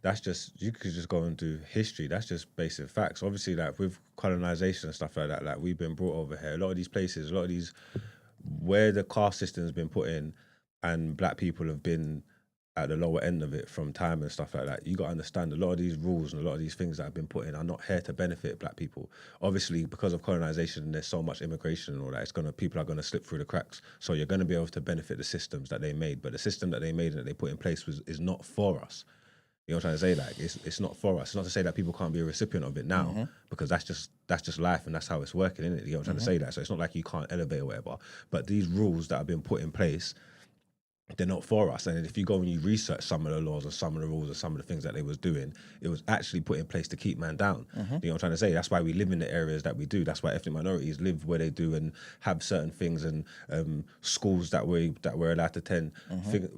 that's just, you could just go and do history. That's just basic facts. Obviously, like with colonization and stuff like that, like we've been brought over here. A lot of these places, a lot of these, where the caste system's been put in and black people have been at the lower end of it from time and stuff like that, you got to understand a lot of these rules and a lot of these things that have been put in are not here to benefit black people. Obviously, because of colonization, there's so much immigration and all that, people are going to slip through the cracks. So you're going to be able to benefit the systems that they made. But the system that they made and that they put in place is not for us. You know what I'm trying to say? Like, it's not for us. It's not to say that people can't be a recipient of it now, because that's just life and that's how it's working, isn't it? You know what I'm trying to say? That. So it's not like you can't elevate or whatever. But these rules that have been put in place, they're not for us. And if you go and you research some of the laws and some of the rules and some of the things that they was doing, it was actually put in place to keep man down. You know what I'm trying to say? That's why we live in the areas that we do. That's why ethnic minorities live where they do and have certain things, and schools that we're allowed to attend,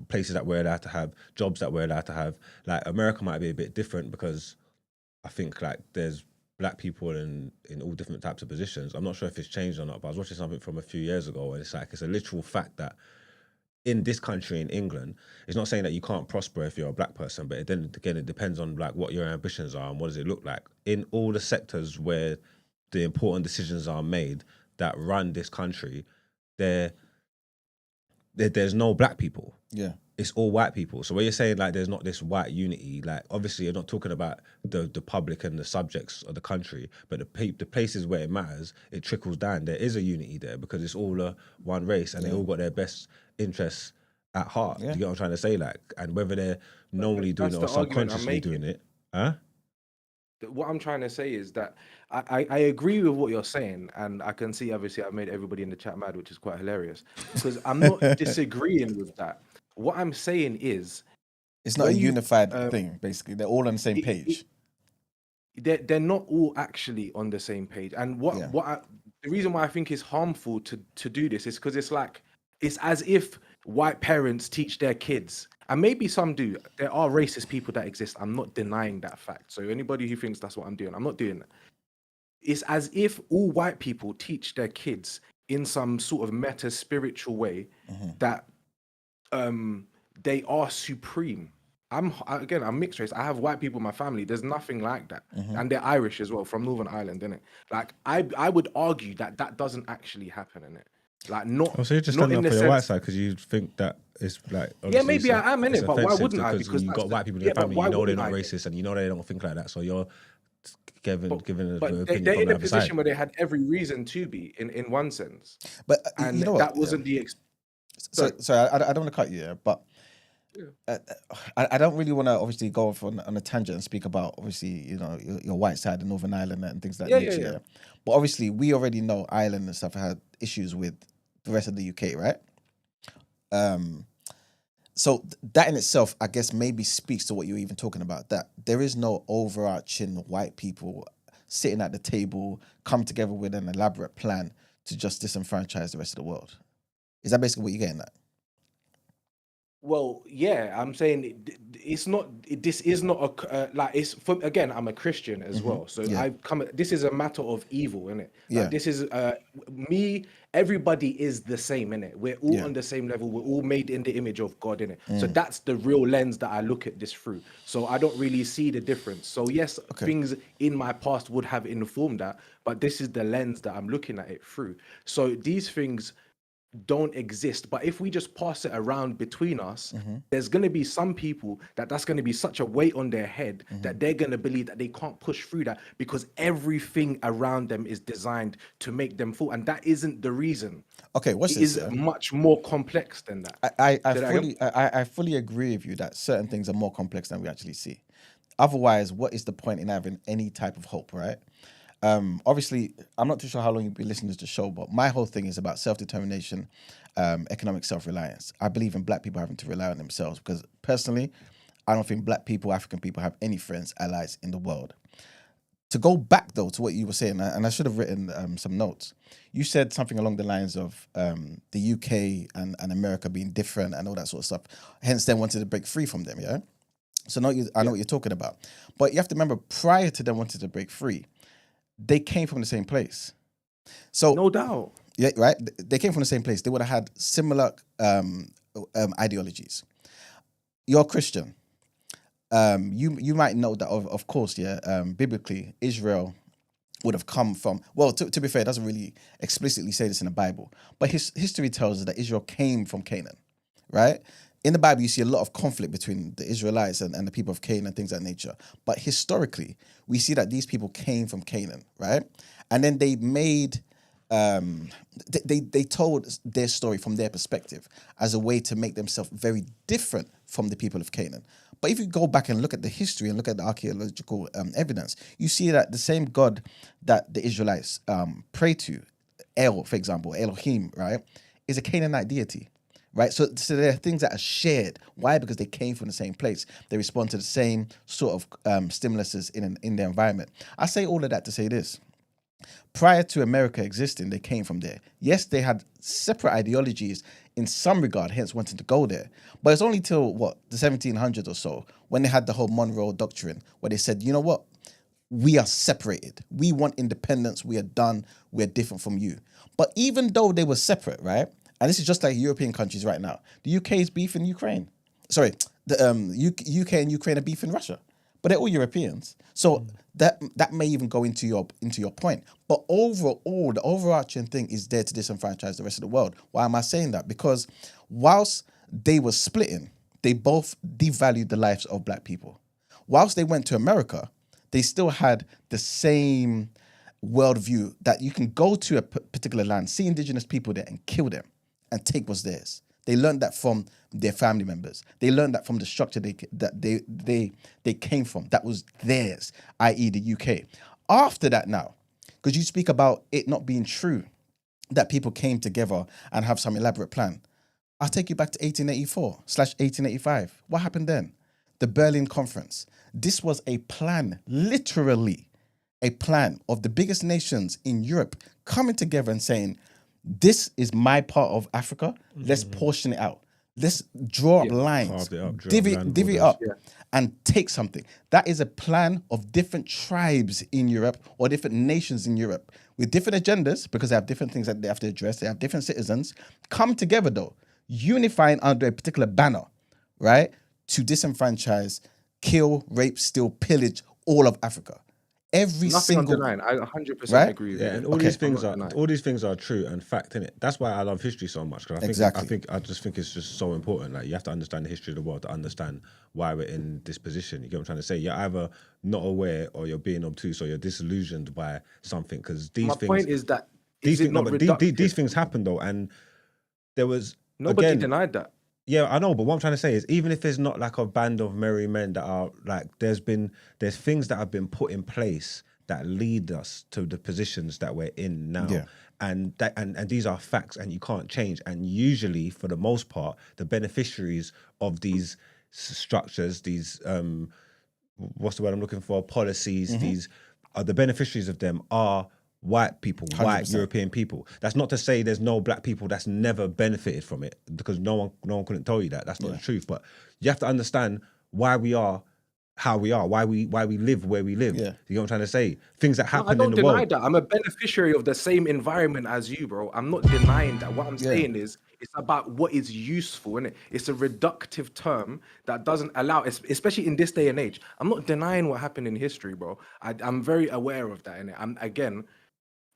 places that we're allowed to have, jobs that we're allowed to have. Like America might be a bit different because I think like there's black people in all different types of positions. I'm not sure if it's changed or not, but I was watching something from a few years ago and it's like, it's a literal fact that in this country, in England, it's not saying that you can't prosper if you're a black person, but then again, it depends on like what your ambitions are and what does it look like. In all the sectors where the important decisions are made that run this country, there's no black people. Yeah. It's all white people. So when you're saying like there's not this white unity, like obviously you're not talking about the public and the subjects of the country, but the places where it matters, it trickles down. There is a unity there because it's all one race and they all got their best interests at heart. Yeah. You get what I'm trying to say? Like, and whether they're knowingly doing it or subconsciously doing it, What I'm trying to say is that I agree with what you're saying, and I can see obviously I've made everybody in the chat mad, which is quite hilarious because I'm not disagreeing with that. What I'm saying is, it's not a unified thing. Basically, they're all on the same page. They're not all actually on the same page, and the reason why I think it's harmful to do this is because it's as if white parents teach their kids, and maybe some do. There are racist people that exist. I'm not denying that fact. So anybody who thinks that's what I'm doing, I'm not doing that. It's as if all white people teach their kids in some sort of meta spiritual way that they are supreme. I'm mixed race. I have white people in my family. There's nothing like that, and they're Irish as well, from Northern Ireland, innit? Like I would argue that doesn't actually happen, innit? Like not. Oh, so you're just standing up for your white side because you think that it's like maybe I am in it, but why wouldn't I? Because you've got white people in your family, you know they're not racist, and you know they don't think like that. So you're giving an opinion they're from in the a other side. position where they had every reason to be in one sense, but and you know what? That wasn't the. So I don't want to cut you there, but I don't really want to obviously go off on a tangent and speak about obviously your white side and Northern Ireland and things like that. Yeah. But obviously we already know Ireland and stuff had issues with the rest of the UK, right? So that in itself, I guess, maybe speaks to what you're even talking about. That there is no overarching white people sitting at the table, come together with an elaborate plan to just disenfranchise the rest of the world. Is that basically what you're getting at? Well, yeah, I'm saying it's not. This is not a like. It's for, again. I'm a Christian as well, so Yeah. I've come. This is a matter of evil, isn't it? Yeah. Like this is me. Everybody is the same, innit? We're all Yeah. on the same level. We're all made in the image of God, innit? So that's the real lens that I look at this through. So I don't really see the difference. So yes, things in my past would have informed that, but this is the lens that I'm looking at it through. So these things don't exist, but if we just pass it around between us, there's going to be some people that's going to be such a weight on their head that they're going to believe that they can't push through that because everything around them is designed to make them fall, and that isn't the reason. Okay, what's It this? is much more complex than that. I fully agree with you that certain things are more complex than we actually see. Otherwise, what is the point in having any type of hope, right? Obviously, I'm not too sure how long you've been listening to the show, but my whole thing is about self-determination, economic self-reliance. I believe in black people having to rely on themselves because personally, I don't think black people, African people have any friends, allies in the world. To go back though to what you were saying, and I should have written some notes. You said something along the lines of the UK and America being different and all that sort of stuff. Hence, then wanted to break free from them. Yeah. So now I know what you're talking about, but you have to remember prior to them wanting to break free, they came from the same place. So No doubt. yeah, right. They came from the same place. They would have had similar ideologies. You're Christian. You might know that of course, biblically, Israel would have come from, well, to be fair, it doesn't really explicitly say this in the Bible, but history tells us that Israel came from Canaan, right? In the Bible, you see a lot of conflict between the Israelites and the people of Canaan and things of that nature. But historically, we see that these people came from Canaan, right? And then they made, they told their story from their perspective as a way to make themselves very different from the people of Canaan. But if you go back and look at the history and look at the archaeological evidence, you see that the same God that the Israelites pray to, El, for example, Elohim, right, is a Canaanite deity. Right, so there are things that are shared. Why? Because they came from the same place. They respond to the same sort of stimuluses in their environment. I say all of that to say this: prior to America existing, they came from there. Yes, they had separate ideologies in some regard, hence wanting to go there. But it's only till the 1700s or so when they had the whole Monroe Doctrine, where they said, you know what, we are separated. We want independence. We are done. We're different from you. But even though they were separate, right? And this is just like European countries right now. The UK is beefing Ukraine. Sorry, the UK and Ukraine are beefing Russia. But they're all Europeans. So that may even go into your point. But overall, the overarching thing is there to disenfranchise the rest of the world. Why am I saying that? Because whilst they were splitting, they both devalued the lives of black people. Whilst they went to America, they still had the same worldview that you can go to a particular land, see indigenous people there and kill them and take what's theirs. They learned that from their family members. They learned that from the structure they came from. That was theirs, i.e. the UK. After that now, because you speak about it not being true that people came together and have some elaborate plan, I'll take you back to 1884/1885. What happened then? The Berlin Conference. This was a plan, literally a plan of the biggest nations in Europe coming together and saying, this is my part of Africa. Let's portion it out. Let's draw up lines, divvy it up, and take something. That is a plan of different tribes in Europe or different nations in Europe with different agendas because they have different things that they have to address. They have different citizens come together though, unifying under a particular banner, right? To disenfranchise, kill, rape, steal, pillage all of Africa. Every Nothing single, I'm denying. I 100% right? agree with Yeah, you. and all these things are true and fact, innit? That's why I love history so much. Because I just think it's just so important. Like you have to understand the history of the world to understand why we're in this position. You get what I'm trying to say? You're either not aware or you're being obtuse or you're disillusioned by something. Because these things. My point is that these these things happen though, and there was nobody denied that. Yeah, I know, but what I'm trying to say is, even if there's not like a band of merry men that are like, there's things that have been put in place that lead us to the positions that we're in now. Yeah. And these are facts and you can't change. And usually, for the most part, the beneficiaries of these structures, these what's the word I'm looking for? Policies, these are the beneficiaries of them are white people, white 100%. European people. That's not to say there's no black people that's never benefited from it, because no one couldn't tell you that. That's not the truth. But you have to understand why we are how we are, why we live where we live. Yeah. You know what I'm trying to say? Things that No, I happen in don't the deny world. that. I'm a beneficiary of the same environment as you, bro. I'm not denying that. What I'm saying is it's about what is useful, innit? It's a reductive term that doesn't allow, especially in this day and age. I'm not denying what happened in history, bro. I'm very aware of that, innit? I'm, again,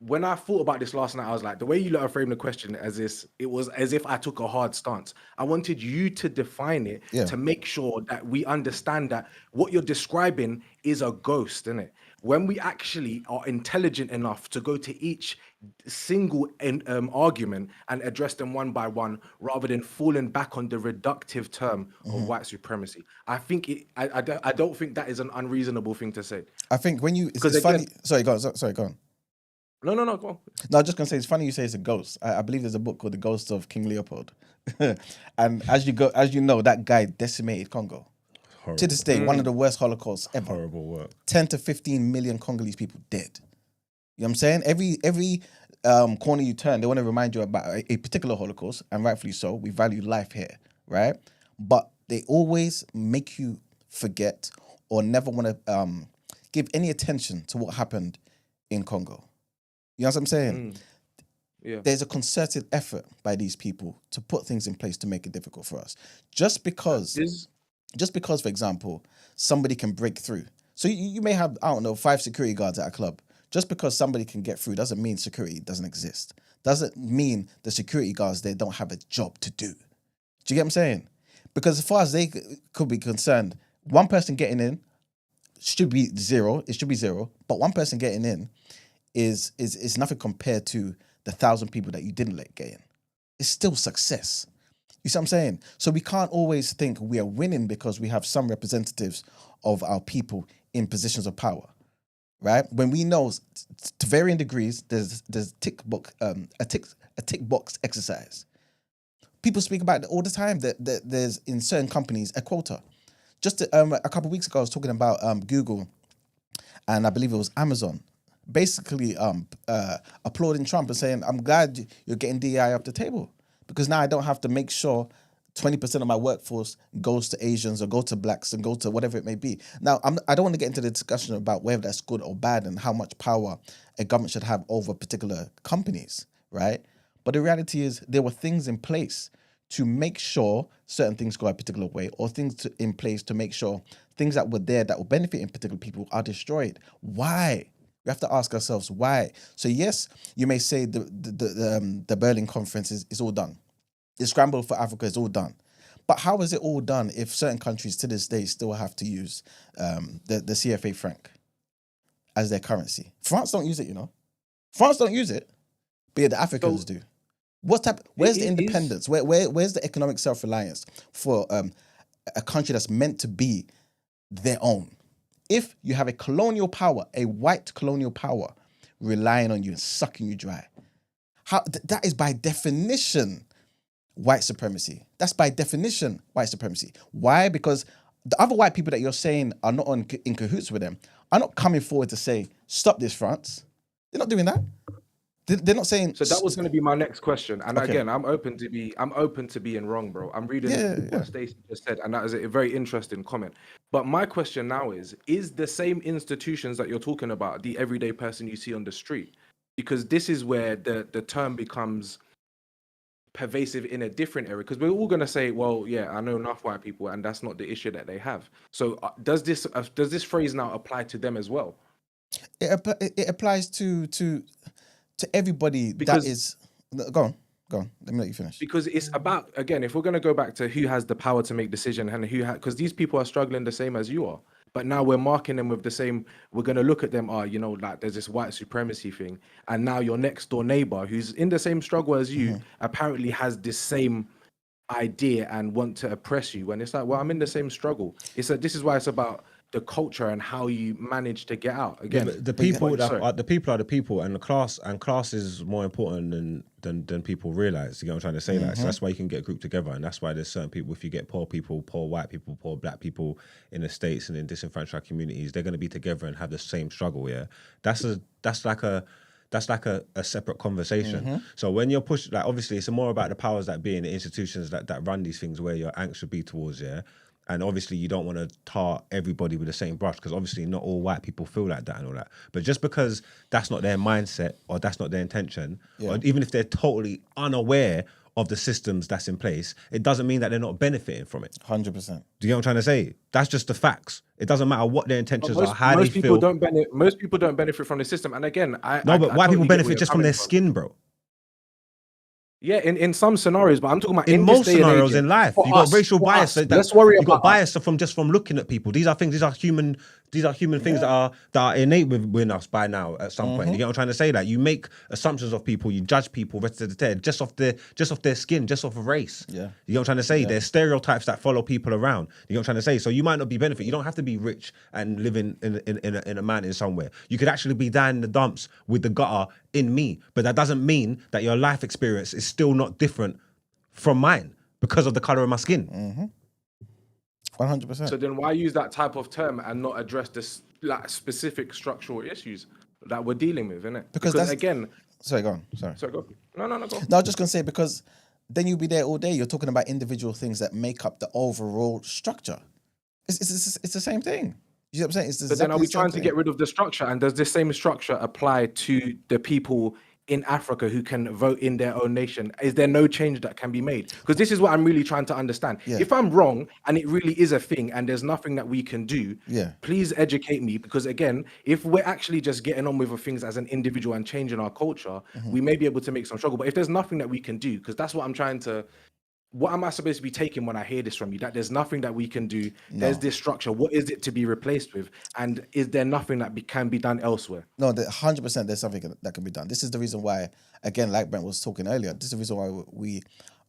when I thought about this last night, I was like, the way you lot have framed the question as this, it was as if I took a hard stance. I wanted you to define it to make sure that we understand that what you're describing is a ghost, isn't it? When we actually are intelligent enough to go to each single argument and address them one by one, rather than falling back on the reductive term of white supremacy, I think I don't think that is an unreasonable thing to say. I think when you, it's Because funny. Sorry, go on. Sorry, go on. No, go on. No, I was just gonna say it's funny you say it's a ghost. I believe there's a book called The Ghost of King Leopold, and as you know, that guy decimated Congo. Horrible. To this day, one of the worst Holocausts ever. Horrible work. 10 to 15 million Congolese people dead. You know what I'm saying? Every corner you turn, they want to remind you about a particular Holocaust, and rightfully so. We value life here, right? But they always make you forget or never want to give any attention to what happened in Congo. You know what I'm saying? Yeah. There's a concerted effort by these people to put things in place to make it difficult for us. Just because, for example, somebody can break through. So you may have, I don't know, 5 security guards at a club. Just because somebody can get through doesn't mean security doesn't exist. Doesn't mean the security guards, they don't have a job to do. Do you get what I'm saying? Because as far as they could be concerned, one person getting in should be zero. It should be zero. But one person getting in is nothing compared to the 1,000 people that you didn't let get in. It's still success. You see what I'm saying? So we can't always think we are winning because we have some representatives of our people in positions of power, right? When we know to varying degrees, there's a tick box exercise. People speak about it all the time that there's in certain companies a quota. Just a couple of weeks ago, I was talking about Google, and I believe it was Amazon, basically applauding Trump and saying, I'm glad you're getting DEI off the table, because now I don't have to make sure 20% of my workforce goes to Asians or go to blacks and go to whatever it may be. Now, I don't want to get into the discussion about whether that's good or bad and how much power a government should have over particular companies, right? But the reality is there were things in place to make sure certain things go a particular way, or things in place to make sure things that were there that were benefiting particular people are destroyed. Why? We have to ask ourselves why. So yes, you may say the Berlin conference is all done. The scramble for Africa is all done. But how is it all done if certain countries to this day still have to use the CFA franc as their currency? France don't use it, you know. France don't use it, but yeah, the Africans do. Where's the independence? Where's the economic self-reliance for a country that's meant to be their own? If you have a colonial power, a white colonial power, relying on you and sucking you dry, that is by definition white supremacy. That's by definition white supremacy. Why? Because the other white people that you're saying are not in cahoots with them are not coming forward to say, stop this, France. They're not doing that. They're not saying. So that was going to be my next question, and Okay. again, I'm open to being wrong, bro. I'm reading what Stacey just said, and that is a very interesting comment. But my question now is the same institutions that you're talking about the everyday person you see on the street? Because this is where the term becomes pervasive in a different area. Because we're all going to say, well, yeah, I know enough white people, and that's not the issue that they have. So does this phrase now apply to them as well? It applies to everybody. Because- that is. Go on. Let me let you finish. Because it's about, again, if we're going to go back to who has the power to make decision and because these people are struggling the same as you are, but now we're marking them with the same, we're going to look at them, like there's this white supremacy thing, and now your next door neighbor who's in the same struggle as you apparently has this same idea and want to oppress you, when it's like, well, I'm in the same struggle. This is why it's about the culture and how you manage to get out. Again, the people are the people, and the class is more important than people realize. You know what I'm trying to say? Like, so that's why you can get grouped together, and that's why there's certain people. If you get poor people, poor white people, poor black people in the States and in disenfranchised communities, they're going to be together and have the same struggle. Yeah, that's that's like a separate conversation. So when you're pushed, like obviously it's more about the powers that be in the institutions that run these things, where your angst should be towards, yeah. And obviously you don't want to tar everybody with the same brush, because obviously not all white people feel like that and all that. But just because that's not their mindset or that's not their intention, or even if they're totally unaware of the systems that's in place, it doesn't mean that they're not benefiting from it. 100%. Do you know what I'm trying to say? That's just the facts. It doesn't matter what their intentions But are, how they feel. Most people don't benefit from the system. And again, But I white people totally get where benefit you're just from coming their skin, bro. Yeah, in some scenarios, but I'm talking about In this most day and scenarios age, in life, for you got us, racial for bias. us. That Let's worry you got about bias from just from looking at people. These are human things that are innate within us by now at some point. You get what I'm trying to say? Like, you make assumptions of people, you judge people just off their skin, just off of race. Yeah. You get what I'm trying to say? There's stereotypes that follow people around. You get what I'm trying to say? So you might not be benefit. You don't have to be rich and live in a mountain somewhere. You could actually be down in the dumps with the gutter in me. But that doesn't mean that your life experience is still not different from mine because of the color of my skin. 100%. So then why use that type of term and not address this like specific structural issues that we're dealing with, innit? Because that's, again, sorry, go on. Sorry. go. No, go. No, I was just gonna say, because then you'll be there all day. You're talking about individual things that make up the overall structure. It's the same thing. You know what I'm saying? It's But then are exactly we the same trying to thing. get rid of the structure? And does this same structure apply to the people in Africa who can vote in their own nation? Is there no change that can be made? Because this is what I'm really trying to understand. Yeah. If I'm wrong and it really is a thing and there's nothing that we can do, please educate me. Because again, if we're actually just getting on with things as an individual and changing our culture, we may be able to make some struggle. But if there's nothing that we can do, because that's what I'm trying to... What am I supposed to be taking when I hear this from you? That there's nothing that we can do. There's this structure. What is it to be replaced with? And is there nothing that can be done elsewhere? No, 100% there's something that can be done. This is the reason why, again, like Brent was talking earlier, this is the reason why we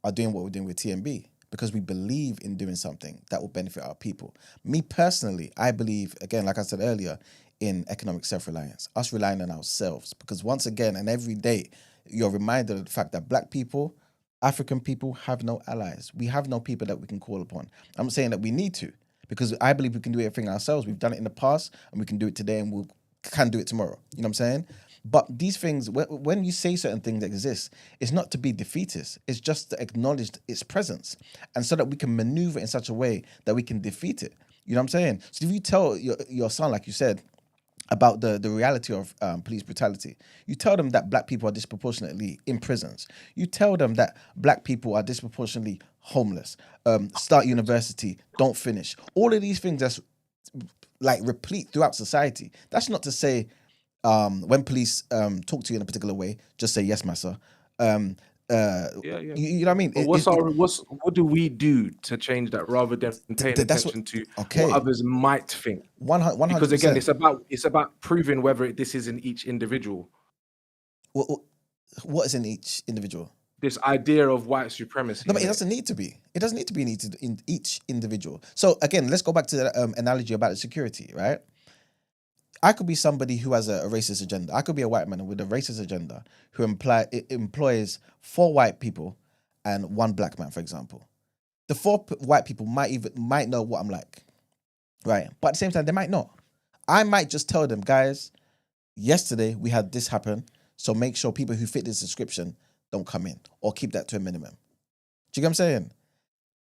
are doing what we're doing with TMB, because we believe in doing something that will benefit our people. Me personally, I believe, again, like I said earlier, in economic self-reliance, us relying on ourselves. Because once again, and every day, you're reminded of the fact that Black people, African people have no allies. We have no people that we can call upon. I'm not saying that we need to, because I believe we can do everything ourselves. We've done it in the past, and we can do it today, and we can do it tomorrow. You know what I'm saying? But these things, when you say certain things that exist, it's not to be defeatist. It's just to acknowledge its presence, and so that we can maneuver in such a way that we can defeat it. You know what I'm saying? So if you tell your son, like you said, about the reality of police brutality, you tell them that Black people are disproportionately in prisons. You tell them that Black people are disproportionately homeless, start university, don't finish. All of these things that's like replete throughout society. That's not to say when police talk to you in a particular way, just say, yes, massa. You know what I mean? But what do we do to change that, rather than paying attention to what others might think? 100%. Because again, it's about proving whether this is in each individual. What is in each individual? This idea of white supremacy. No, but it doesn't need to be. It doesn't need to be in each individual. So again, let's go back to the analogy about the security, right? I could be somebody who has a racist agenda. I could be a white man with a racist agenda who employs 4 white people and 1 Black man, for example. The 4 white people might know what I'm like, right? But at the same time, they might not. I might just tell them, guys, yesterday we had this happen, so make sure people who fit this description don't come in, or keep that to a minimum. Do you get what I'm saying?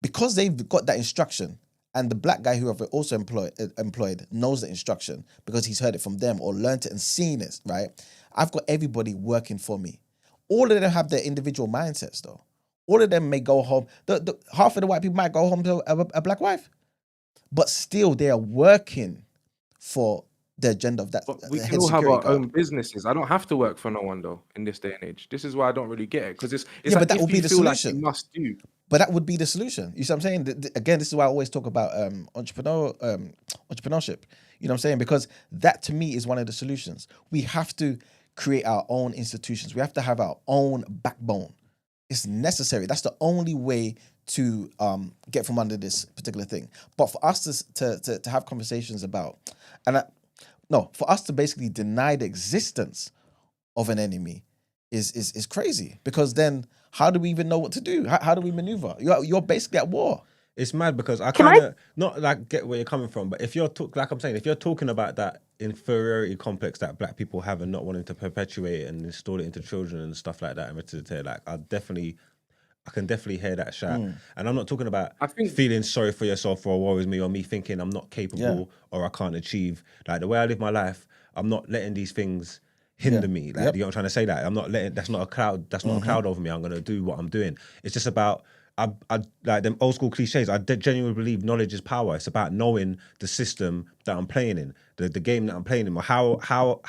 Because they've got that instruction, and the Black guy who I've also employed knows the instruction because he's heard it from them or learned it and seen it, right? I've got everybody working for me. All of them have their individual mindsets, though. All of them may go home. Half of the white people might go home to a Black wife, but still they are working for the agenda of that. But we can all have our own businesses. I don't have to work for no one, though, in this day and age. This is why I don't really get it, because it's like, but that if would be you the feel like solution. you must do. But that would be the solution. You see what I'm saying? Again, this is why I always talk about entrepreneurship. You know what I'm saying? Because that, to me, is one of the solutions. We have to create our own institutions. We have to have our own backbone. It's necessary. That's the only way to get from under this particular thing. But for us to have conversations about, for us to basically deny the existence of an enemy is crazy, because then how do we even know what to do? How do we maneuver? You're basically at war. It's mad because I Can kind I? of not like get where you're coming from, but if you're like I'm saying, if you're talking about that inferiority complex that black people have and not wanting to perpetuate it and install it into children and stuff like that, and like I can definitely hear that shout. And I'm not talking about I think feeling sorry for yourself or woe is me or me thinking I'm not capable or I can't achieve. Like the way I live my life, I'm not letting these things hinder me. Like you know what I'm trying to say? Like I'm not letting that's not a cloud over me. I'm gonna do what I'm doing. It's just about I like them old school cliches. I genuinely believe knowledge is power. It's about knowing the system that I'm playing in, the game that I'm playing in. How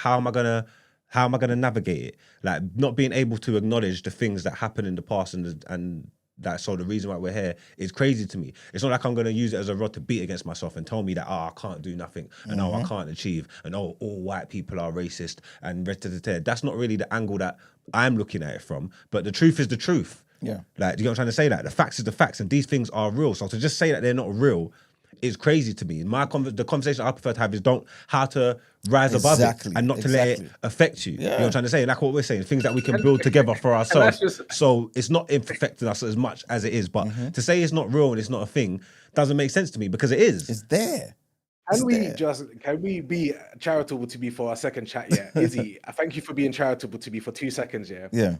am I gonna navigate it? Like not being able to acknowledge the things that happened in the past and that so the reason why we're here is crazy to me. It's not like I'm gonna use it as a rod to beat against myself and tell me that I can't do nothing and I can't achieve and all white people are racist and that's not really the angle that I'm looking at it from. But the truth is the truth. Yeah. Like, do you know what I'm trying to say? Like, the facts is the facts, and these things are real. So to just say that they're not real is crazy to me. The conversation I prefer to have is how to rise above it and not to let it affect you. You know what I'm trying to say? Like what we're saying, things that we can build together for ourselves. So it's not affecting us as much as it is. But to say it's not real and it's not a thing doesn't make sense to me because it is. It's there. Can we be charitable to be for our second chat? Yeah, Izzy, thank you for being charitable to me for 2 seconds. Yeah.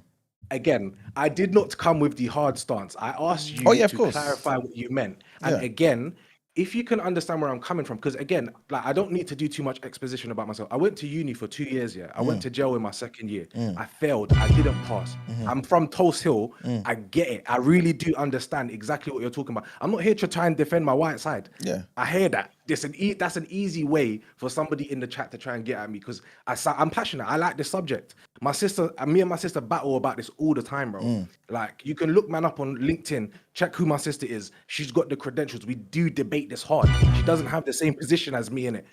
Again, I did not come with the hard stance. I asked you to clarify what you meant. And again, if you can understand where I'm coming from, because again, like I don't need to do too much exposition about myself. I went to uni for 2 years. Yeah, I went to jail in my second year. I failed. I didn't pass. I'm from Tulse Hill. I get it. I really do understand exactly what you're talking about. I'm not here to try and defend my white side. Yeah, I hear that. That's an easy way for somebody in the chat to try and get at me because I'm passionate. I like the subject. Me and my sister battle about this all the time, bro. Like you can look man up on LinkedIn, check who my sister is. She's got the credentials. We do debate this hard. She doesn't have the same position as me in it.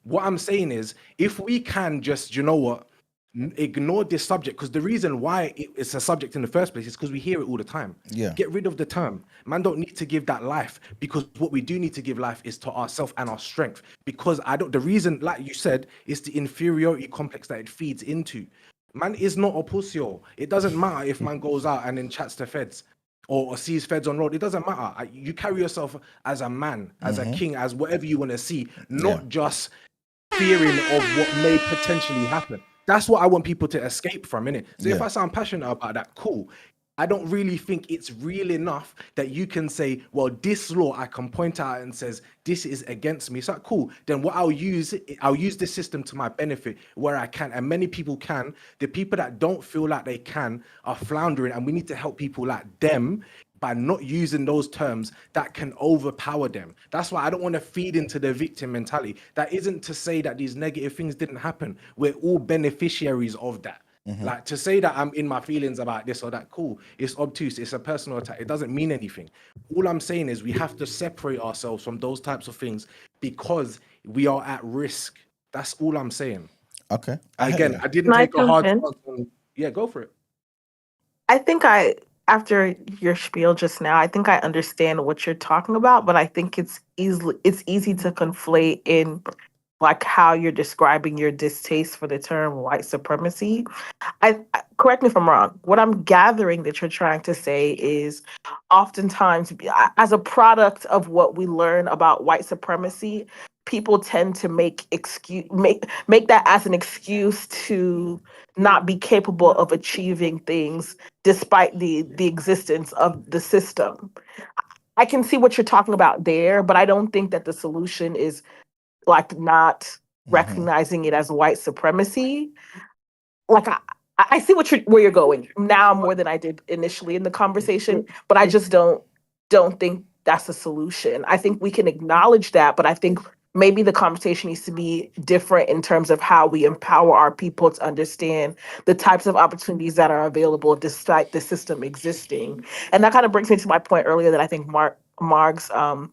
What I'm saying is, if we can just, you know what, ignore this subject, because the reason why it's a subject in the first place is because we hear it all the time. Get rid of the term. Man don't need to give that life, because what we do need to give life is to ourselves and our strength. Because the reason, like you said, is the inferiority complex that it feeds into. Man is not a pussy. It doesn't matter if man goes out and then chats to feds or sees feds on road. It doesn't matter. You carry yourself as a man, as a king, as whatever you want to see, not just fearing of what may potentially happen. That's what I want people to escape from, innit? So if I sound passionate about that, cool. I don't really think it's real enough that you can say, well, this law I can point out and says this is against me. So cool. Then what I'll use this system to my benefit where I can, and many people can. The people that don't feel like they can are floundering, and we need to help people like them by not using those terms that can overpower them. That's why I don't want to feed into the victim mentality. That isn't to say that these negative things didn't happen. We're all beneficiaries of that. Like to say that I'm in my feelings about this or that, cool. It's obtuse. It's a personal attack. It doesn't mean anything. All I'm saying is we have to separate ourselves from those types of things because we are at risk. That's all I'm saying. Okay. Again, I didn't take a hard stance on. Yeah, go for it. I think after your spiel just now, I think I understand what you're talking about, but I think it's easy to conflate in like how you're describing your distaste for the term white supremacy. Correct me if I'm wrong. What I'm gathering that you're trying to say is oftentimes as a product of what we learn about white supremacy, people tend to make that as an excuse to not be capable of achieving things despite the existence of the system. I can see what you're talking about there, but I don't think that the solution is like not recognizing it as white supremacy. Like I see where you're going now more than I did initially in the conversation, but I just don't think that's a solution. I think we can acknowledge that, but I think maybe the conversation needs to be different in terms of how we empower our people to understand the types of opportunities that are available despite the system existing. And that kind of brings me to my point earlier that I think Margs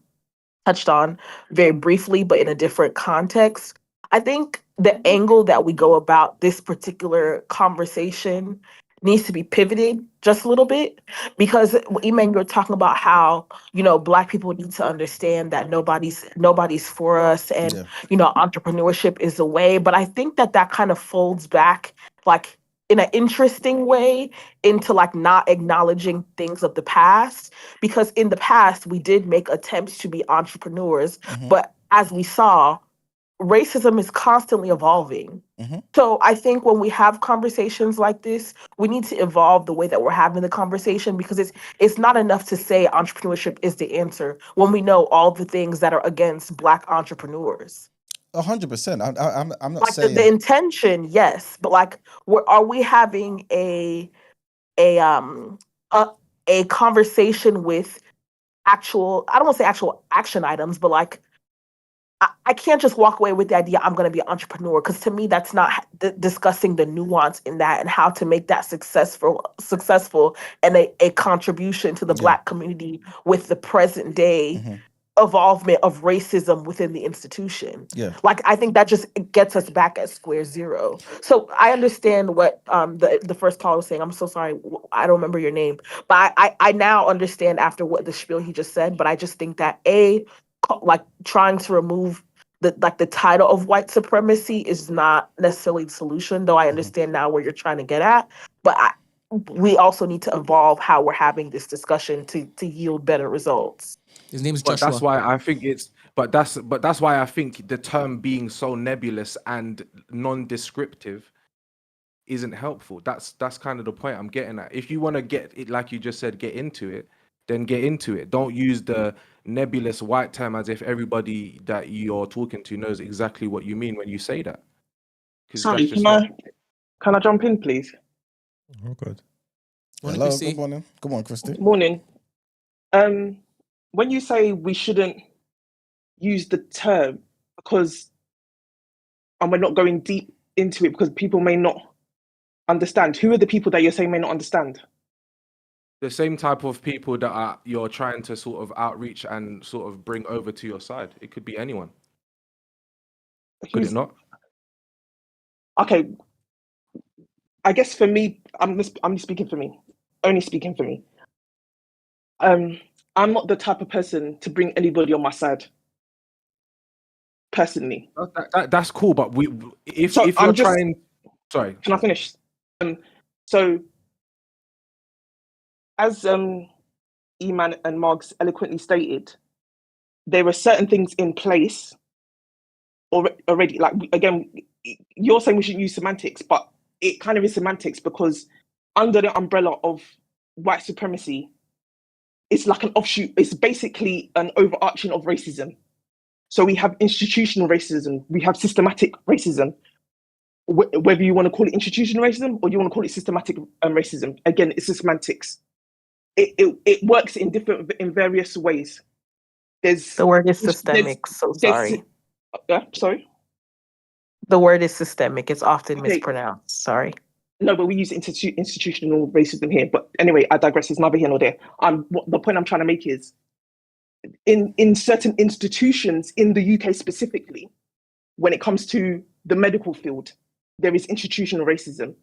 touched on very briefly, but in a different context. I think the angle that we go about this particular conversation needs to be pivoted just a little bit, because Iman, you're talking about how, Black people need to understand that nobody's for us, and entrepreneurship is the way. But I think that kind of folds back like in an interesting way into like not acknowledging things of the past, because in the past we did make attempts to be entrepreneurs, but as we saw, racism is constantly evolving. So I think when we have conversations like this, we need to evolve the way that we're having the conversation, because it's not enough to say entrepreneurship is the answer when we know all the things that are against Black entrepreneurs. 100%. I'm not Like saying the intention, yes, but like, are we having a um a conversation with actual, I don't want to say actual action items, but like I can't just walk away with the idea I'm going to be an entrepreneur, because to me that's not discussing the nuance in that and how to make that successful and a contribution to the Black community with the present day evolvement of racism within the institution. Yeah. Like I think that just gets us back at square zero. So I understand what the first caller was saying. I'm so sorry, I don't remember your name, but I now understand after what the spiel he just said. But I just think that like trying to remove the title of white supremacy is not necessarily the solution, though I understand now where you're trying to get at. But we also need to evolve how we're having this discussion to yield better results. His name is But Joshua. that's why I think it's. But that's why I think the term being so nebulous and non-descriptive isn't helpful. That's kind of the point I'm getting at. If you want to get it, like you just said, get into it, then get into it. Don't use the nebulous white term as if everybody that you're talking to knows exactly what you mean when you say that. Sorry, can I jump in, please? Oh, good. Morning, Hello, Christy. good morning. Good morning, Christy. Morning. When you say we shouldn't use the term because, and we're not going deep into it because people may not understand. Who are the people that you're saying may not understand? The same type of people that you're trying to sort of outreach and sort of bring over to your side. It could be anyone. Could it not? Okay. I guess for me, I'm speaking for me. Only speaking for me. I'm not the type of person to bring anybody on my side. Personally, that's cool. But if so you're trying, sorry, can I finish? So, as Eman and Margs eloquently stated, there are certain things in place already. Like again, you're saying we shouldn't use semantics, but it kind of is semantics because under the umbrella of white supremacy, it's like an offshoot. It's basically an overarching of racism. So we have institutional racism, we have systematic racism. Whether you want to call it institutional racism or you want to call it systematic racism, again, it's semantics. It works in various ways. The word is systemic. So sorry. Sorry. The word is systemic. It's often mispronounced. Sorry. No, but we use institutional racism here. But anyway, I digress. It's neither here nor there. The point I'm trying to make is, in certain institutions in the UK specifically, when it comes to the medical field, there is institutional racism.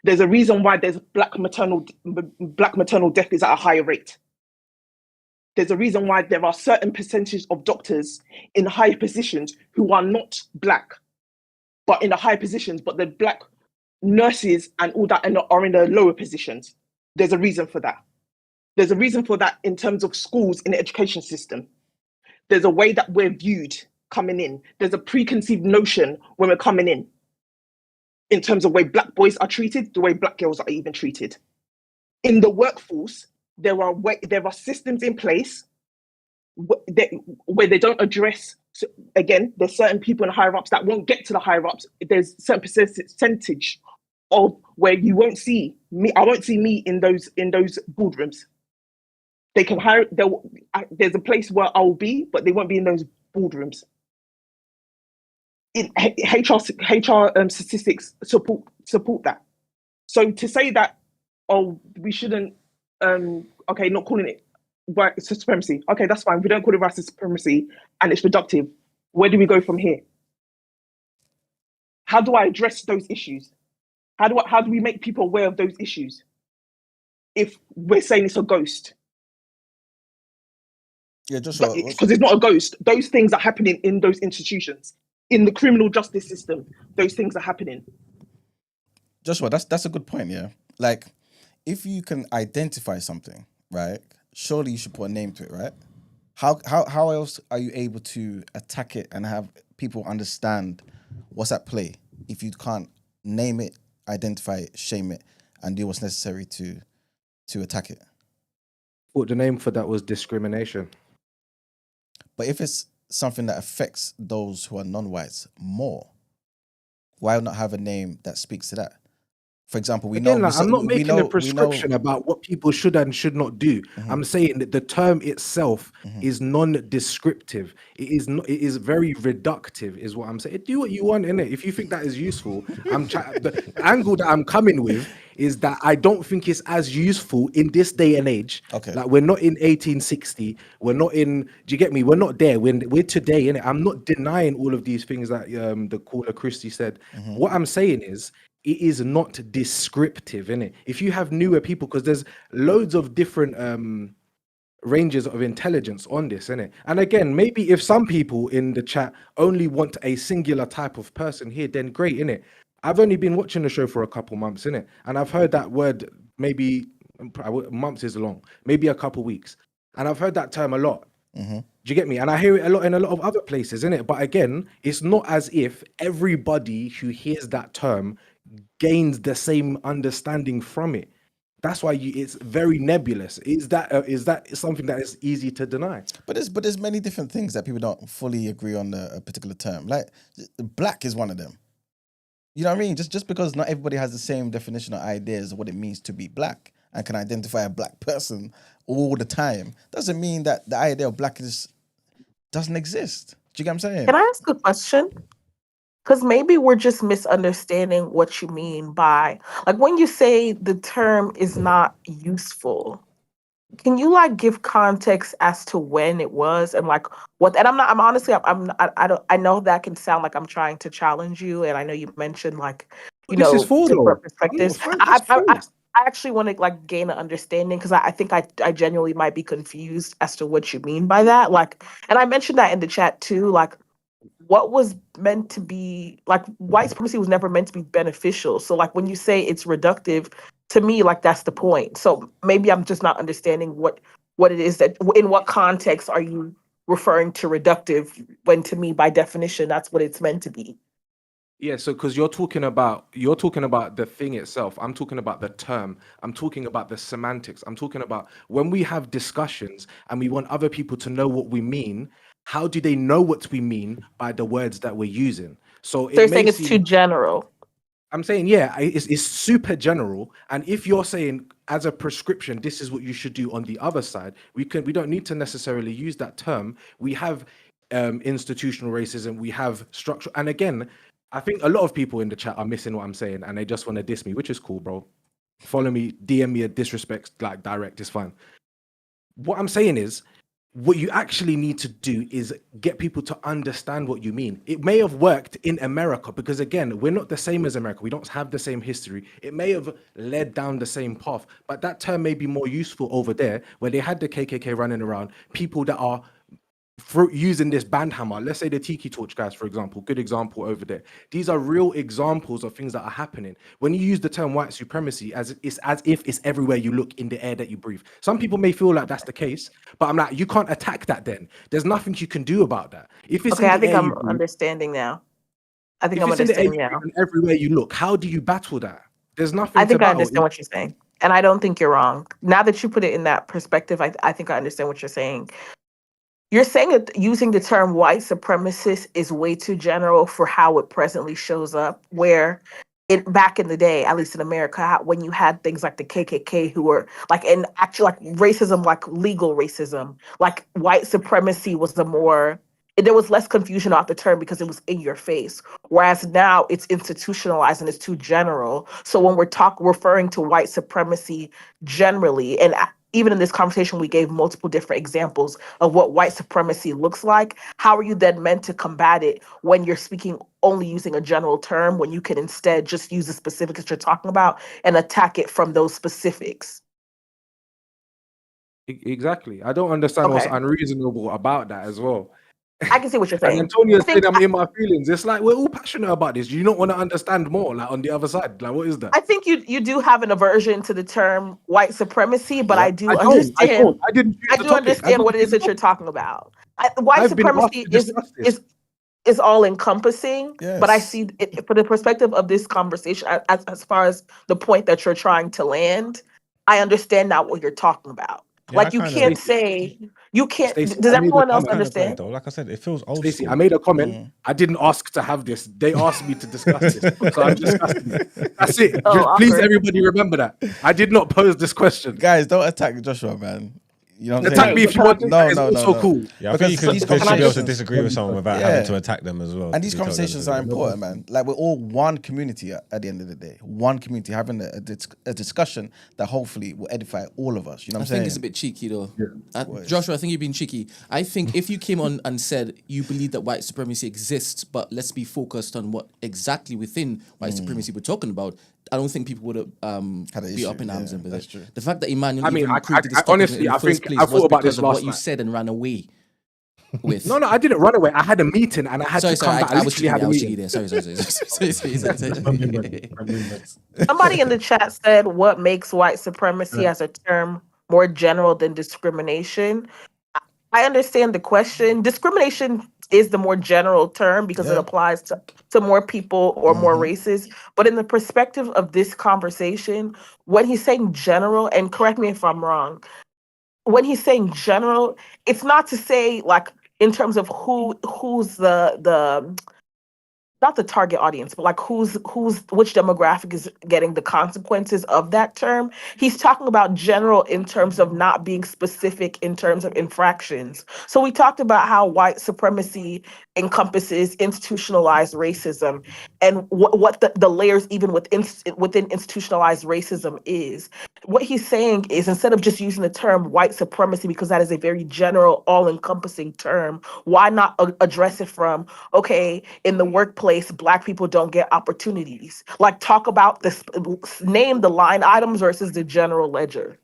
There's a reason why there's black maternal death is at a higher rate. There's a reason why there are certain percentages of doctors in higher positions who are not black, but in the higher positions, but the black nurses and all that are in the lower positions. There's a reason for that. There's a reason for that in terms of schools in the education system. There's a way that we're viewed coming in. There's a preconceived notion when we're coming in terms of the way black boys are treated, the way black girls are even treated. In the workforce, there are systems in place where they don't address. So again, there's certain people in higher ups that won't get to the higher ups. There's certain percentage of where you won't see me. I won't see me in those boardrooms. They can hire. There's a place where I'll be, but they won't be in those boardrooms. In HR statistics support that. So to say that, we shouldn't, not calling it white supremacy. Okay, that's fine. We don't call it white supremacy, and it's reductive. Where do we go from here? How do I address those issues? How do we make people aware of those issues? If we're saying it's a ghost. Yeah, just because it's not a ghost. Those things are happening in those institutions. In the criminal justice system, those things are happening. Joshua, that's a good point. Yeah, like if you can identify something, right? Surely you should put a name to it, right? How else are you able to attack it and have people understand what's at play if you can't name it, identify it, shame it, and do what's necessary to attack it? What the name for that was discrimination. But if it's something that affects those who are non-whites more, why not have a name that speaks to that? For example, Again, like, I'm not making a prescription about what people should and should not do. I'm saying that the term itself is non-descriptive. It is not. It is very reductive, is what I'm saying. Do what you want in it. If you think that is useful, the angle that I'm coming with is that I don't think it's as useful in this day and age. Okay. Like we're not in 1860. We're not in. Do you get me? We're not there. We're today in it. I'm not denying all of these things that the caller Christy said. What I'm saying is, it is not descriptive, innit? If you have newer people, because there's loads of different ranges of intelligence on this, innit? And again, maybe if some people in the chat only want a singular type of person here, then great, innit? I've only been watching the show for a couple months, innit? And I've heard that word maybe months is long, maybe a couple weeks. And I've heard that term a lot. Do you get me? And I hear it a lot in a lot of other places, innit? But again, it's not as if everybody who hears that term gains the same understanding from it. That's why it's very nebulous. Is that something that is easy to deny? But there's many different things that people don't fully agree on a particular term. Like black is one of them. You know what I mean? Just because not everybody has the same definition or ideas of what it means to be black and can identify a black person all the time doesn't mean that the idea of blackness doesn't exist. Do you get what I'm saying? Can I ask a question? Because maybe we're just misunderstanding what you mean by, like, when you say the term is not useful, can you like give context as to when it was and like what? And I'm honestly, I don't, I know that can sound like I'm trying to challenge you, and I know you mentioned like, you This is know, for different though. perspectives. I'm not fine, just I actually want to like gain an understanding because I think I genuinely might be confused as to what you mean by that. Like, and I mentioned that in the chat too. Like, what was meant to be like white supremacy was never meant to be beneficial. So like when you say it's reductive, to me, like that's the point. So maybe I'm just not understanding what it is that in what context are you referring to reductive when to me by definition that's what it's meant to be. Yeah, so because you're talking about the thing itself. I'm talking about the term. I'm talking about the semantics. I'm talking about when we have discussions and we want other people to know what we mean. How do they know what we mean by the words that we're using? So So it you're may saying it's seem. too general. I'm saying, yeah, it's super general. And if you're saying as a prescription, this is what you should do on the other side, we don't need to necessarily use that term. We have institutional racism, we have structural. And again, I think a lot of people in the chat are missing what I'm saying and they just want to diss me, which is cool, bro. Follow me, DM me a disrespect, like direct, is fine. What I'm saying is, what you actually need to do is get people to understand what you mean. It may have worked in America because, again, we're not the same as America. We don't have the same history. It may have led down the same path, but that term may be more useful over there where they had the KKK running around, people that are using this band hammer. Let's say the Tiki Torch guys, for example, good example over there. These are real examples of things that are happening. When you use the term white supremacy, as if it's everywhere you look in the air that you breathe. Some people may feel like that's the case, but I'm like, you can't attack that then. There's nothing you can do about that. If it's Okay, in I the think air I'm you breathe, understanding now. I think if I'm it's in the air understanding you breathe now. and everywhere you look, how do you battle that? There's I nothing to think I battle. understand what you're saying. And I don't think you're wrong. Now that you put it in that perspective, I think I understand what you're saying. You're saying that using the term white supremacist is way too general for how it presently shows up, where it back in the day, at least in America, when you had things like the KKK who were like, and actually like racism, like legal racism, like white supremacy was the more, there was less confusion about the term because it was in your face. Whereas now it's institutionalized and it's too general. So when we're referring to white supremacy generally, and even in this conversation, we gave multiple different examples of what white supremacy looks like. How are you then meant to combat it when you're speaking only using a general term, when you can instead just use the specifics that you're talking about and attack it from those specifics? Exactly. I don't understand what's Okay. unreasonable about that as well. I can see what you're And saying. Antonia's I think saying I'm in my feelings. It's like we're all passionate about this. Do you not want to understand more? Like on the other side, like what is that? I think you do have an aversion to the term white supremacy, but I Yep. do I understand. don't. I didn't choose I the do topic. I understand didn't what it choose is the that you're topic. talking about. White I've been asked supremacy to discuss this. is all encompassing, but I Yes. see it for the perspective of this conversation, as far as the point that you're trying to land. I understand now what you're talking about. Yeah, I Like you kind can't of. say you can't. Stacey, Does I made a everyone else I kind comment. of got it understand? though. Like I said, it feels old Stacey, I school. made a comment. I didn't ask to have this. They asked me to discuss this, so I'm discussing it. That's it. Oh, Just please, awkward. everybody, remember that I did not pose this question. Guys, don't attack Joshua, man. You know what I'm Attack saying? me if you want to. No, It's no, no, also no. cool. Yeah, I think you Because these should be able to conversations, disagree with someone without having yeah, to attack them as well. and to these be totally conversations honest are with you. important, man. Like we're all one community at the end of the day. One community having a discussion that hopefully will edify all of us. You know I what I'm think saying? it's a bit cheeky though. What? Joshua, I think you've been cheeky. I think if you came on and said you believe that white supremacy exists, but let's be focused on what exactly within white supremacy we're talking about, I don't think people would have Had an be issue, up in arms yeah, with that's it. true. The fact that Emmanuel I mean, even created this I topic honestly, in the I first think place I was thought about because this of what last you night. said and ran away with. No, I didn't run away. I had a meeting and I had to come back. I was literally cheeky had there. a I was meeting. cheeky there. Sorry. Somebody in the chat said, "What makes white supremacy as a term more general than discrimination?" I understand the question. Discrimination is the more general term because it Yeah. applies to more people or more races. But in the perspective of this conversation, when he's saying general, and correct me if I'm wrong, when he's saying general, it's not to say like in terms of who's the not the target audience, but like who's which demographic is getting the consequences of that term. He's talking about general in terms of not being specific in terms of infractions. So we talked about how white supremacy encompasses institutionalized racism and what the layers even within institutionalized racism is. What he's saying is instead of just using the term white supremacy because that is a very general, all-encompassing term, why not address it from, okay, in the workplace, Black people don't get opportunities. Like talk about this, name the line items versus the general ledger.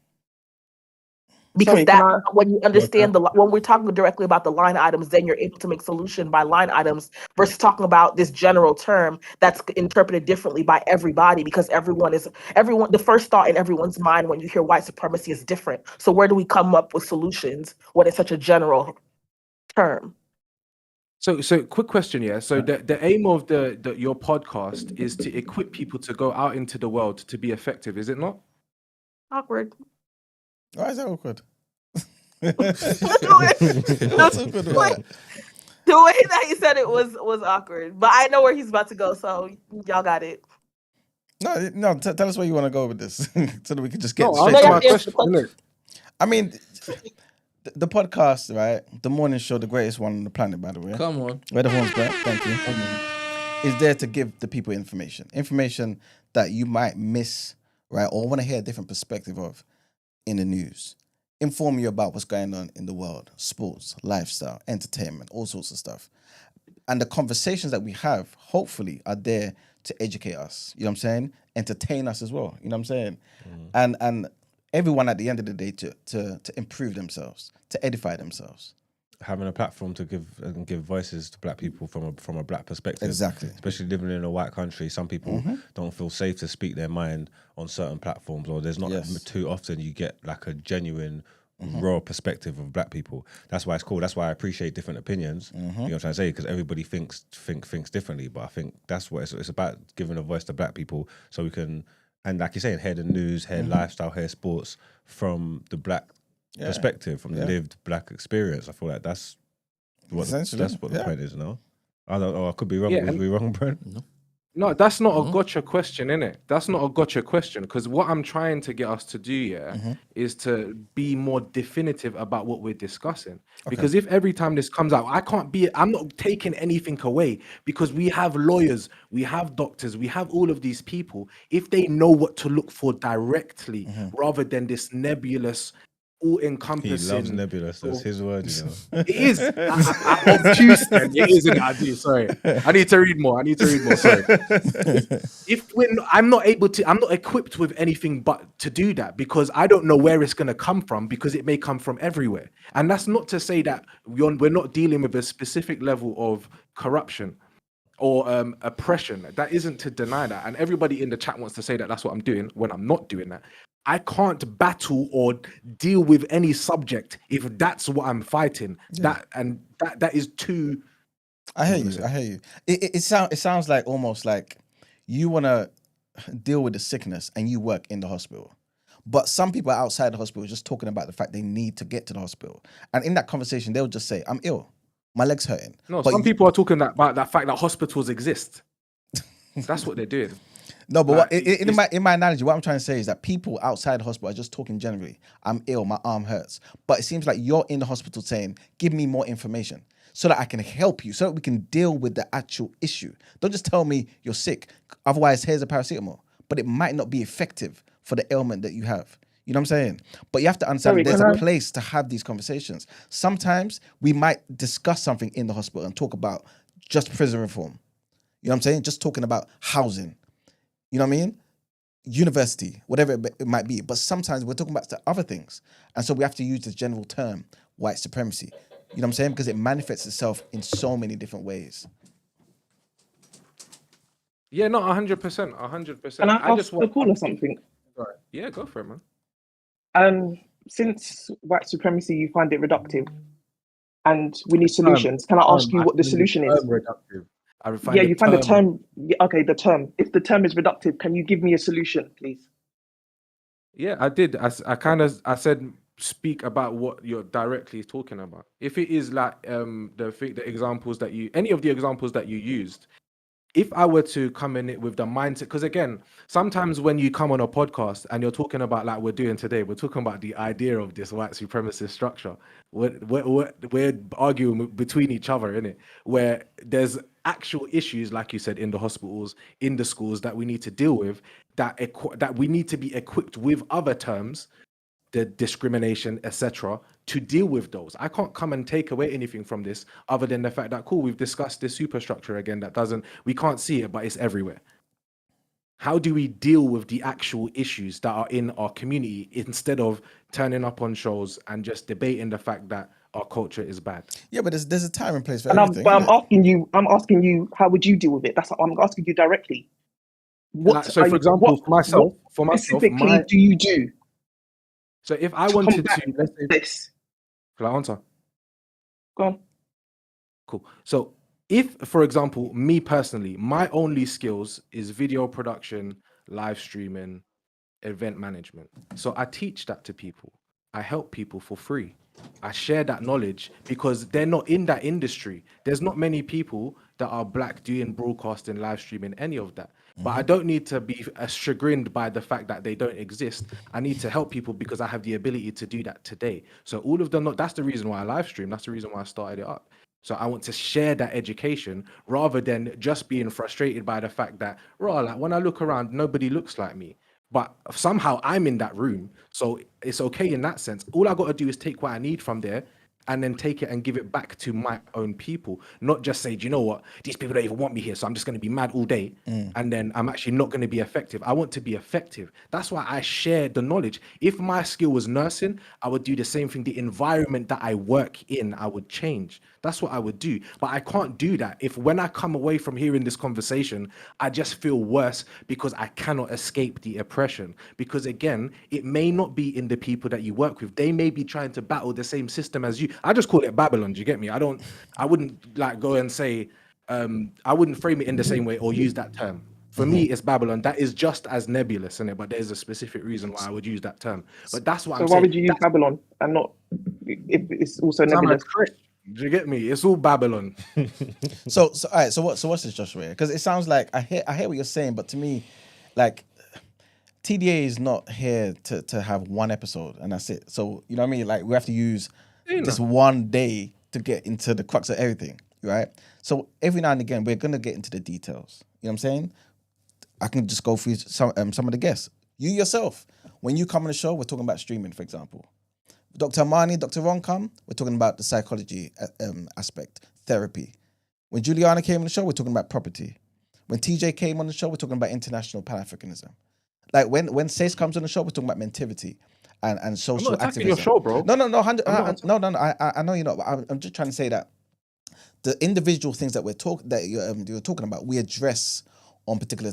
Because Sorry, can I? when you understand when we're talking directly about the line items, then you're able to make solution by line items versus talking about this general term that's interpreted differently by everybody because everyone, the first thought in everyone's mind when you hear white supremacy is different. So where do we come up with solutions when it's such a general term? So quick question, yeah. So the aim of the your podcast is to equip people to go out into the world to be effective, is it not? Awkward. Why is that awkward? The What's awkward about it? way that he said it was awkward, but I know where he's about to go, so y'all got it. No. Tell us where you want to go with this, so that we can just get No, straight answer to my it. question, innit? I mean, the podcast, right? The morning show, the greatest one on the planet, by the way. Come on. Where the horns, Brent. Thank you. Is there to give the people information that you might miss, right, or want to hear a different perspective of in the news. Inform you about what's going on in the world, sports, lifestyle, entertainment, all sorts of stuff. And the conversations that we have, hopefully, are there to educate us. You know what I'm saying? Entertain us as well. You know what I'm saying? And everyone at the end of the day to improve themselves, to edify themselves. Having a platform to give voices to Black people from a Black perspective. Exactly. Especially living in a white country, some people don't feel safe to speak their mind on certain platforms, or there's not too often you get like a genuine, raw perspective of Black people. That's why it's cool. That's why I appreciate different opinions. You know what I'm trying to say? Because everybody thinks differently. But I think that's what it's about, giving a voice to Black people so we can, and like you're saying, hear the news, hear lifestyle, hear sports from the Black perspective, from the lived Black experience. I feel like that's what the point is. No, I don't know. I could be wrong. Yeah, Would we be wrong, Brent? No, that's not a gotcha question, innit? That's not a gotcha question, because what I'm trying to get us to do, is to be more definitive about what we're discussing. Because if every time this comes out, I'm not taking anything away, because we have lawyers, we have doctors, we have all of these people. If they know what to look for directly, rather than this nebulous all He encompassing. loves nebulous. That's his word, you know. It is. Obtuse, then. It is, I do. Sorry. I need to read more. Sorry. If I'm not equipped with anything but to do that, because I don't know where it's going to come from, because it may come from everywhere. And that's not to say that we're not dealing with a specific level of corruption or oppression. That isn't to deny that. And everybody in the chat wants to say that that's what I'm doing when I'm not doing that. I can't battle or deal with any subject if that's what I'm fighting. That is too. I hear you. It sounds like almost like you want to deal with the sickness and you work in the hospital. But some people outside the hospital are just talking about the fact they need to get to the hospital. And in that conversation, they'll just say, I'm ill. My leg's hurting. No, but some people are talking about that fact that hospitals exist. That's what they're doing. No, but Like, in my analogy, what I'm trying to say is that people outside the hospital are just talking generally. I'm ill, my arm hurts. But it seems like you're in the hospital saying, give me more information so that I can help you, so that we can deal with the actual issue. Don't just tell me you're sick. Otherwise, here's a paracetamol. But it might not be effective for the ailment that you have. You know what I'm saying? But you have to understand there's a place to have these conversations. Sometimes we might discuss something in the hospital and talk about just prison reform. You know what I'm saying? Just talking about housing. You know what I mean? University, whatever it might be. But sometimes we're talking about the other things. And so we have to use the general term, white supremacy. You know what I'm saying? Because it manifests itself in so many different ways. Yeah, no, 100%. 100%. Can I ask the caller something? Right. Yeah, go for it, man. Since white supremacy, you find it reductive, and we need solutions. Can I ask you what the solution is? Reductive. You find the term. Okay, the term. If the term is reductive, can you give me a solution, please? Yeah, I did. I said speak about what you're directly talking about. If it is like the examples that any of the examples that you used, if I were to come in it with the mindset, because again, sometimes when you come on a podcast and you're talking about like we're doing today, we're talking about the idea of this white supremacist structure. We're arguing between each other, innit? Where there's actual issues, like you said, in the hospitals, in the schools that we need to deal with, that we need to be equipped with other terms, the discrimination, etc., to deal with those. I can't come and take away anything from this other than the fact that, cool, we've discussed this superstructure again we can't see it, but it's everywhere. How do we deal with the actual issues that are in our community instead of turning up on shows and just debating the fact that our culture is bad? Yeah, but there's a time and place for And everything. I'm asking you, how would you deal with it? That's what I'm asking you directly. For example, for myself, specifically do you do? So if I wanted to, let's say, this. Can I answer? Go on. Cool. So if, for example, me personally, my only skills is video production, live streaming, event management. So I teach that to people. I help people for free. I share that knowledge because they're not in that industry. There's not many people that are black doing broadcasting, live streaming, any of that. But I don't need to be chagrined by the fact that they don't exist. I need to help people because I have the ability to do that today. So all of them, that's the reason why I live stream. That's the reason why I started it up. So I want to share that education rather than just being frustrated by the fact that, like when I look around, nobody looks like me. But somehow I'm in that room. So it's okay in that sense. All I got to do is take what I need from there and then take it and give it back to my own people. Not just say, do you know what? These people don't even want me here, so I'm just going to be mad all day. And then I'm actually not going to be effective. I want to be effective. That's why I share the knowledge. If my skill was nursing, I would do the same thing. The environment that I work in, I would change. That's what I would do. But I can't do that if when I come away from hearing this conversation, I just feel worse because I cannot escape the oppression. Because again, it may not be in the people that you work with. They may be trying to battle the same system as you. I just call it Babylon. Do you get me? I wouldn't like go and say, I wouldn't frame it in the same way or use that term. For me, it's Babylon. That is just as nebulous, isn't it? But there's a specific reason why I would use that term. But that's what I'm saying. So why would you use Babylon and not if it's also nebulous? Do you get me? It's all Babylon. So all right. So what's this, Joshua? Because it sounds like I hear what you're saying, but to me, like TDA is not here to have one episode and that's it. So you know what I mean? Like we have to use this one day to get into the crux of everything, right? So every now and again, we're gonna get into the details. You know what I'm saying? I can just go through some of the guests. You yourself, when you come on the show, we're talking about streaming, for example. Dr. Amani, Dr. Ron come, we're talking about the psychology aspect, therapy. When Juliana came on the show, we're talking about property. When TJ came on the show, we're talking about international Pan-Africanism. Like when Sace comes on the show, we're talking about mentivity and I'm social not attacking activism. your show, bro. No, 100. I'm not No. I know you're not. But I'm just trying to say that the individual things that you're talking about, we address on particular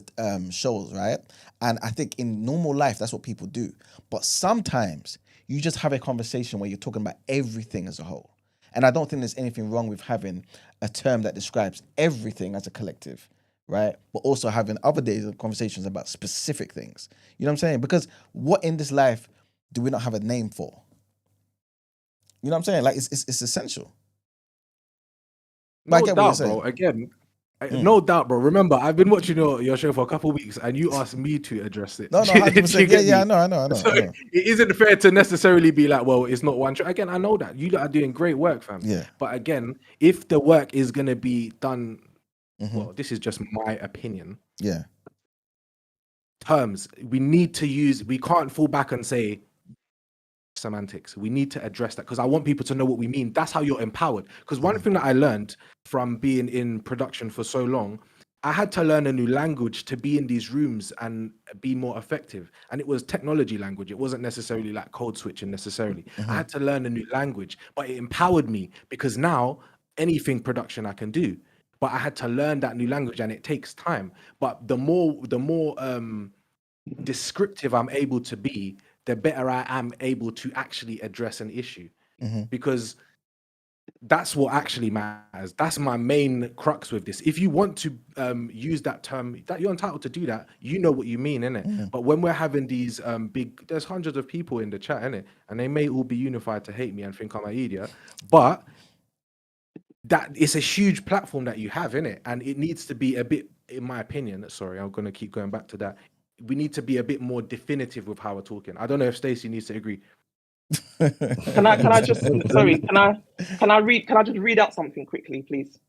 shows, right? And I think in normal life, that's what people do. But sometimes you just have a conversation where you're talking about everything as a whole. And I don't think there's anything wrong with having a term that describes everything as a collective, right? But also having other days of conversations about specific things. You know what I'm saying? Because what in this life do we not have a name for? You know what I'm saying? Like it's essential. But I No get what you're doubt, saying. bro. Again, no doubt, bro. Remember, I've been watching your show for a couple of weeks, and you asked me to address it. No, Do you 100%. get Yeah, me? I know. So it isn't fair to necessarily be like, well, it's not one show. Again, I know that you lot are doing great work, fam. Yeah. But again, if the work is gonna be done, Mhm. well, this is just my opinion. Yeah. Terms we need to use. We can't fall back and say semantics. We need to address that because I want people to know what we mean. That's how you're empowered. Because one thing that I learned from being in production for so long, I had to learn a new language to be in these rooms and be more effective. And it was technology language. It wasn't necessarily like code switching necessarily. I had to learn a new language, but it empowered me because now anything production I can do. But I had to learn that new language and it takes time. But the more descriptive I'm able to be, the better I am able to actually address an issue. Because that's what actually matters. That's my main crux with this. If you want to use that term, that you're entitled to do that, you know what you mean, innit? But when we're having these there's hundreds of people in the chat, innit? And they may all be unified to hate me and think I'm an idiot, but that it's a huge platform that you have, innit? And it needs to be a bit, in my opinion, sorry, I'm gonna keep going back to that. We need to be a bit more definitive with how we're talking. I don't know if Stacey needs to agree. Can I just sorry, can I just read out something quickly, please?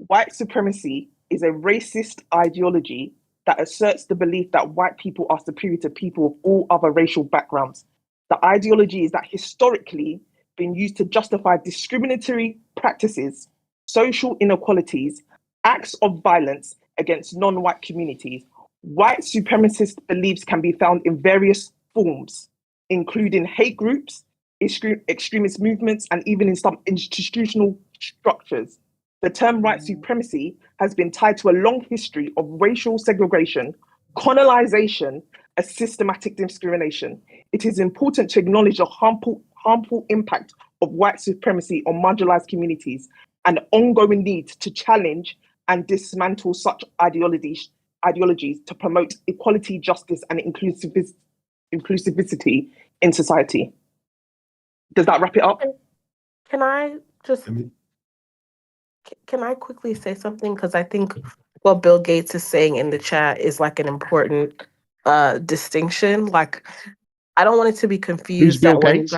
White supremacy is a racist ideology that asserts the belief that white people are superior to people of all other racial backgrounds. The ideology is that historically been used to justify discriminatory practices, social inequalities, acts of violence against non-white communities. White supremacist beliefs can be found in various forms, including hate groups, extremist movements, and even in some institutional structures. The term white supremacy has been tied to a long history of racial segregation, colonization, and systematic discrimination. It is important to acknowledge the harmful impact of white supremacy on marginalized communities and the ongoing need to challenge and dismantle such ideologies to promote equality, justice, and inclusivity in society. Does that wrap it up? Can I just can I quickly say something? Because I think what Bill Gates is saying in the chat is like an important distinction. Like, I don't want it to be confused. Who's Bill that when Gates?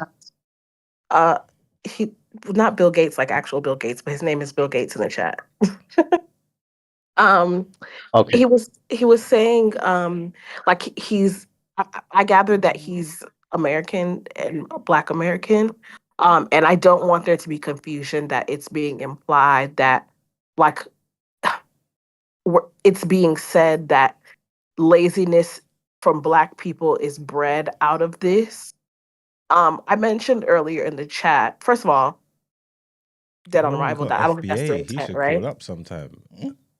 he not Bill Gates, like actual Bill Gates, but his name is Bill Gates in the chat. Okay. He was saying like I gathered that he's American and Black American. And I don't want there to be confusion that it's being implied that like it's being said that laziness from Black people is bred out of this. I mentioned earlier in the chat, first of all, dead on Oh, we arrival, got that I don't think that's the FBA. He intent, should right? call up sometime.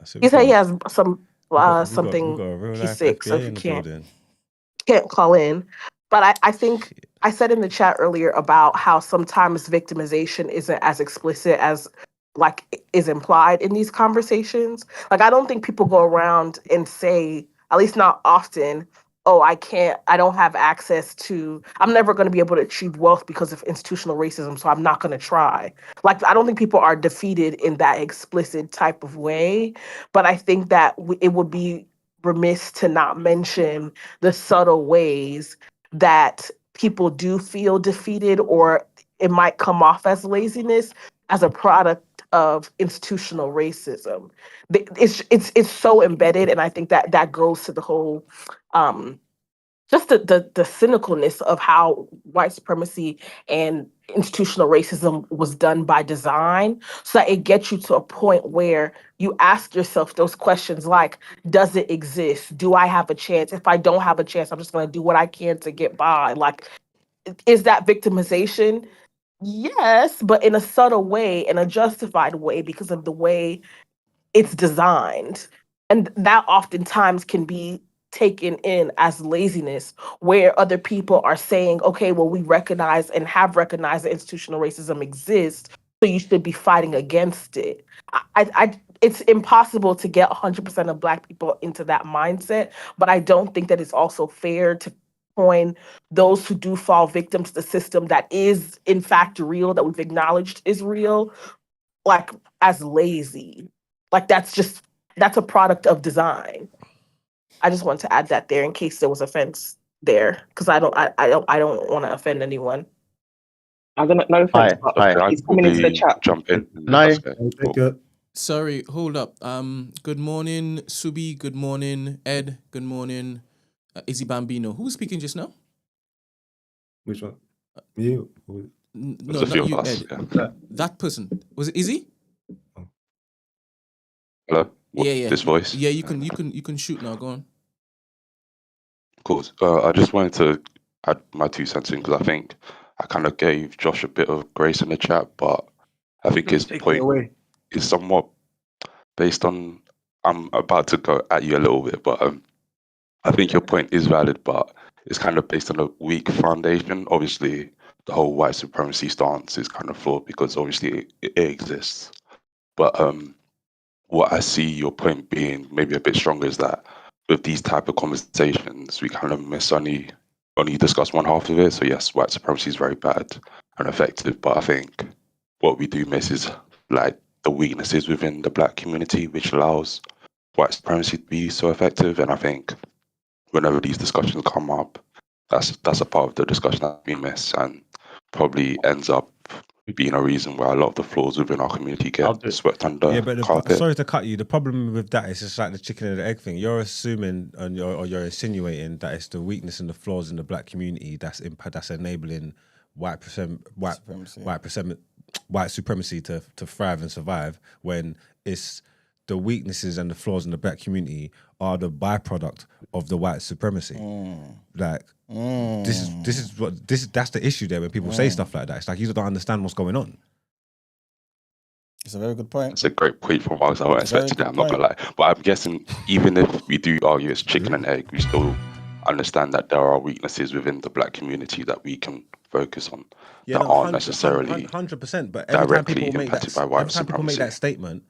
I said He said he has some we got something, a real he's life sick, so FBA he in the can't building. call in. But I think Shit. I said in the chat earlier about how sometimes victimization isn't as explicit as like is implied in these conversations. Like I don't think people go around and say, at least not often, oh, I don't have access to, I'm never going to be able to achieve wealth because of institutional racism, so I'm not going to try. Like I don't think people are defeated in that explicit type of way, but I think that it would be remiss to not mention the subtle ways that people do feel defeated, or it might come off as laziness as a product of institutional racism. It's so embedded, and I think that goes to the whole just the cynicalness of how white supremacy and institutional racism was done by design, so that it gets you to a point where you ask yourself those questions like, does it exist? Do I have a chance? If I don't have a chance, I'm just going to do what I can to get by. Like, is that victimization? Yes, but in a subtle way, in a justified way, because of the way it's designed. And that oftentimes can be taken in as laziness, where other people are saying, okay, well, we recognize and have recognized that institutional racism exists, so you should be fighting against it. It's impossible to get 100% of Black people into that mindset, but I don't think that it's also fair to coin those who do fall victim to the system that is in fact real, that we've acknowledged is real, like, as lazy. Like, that's a product of design. I just wanted to add that there in case there was offense there, because I don't want to offend anyone. I'm gonna, no offense, but I he's coming into the quickly chat. jump in. No. Cool. Sorry, hold up. Good morning, Subi. Good morning, Ed. Good morning, Izzy Bambino. Who was speaking just now? Which one? You? No, There's a not few of you, us, Ed. yeah. That person, was it Izzy? Hello? Yeah. This voice? Yeah, you can shoot now. Go on. Cool. I just wanted to add my 2 cents in because I think I kind of gave Josh a bit of grace in the chat, but I think his Take it point away. is somewhat based on. I'm about to go at you a little bit, but I think your point is valid, but it's kind of based on a weak foundation. Obviously, the whole white supremacy stance is kind of flawed because obviously it exists. But what I see your point being maybe a bit stronger is that with these type of conversations, we kind of miss only discuss one half of it. So yes, white supremacy is very bad and effective, but I think what we do miss is like the weaknesses within the Black community, which allows white supremacy to be so effective. And I think whenever these discussions come up, that's a part of the discussion that we miss and probably ends up being a reason why a lot of the flaws within our community get swept under Yeah, but carpet. sorry to cut you. The problem with that is just like the chicken and the egg thing. You're assuming and you're insinuating that it's the weakness and the flaws in the Black community that's enabling white supremacy to thrive and survive, when it's the weaknesses and the flaws in the Black community are the byproduct of the white supremacy. Like that's the issue there when people say stuff like that. It's like you don't understand what's going on. It's a very good point. It's a great point from Marx. I wasn't expecting that, I'm not gonna lie. But I'm guessing even if we do argue it's chicken and egg, we still understand that there are weaknesses within the Black community that we can focus on that aren't necessarily 100%. But every time directly people impacted by white supremacy. make that statement,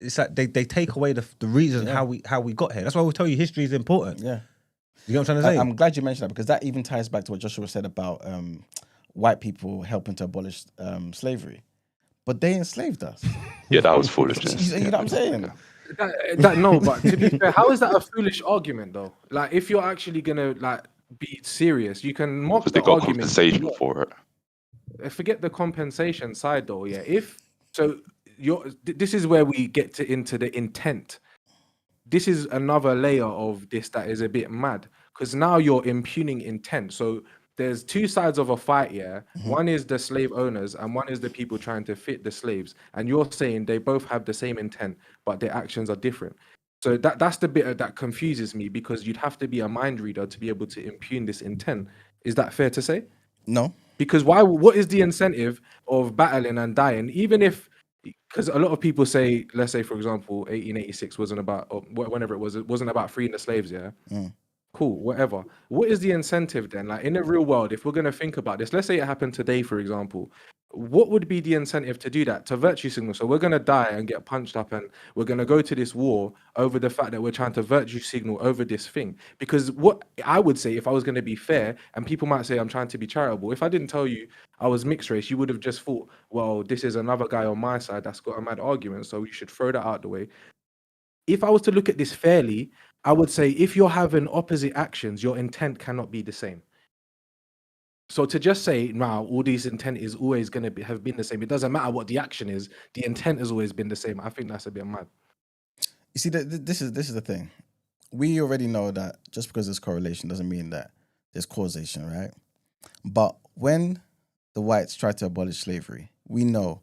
it's like they take away the reason how we got here. That's why we tell you history is important. Yeah. You know what I'm trying to say? I'm glad you mentioned that, because that even ties back to what Joshua said about white people helping to abolish slavery. But they enslaved us. Yeah, that was foolishness. You know what I'm saying? No, but to be fair, how is that a foolish argument though? Like, if you're actually gonna like be serious, you can mock Because the they got argument. compensation for it. Forget the compensation side though. Yeah, if so, this is where we get into the intent. This is another layer of this that is a bit mad, because now you're impugning intent. So there's 2 sides of a fight, yeah. One is the slave owners and one is the people trying to fit the slaves. And you're saying they both have the same intent, but their actions are different. So that's the bit that confuses me, because you'd have to be a mind reader to be able to impugn this intent. Is that fair to say? No. Because what is the incentive of battling and dying, even if, because a lot of people say, let's say for example, 1886 wasn't about, or whenever it wasn't about freeing the slaves, yeah. Cool, whatever. What is the incentive then? Like, in the real world, if we're going to think about this, let's say it happened today, for example, what would be the incentive to do that? To virtue signal. So we're going to die and get punched up, and we're going to go to this war over the fact that we're trying to virtue signal over this thing. Because what I would say, if I was going to be fair, and people might say I'm trying to be charitable, if I didn't tell you I was mixed race, you would have just thought, well, this is another guy on my side that's got a mad argument, so you should throw that out the way. If I was to look at this fairly, I would say if you're having opposite actions, your intent cannot be the same. So to just say, now all these intent is always going to have been the same, it doesn't matter what the action is, the intent has always been the same. I think that's a bit mad. You see, this is the thing. we already know that just because there's correlation doesn't mean that there's causation, right? But when the whites tried to abolish slavery, we know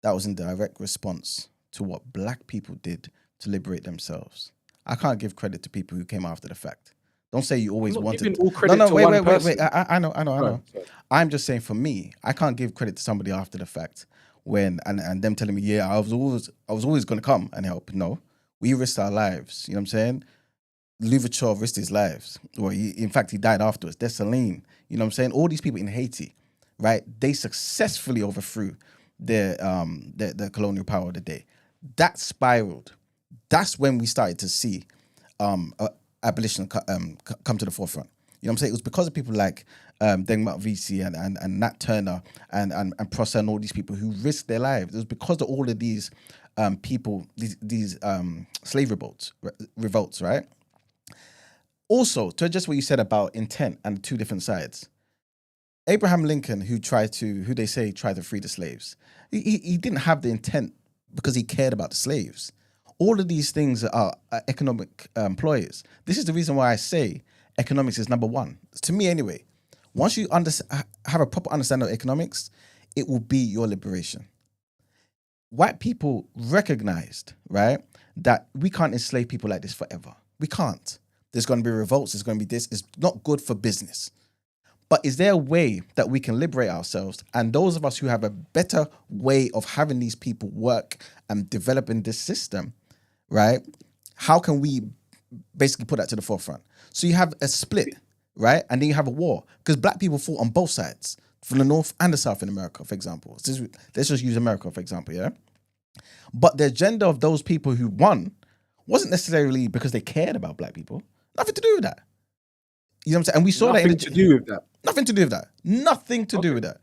that was in direct response to what black people did to liberate themselves. I can't give credit to people who came after the fact. Don't say you always I'm not wanted. giving all credit to wait, one wait, wait, person. wait. I know. Sorry. I'm just saying, for me, I can't give credit to somebody after the fact when and them telling me, yeah, I was always going to come and help. No, we risked our lives. You know what I'm saying? Louverture risked his lives, or in fact, he died afterwards. Dessalines, you know what I'm saying? All these people in Haiti, right? They successfully overthrew their colonial power of the day. That spiraled. That's when we started to see abolition come to the forefront. You know what I'm saying? It was because of people like Deng Visi and Nat Turner and Prosser and all these people who risked their lives. It was because of all of these people, these slave revolts, right? Also, to address what you said about intent and the two different sides, Abraham Lincoln, who they say tried to free the slaves, he didn't have the intent because he cared about the slaves. All of these things are economic employers. This is the reason why I say economics is number one. To me, anyway. Once you have a proper understanding of economics, it will be your liberation. White people recognized, right, that we can't enslave people like this forever. We can't. There's going to be revolts. There's going to be this. It's not good for business. But is there a way that we can liberate ourselves? And those of us who have a better way of having these people work and developing this system, right? How can we basically put that to the forefront? So you have a split, right? And then you have a war. Because black people fought on both sides, from the North and the South in America, for example. Let's just use America, for example, yeah? But the agenda of those people who won wasn't necessarily because they cared about black people. Nothing to do with that. You know what I'm saying? And we saw Nothing that. to do with that. Nothing to do with that. Nothing to do with that.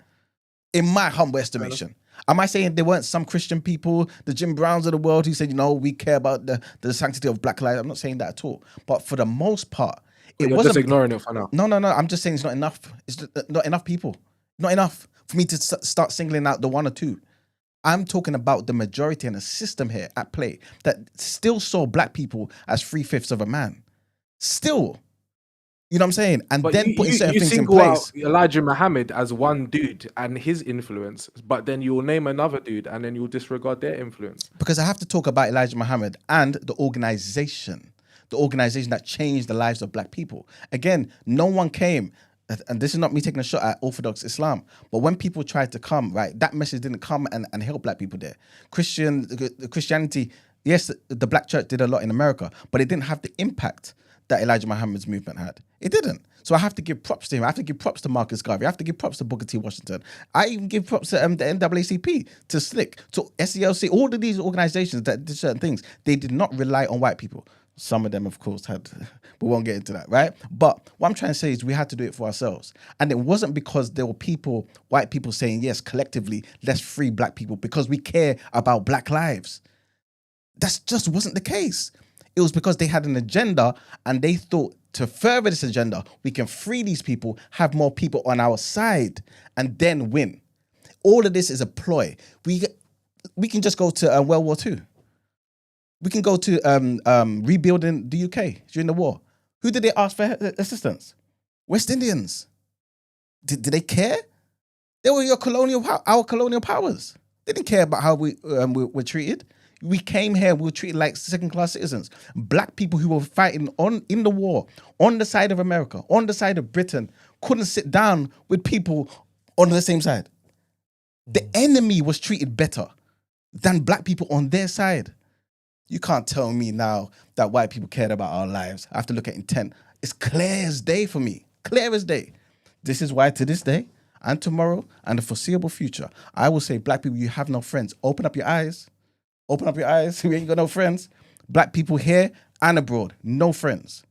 In my humble estimation. Am I saying there weren't some Christian people, the Jim Browns of the world, who said, you know, we care about the sanctity of black lives? I'm not saying that at all. But for the most part, it wasn't. Just ignoring it for now. No. I'm just saying it's not enough. It's not enough people. Not enough for me to start singling out the one or two. I'm talking about the majority and a system here at play that still saw black people as 3/5 of a man. Still. You know what I'm saying? And but then putting certain things in single place. out Elijah Muhammad as one dude and his influence, but then you'll name another dude and then you'll disregard their influence. Because I have to talk about Elijah Muhammad and the organization that changed the lives of black people. Again, no one came, and this is not me taking a shot at Orthodox Islam, but when people tried to come, right, that message didn't come and help black people there. Christianity, yes, the black church did a lot in America, but it didn't have the impact that Elijah Muhammad's movement had. It didn't. So I have to give props to him. I have to give props to Marcus Garvey. I have to give props to Booker T. Washington. I even give props to the NAACP, to SLIC, to SELC, all of these organizations that did certain things. They did not rely on white people. Some of them, of course, had, we won't get into that, right? But what I'm trying to say is we had to do it for ourselves. And it wasn't because there were people, white people saying, yes, collectively, let's free black people because we care about black lives. That just wasn't the case. It was because they had an agenda and they thought to further this agenda, we can free these people, have more people on our side, and then win. All of this is a ploy. We can just go to World War II. We can go to rebuilding the UK during the war. Who did they ask for assistance? West Indians. Did they care? They were our colonial powers. They didn't care about how we were treated. We came here, we were treated like second-class citizens. Black people who were fighting in the war, on the side of America, on the side of Britain, couldn't sit down with people on the same side. The enemy was treated better than black people on their side. You can't tell me now that white people cared about our lives. I have to look at intent. It's clear as day for me. Clear as day. This is why to this day and tomorrow and the foreseeable future, I will say, black people, you have no friends. Open up your eyes. Open up your eyes. We ain't got no friends. Black people here and abroad, no friends.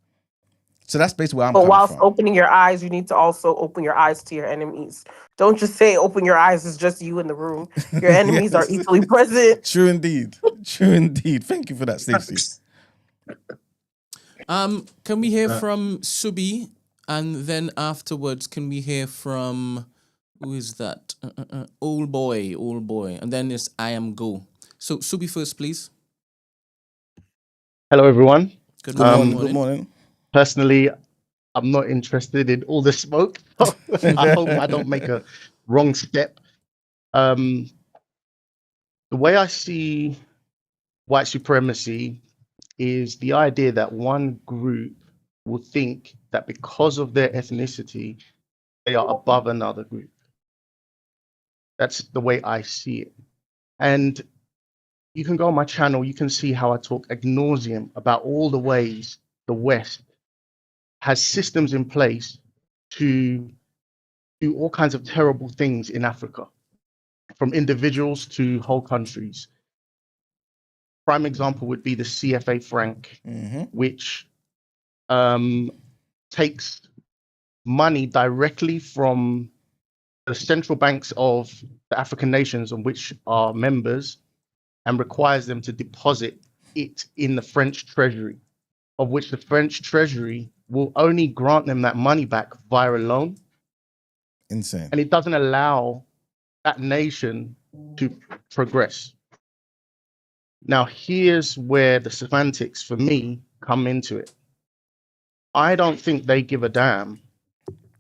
So that's basically where I'm coming from. But whilst opening your eyes, you need to also open your eyes to your enemies. Don't just say open your eyes, it's just you in the room. Your enemies are equally present. True indeed. True indeed. Thank you for that, Stacey. Can we hear from Subi? And then afterwards, can we hear from, who is that? Old boy. And then it's I Am Go. So Subi first, please. Hello, everyone. Good morning. Good morning. Personally, I'm not interested in all the smoke. I hope I don't make a wrong step. The way I see white supremacy is the idea that one group will think that because of their ethnicity, they are above another group. That's the way I see it. And you can go on my channel, you can see how I talk ad nauseum about all the ways the West has systems in place to do all kinds of terrible things in Africa, from individuals to whole countries. Prime example would be the CFA franc, which takes money directly from the central banks of the African nations on which are members and requires them to deposit it in the French treasury, of which the French treasury will only grant them that money back via a loan. Insane. And it doesn't allow that nation to progress. Now, here's where the semantics for me come into it. I don't think they give a damn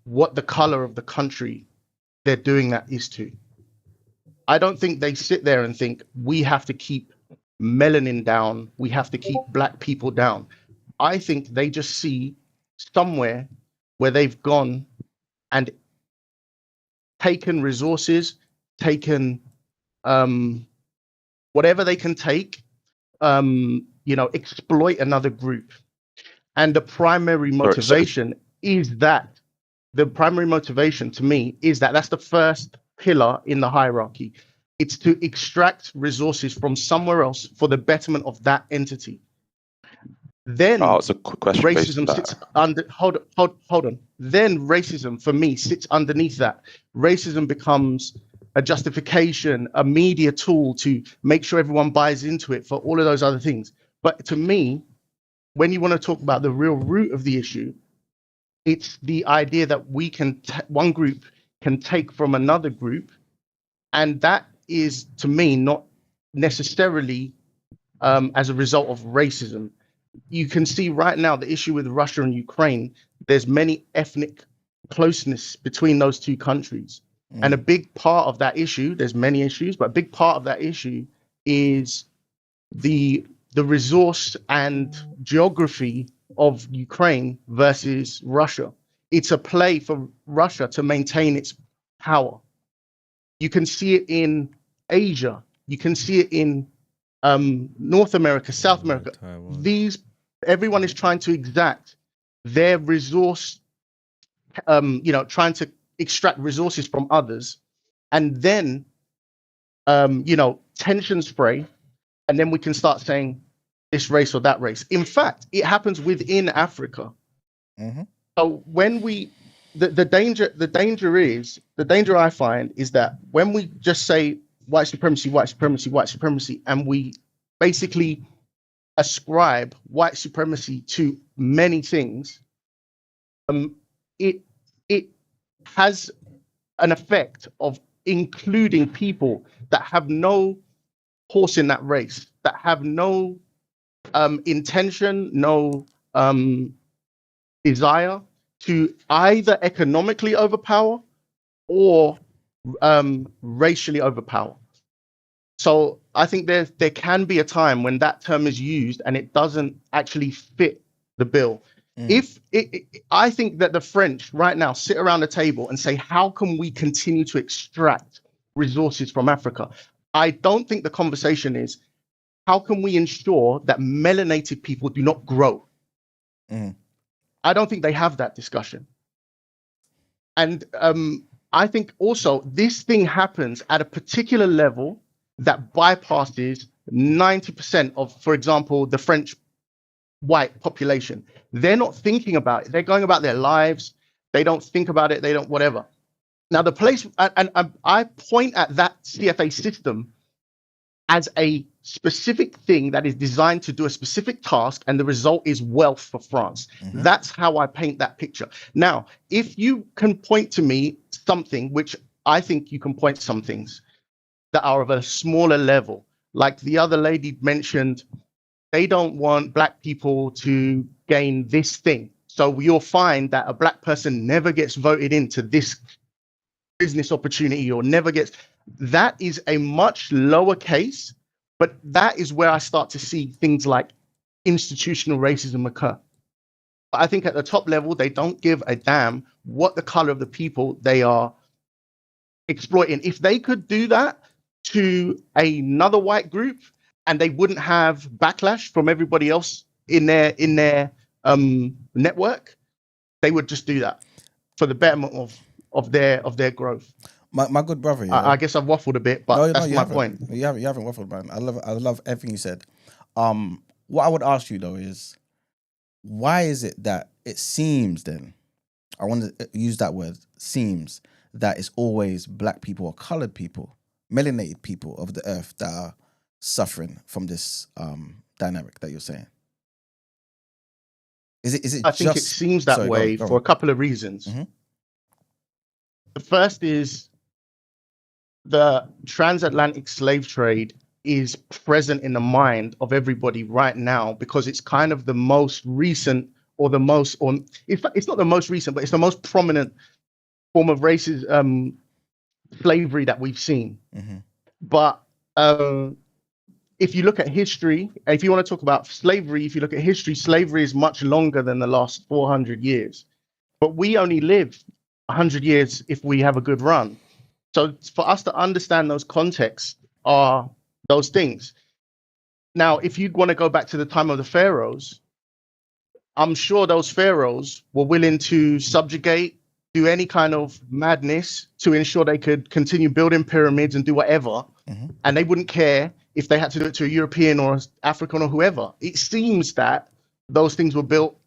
what the color of the country they're doing that is to. I don't think they sit there and think we have to keep melanin down, we have to keep black people down. I think they just see somewhere where they've gone and taken resources, taken whatever they can take, exploit another group. And the primary motivation is that. The primary motivation to me is that that's the first pillar in the hierarchy. It's to extract resources from somewhere else for the betterment of that entity. Then it's a quick question. Racism sits under. Hold on. Then racism for me sits underneath that. Racism becomes a justification, a media tool to make sure everyone buys into it for all of those other things. But to me, when you want to talk about the real root of the issue, it's the idea that we can, one group can take from another group, and that is, to me, not necessarily as a result of racism. You can see right now the issue with Russia and Ukraine, there's many ethnic closeness between those two countries. And a big part of that issue, there's many issues, but a big part of that issue is the resource and geography of Ukraine versus Russia. It's a play for Russia to maintain its power. You can see it in Asia. You can see it in North America, South America. Everyone is trying to exact their resource, trying to extract resources from others, and then, tension spray, and then we can start saying this race or that race. In fact, it happens within Africa. So when the danger I find is that when we just say white supremacy, white supremacy, white supremacy, and we basically ascribe white supremacy to many things, it has an effect of including people that have no horse in that race, that have no intention, no desire to either economically overpower or racially overpower. So I think there can be a time when that term is used and it doesn't actually fit the bill. I think that the French right now sit around the table and say, how can we continue to extract resources from Africa? I don't think the conversation is, how can we ensure that melanated people do not grow? I don't think they have that discussion. And I think also this thing happens at a particular level that bypasses 90% of, for example, the French white population. They're not thinking about it. They're going about their lives. They don't think about it. They don't whatever. Now, the place, and I point at that CFA system as a specific thing that is designed to do a specific task, and the result is wealth for France. That's how I paint that picture. Now, if you can point to me something, which I think you can point some things that are of a smaller level, like the other lady mentioned, they don't want black people to gain this thing. So you'll find that a black person never gets voted into this business opportunity or never gets. That is a much lower case, but that is where I start to see things like institutional racism occur. But I think at the top level, they don't give a damn what the color of the people they are exploiting. If they could do that to another white group and they wouldn't have backlash from everybody else in their network, they would just do that for the betterment of their growth. My good brother, yeah. I guess I've waffled a bit, but that's you my haven't. point. You haven't waffled, man. I love everything you said. What I would ask you though is, why is it that it seems then, I want to use that word, seems, that it's always black people or colored people, melanated people of the earth that are suffering from this dynamic that you're saying? Is it? I think it seems that way for a couple of reasons. Mm-hmm. The first is the transatlantic slave trade is present in the mind of everybody right now because it's kind of the most recent it's not the most recent, but it's the most prominent form of racist slavery that we've seen. Mm-hmm. But if you look at history, if you want to talk about slavery, if you look at history, slavery is much longer than the last 400 years. But we only live 100 years if we have a good run. So for us to understand those contexts are those things. Now, if you want to go back to the time of the pharaohs, I'm sure those pharaohs were willing to subjugate, do any kind of madness to ensure they could continue building pyramids and do whatever. Mm-hmm. And they wouldn't care if they had to do it to a European or African or whoever. It seems that those things were built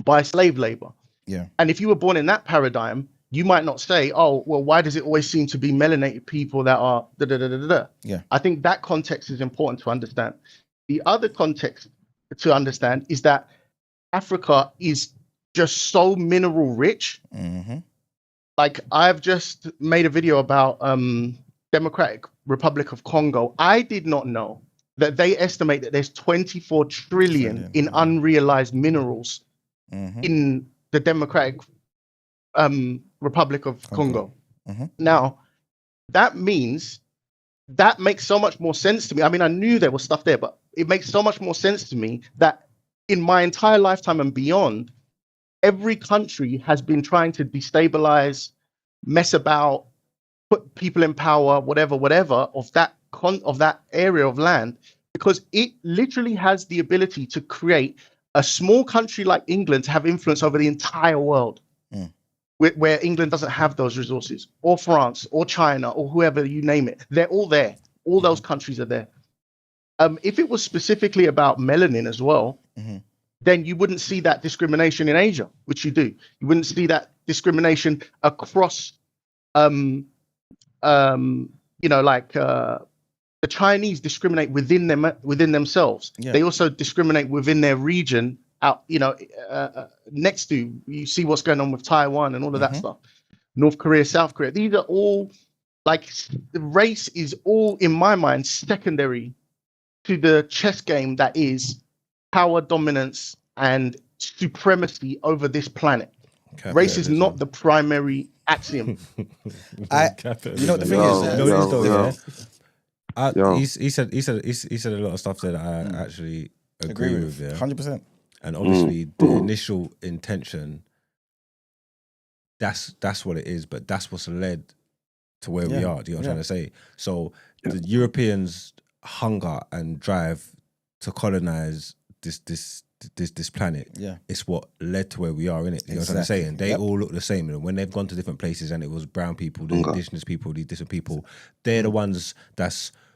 by slave labor. Yeah. And if you were born in that paradigm, you might not say, oh, well, why does it always seem to be melanated people that are da-da-da-da-da? Yeah. I think that context is important to understand. The other context to understand is that Africa is just so mineral rich. Mm-hmm. Like, I've just made a video about Democratic Republic of Congo. I did not know that they estimate that there's 24 trillion in unrealized minerals in the Democratic Republic of Congo. Mm-hmm. Now, that means that makes so much more sense to me. I mean, I knew there was stuff there, but it makes so much more sense to me that in my entire lifetime and beyond, every country has been trying to destabilize, mess about, put people in power, whatever of that area of land, because it literally has the ability to create a small country like England to have influence over the entire world. Where England doesn't have those resources, or France, or China, or whoever, you name it. They're all there. All those countries are there. If it was specifically about melanin as well, then you wouldn't see that discrimination in Asia, which you do. You wouldn't see that discrimination across, the Chinese discriminate within themselves. Yeah. They also discriminate within their region. Out, next to, you see what's going on with Taiwan and all of that stuff. North Korea, South Korea. These are all, like, the race is all, in my mind, secondary to the chess game that is power dominance and supremacy over this planet. Race is not the primary axiom. You know what the thing is? He said a lot of stuff that I actually agree with. Yeah, 100%. And obviously, the initial intention, that's what it is, but that's what's led to where we are. Do you know what I'm trying to say? So the Europeans' hunger and drive to colonize this planet, it's what led to where we are, innit? You know what I'm trying to say? And they all look the same. And when they've gone to different places and it was brown people, the indigenous people, these different people, they're the ones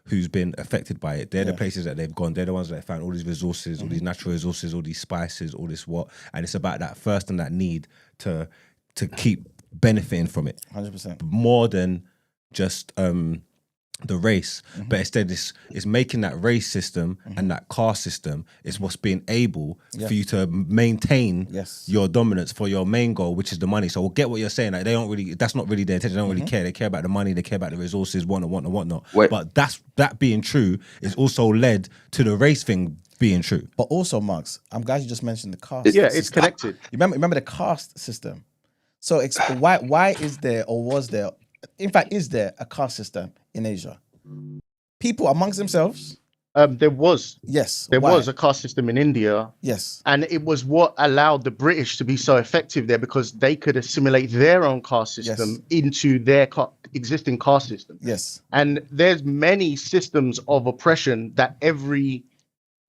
who's been affected by it. They're the places that they've gone. They're the ones that found all these resources, all these natural resources, all these spices, all this what. And it's about that first and that need to keep benefiting from it. 100%. More than just the race, but instead it's making that race system and that caste system is what's being able for you to maintain your dominance for your main goal, which is the money. So we'll get what you're saying. Like they don't really, that's not really their intention. They don't really care. They care about the money. They care about the resources, whatnot. Wait. But that being true is also led to the race thing being true. But also, Marks, I'm glad you just mentioned the caste. Yeah, it's system. connected. Remember the caste system. So why is there or was there, in fact, is there a caste system in Asia? People amongst themselves. There was. Yes. There why? was a caste system in India. Yes. And it was what allowed the British to be so effective there because they could assimilate their own caste system into their existing caste system. Yes. And there's many systems of oppression that every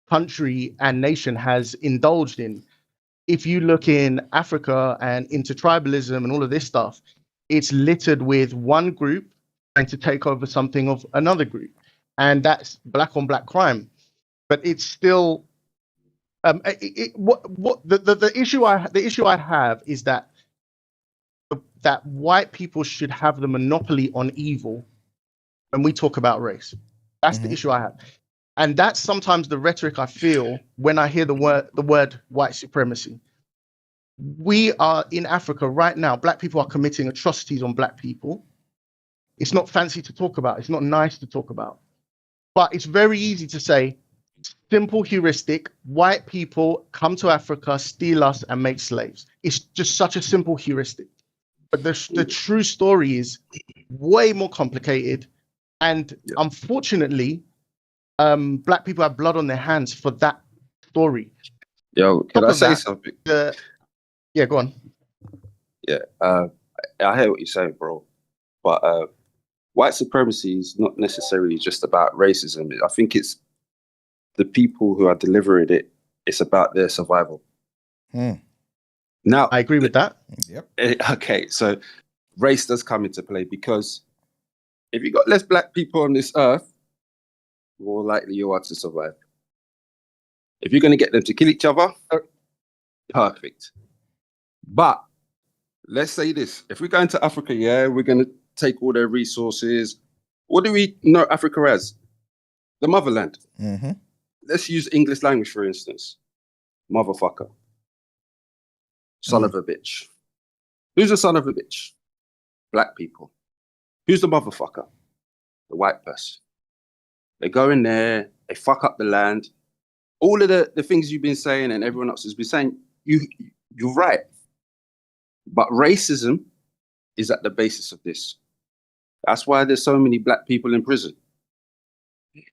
country and nation has indulged in. If you look in Africa and into tribalism and all of this stuff, it's littered with one group trying to take over something of another group. And that's black on black crime. But it's still the issue I have is that white people should have the monopoly on evil when we talk about race. That's the issue I have. And that's sometimes the rhetoric I feel when I hear the word white supremacy. We are in Africa right now. Black people are committing atrocities on black people. It's not fancy to talk about. It's not nice to talk about. But it's very easy to say, simple heuristic, white people come to Africa, steal us, and make slaves. It's just such a simple heuristic. But the true story is way more complicated. And unfortunately, black people have blood on their hands for that story. Yo, can I say something? Yeah, go on. Yeah, I hear what you're saying, bro. But white supremacy is not necessarily just about racism. I think it's the people who are delivering it. It's about their survival. Now, I agree with that. Yep. Okay, so race does come into play because if you got less black people on this earth, more likely you are to survive. If you're going to get them to kill each other, perfect. But let's say this: if we go into Africa, we're going to take all their resources. What do we know Africa as? The motherland. Let's use English language, for instance. Motherfucker. Son of a bitch. Who's the son of a bitch? Black people. Who's the motherfucker? The white person. They go in there, they fuck up the land. All of the things you've been saying and everyone else has been saying, you're right. But racism is at the basis of this. That's why there's so many black people in prison.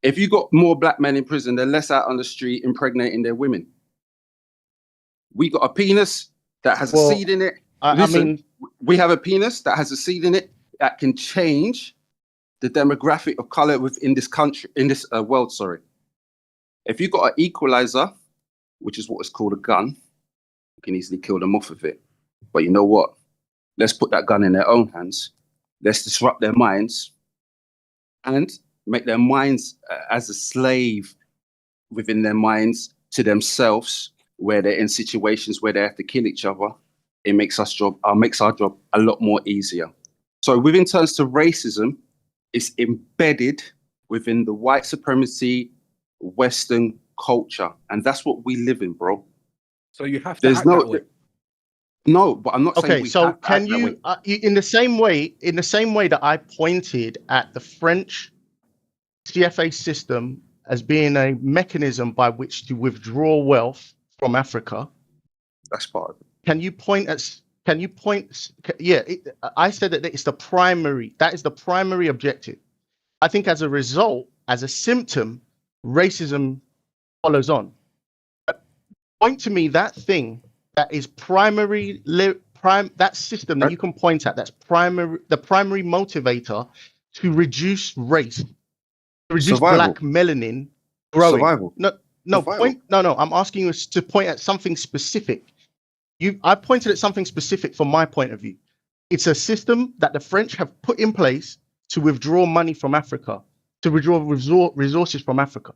If you got more black men in prison, they're less out on the street impregnating their women. We got a penis that has a seed in it. We have a penis that has a seed in it that can change the demographic of color within this country, in this world, sorry. If you got an equalizer, which is what is called a gun, you can easily kill them off with it. But you know what? Let's put that gun in their own hands. Let's disrupt their minds and make their minds as a slave within their minds to themselves, where they're in situations where they have to kill each other. It makes our job a lot more easier. So within terms to racism, it's embedded within the white supremacy Western culture, and that's what we live in, bro. So you have to act that way. No, but I'm not saying. Okay, so can you, in the same way that I pointed at the French CFA system as being a mechanism by which to withdraw wealth from Africa, that's part of it. Can you point? I said that it's the primary. That is the primary objective. I think as a result, as a symptom, racism follows on. But point to me that thing that is that system that you can point at, that's the primary motivator to reduce race, to reduce black melanin growing. Survival. No, I'm asking you to point at something specific. I pointed at something specific from my point of view. It's a system that the French have put in place to withdraw money from Africa, to withdraw resources from Africa.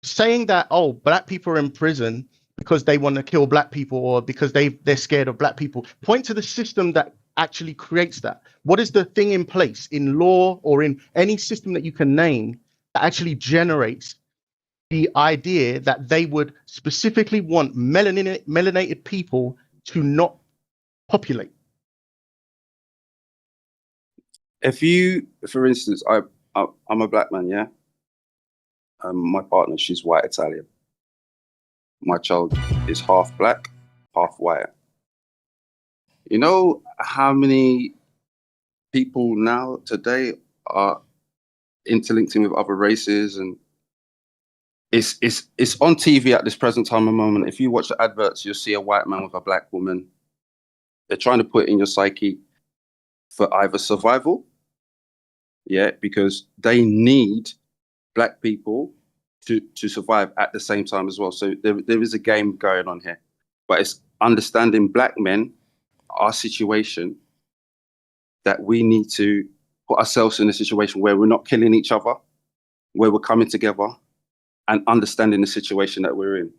Saying that, black people are in prison because they want to kill black people or because they're scared of black people. Point to the system that actually creates that? What is the thing in place in law or in any system that you can name that actually generates the idea that they would specifically want melanated people to not populate? If you, for instance, I'm a black man, yeah. My partner, she's white Italian. My child is half black, half white. You know how many people now today are interlinking with other races, and it's on TV at this present time and moment. If you watch the adverts, you'll see a white man with a black woman. They're trying to put in your psyche for either survival, yeah, because they need black people to survive at the same time as well. So there is a game going on here, but it's understanding black men, our situation, that we need to put ourselves in a situation where we're not killing each other, where we're coming together and understanding the situation that we're in.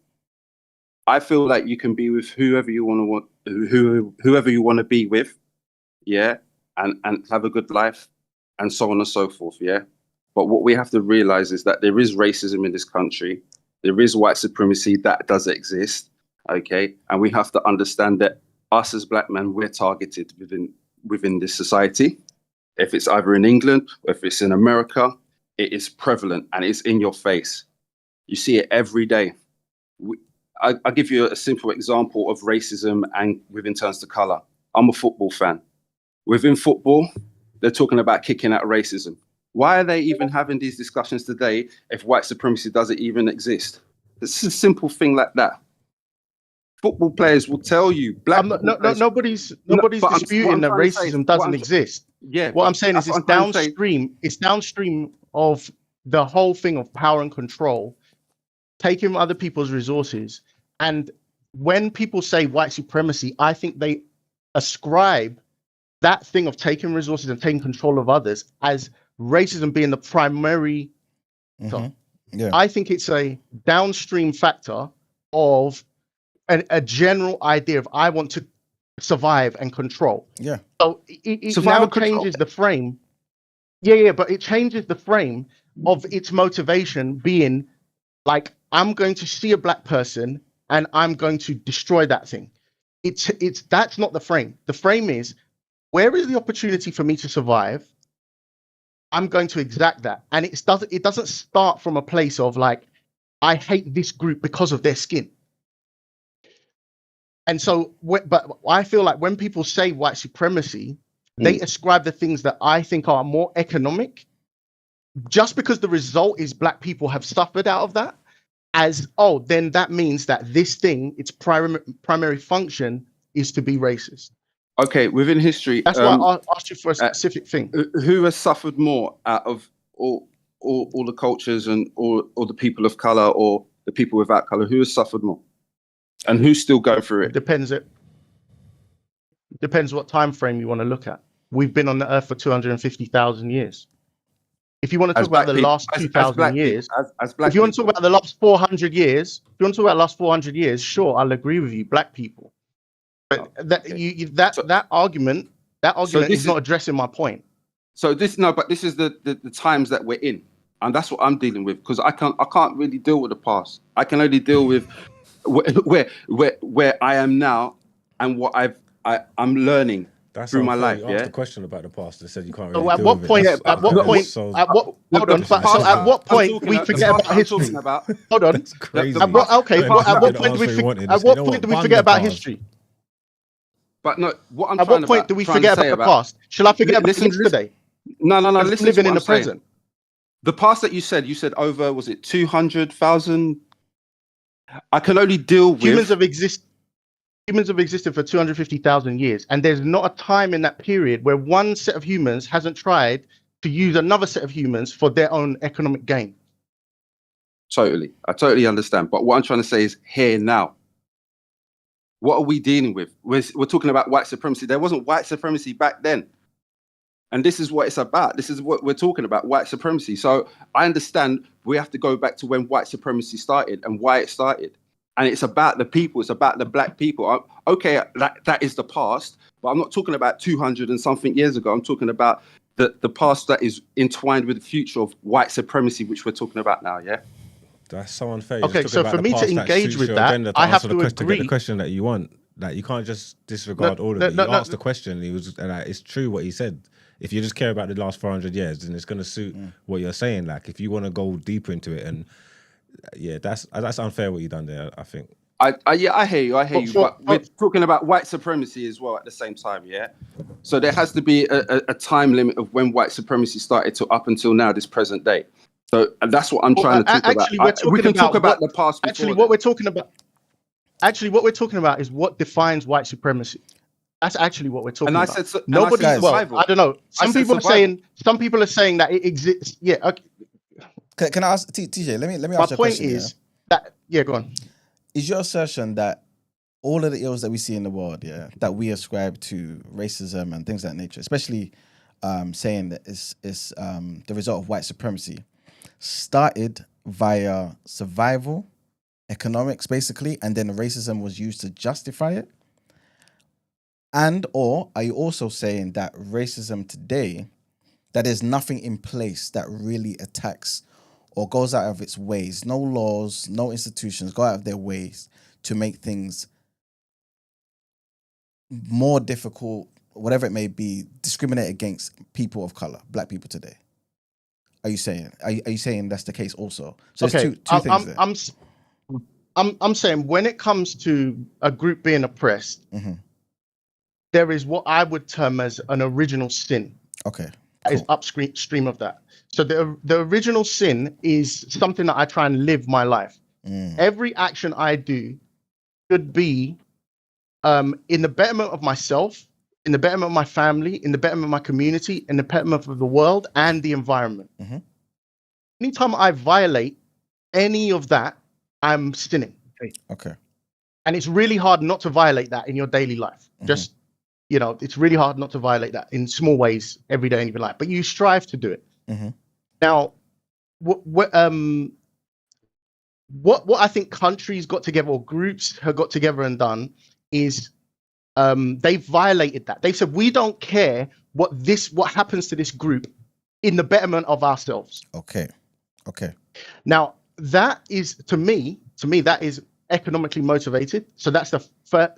I feel like you can be with whoever you want to be with, yeah, and have a good life and so on and so forth, yeah. But what we have to realize is that there is racism in this country. There is white supremacy that does exist, okay? And we have to understand that us as black men, we're targeted within this society. If it's either in England or if it's in America, it is prevalent and it's in your face. You see it every day. I'll give you a simple example of racism and within terms to color. I'm a football fan. Within football, they're talking about kicking out racism. Why are they even having these discussions today if white supremacy doesn't even exist? It's a simple thing like that. Football players will tell you. Nobody's disputing that racism doesn't exist. Yeah. What I'm saying is it's downstream. It's downstream of the whole thing of power and control, taking other people's resources. And when people say white supremacy, I think they ascribe that thing of taking resources and taking control of others as racism being the primary. Yeah. I think it's a downstream factor of a general idea of I want to survive and control. Yeah. So it now changes the frame. Yeah, but it changes the frame of its motivation being like, I'm going to see a black person and I'm going to destroy that thing. That's not the frame. The frame is, where is the opportunity for me to survive? I'm going to exact that. And it doesn't start from a place of like, I hate this group because of their skin. And so, but I feel like when people say white supremacy, they ascribe the things that I think are more economic, just because the result is black people have suffered out of that, as, oh, then that means that this thing, its primary function is to be racist. Okay, within history, that's why I asked you for a specific thing. Who has suffered more out of all the cultures and all the people of color or the people without color? Who has suffered more, and who's still going through it? It depends what time frame you want to look at. We've been on the earth for 250,000 years. If you want to talk about the last 2,000 years, if you want to talk about the last 400 years, sure, I'll agree with you, black people. But that argument is not addressing my point. So this is the times that we're in, and that's what I'm dealing with, because I can't really deal with the past. I can only deal with where I am now and what I'm learning through my life. You asked a question about the past. They said you can't really so at what point? At what point do we forget about history? Hold on. That's crazy. At what point do we forget about history? But no, what I'm at what point do we forget about the past? Shall I forget about yesterday? No. Listen, living in the present. The past that you said over, was it 200,000? I can only deal with humans have existed for 250,000 years, and there's not a time in that period where one set of humans hasn't tried to use another set of humans for their own economic gain. Totally, I totally understand. But what I'm trying to say is here now. What are we dealing with? We're talking about white supremacy. There wasn't white supremacy back then. And this is what it's about. This is what we're talking about, white supremacy. So I understand we have to go back to when white supremacy started and why it started. and it's about the people. It's about the black people. Okay, that is the past, but I'm not talking about 200 and something years ago. I'm talking about the past that is entwined with the future of white supremacy, which we're talking about now. Yeah. That's so unfair. You're Okay, talking so about for the me to past engage suits with your that, agenda I have answer to the question, to get the agree. question that you want. Like, you can't just disregard all of it. You asked the question. He was, and it's true what he said. If you just care about the last 400 years, then it's going to suit what you're saying. Like, if you want to go deeper into it, and yeah, that's unfair what you done there. I think. Yeah, I hear you, but we're talking about white supremacy as well at the same time, yeah? So there has to be a time limit of when white supremacy started to up until now, this present day. So that's what I'm trying to talk about. We can talk about the past before. Actually, what we're talking about is what defines white supremacy. That's actually what we're talking about. And I said, nobody. Well, I don't know. Some people are saying that it exists. Yeah. Okay. Can I ask TJ? Let me ask you a question. My point is that go on. Is your assertion that all of the ills that we see in the world, that we ascribe to racism and things of that nature, especially saying that it's the result of white supremacy, started via survival, economics, basically, and then racism was used to justify it? And or are you also saying that racism today, that there's nothing in place that really attacks or goes out of its ways, no laws, no institutions go out of their ways to make things more difficult, whatever it may be, discriminate against people of color, black people today? Are you saying? Are you saying that's the case also? So okay, there's two things there. I'm saying when it comes to a group being oppressed, there is what I would term as an original sin. Okay. That is upstream of that. So the original sin is something that I try and live my life. Every action I do should be in the betterment of myself, in the betterment of my family, in the betterment of my community, in the betterment of the world and the environment. Anytime I violate any of that, I'm sinning. Okay. And it's really hard not to violate that in your daily life. Just, it's really hard not to violate that in small ways every day in your life, but you strive to do it. Now, what I think countries got together or groups have got together and done is they violated that. They said, we don't care what happens to this group in the betterment of ourselves. Okay. Now, that is, to me, that is economically motivated. So that's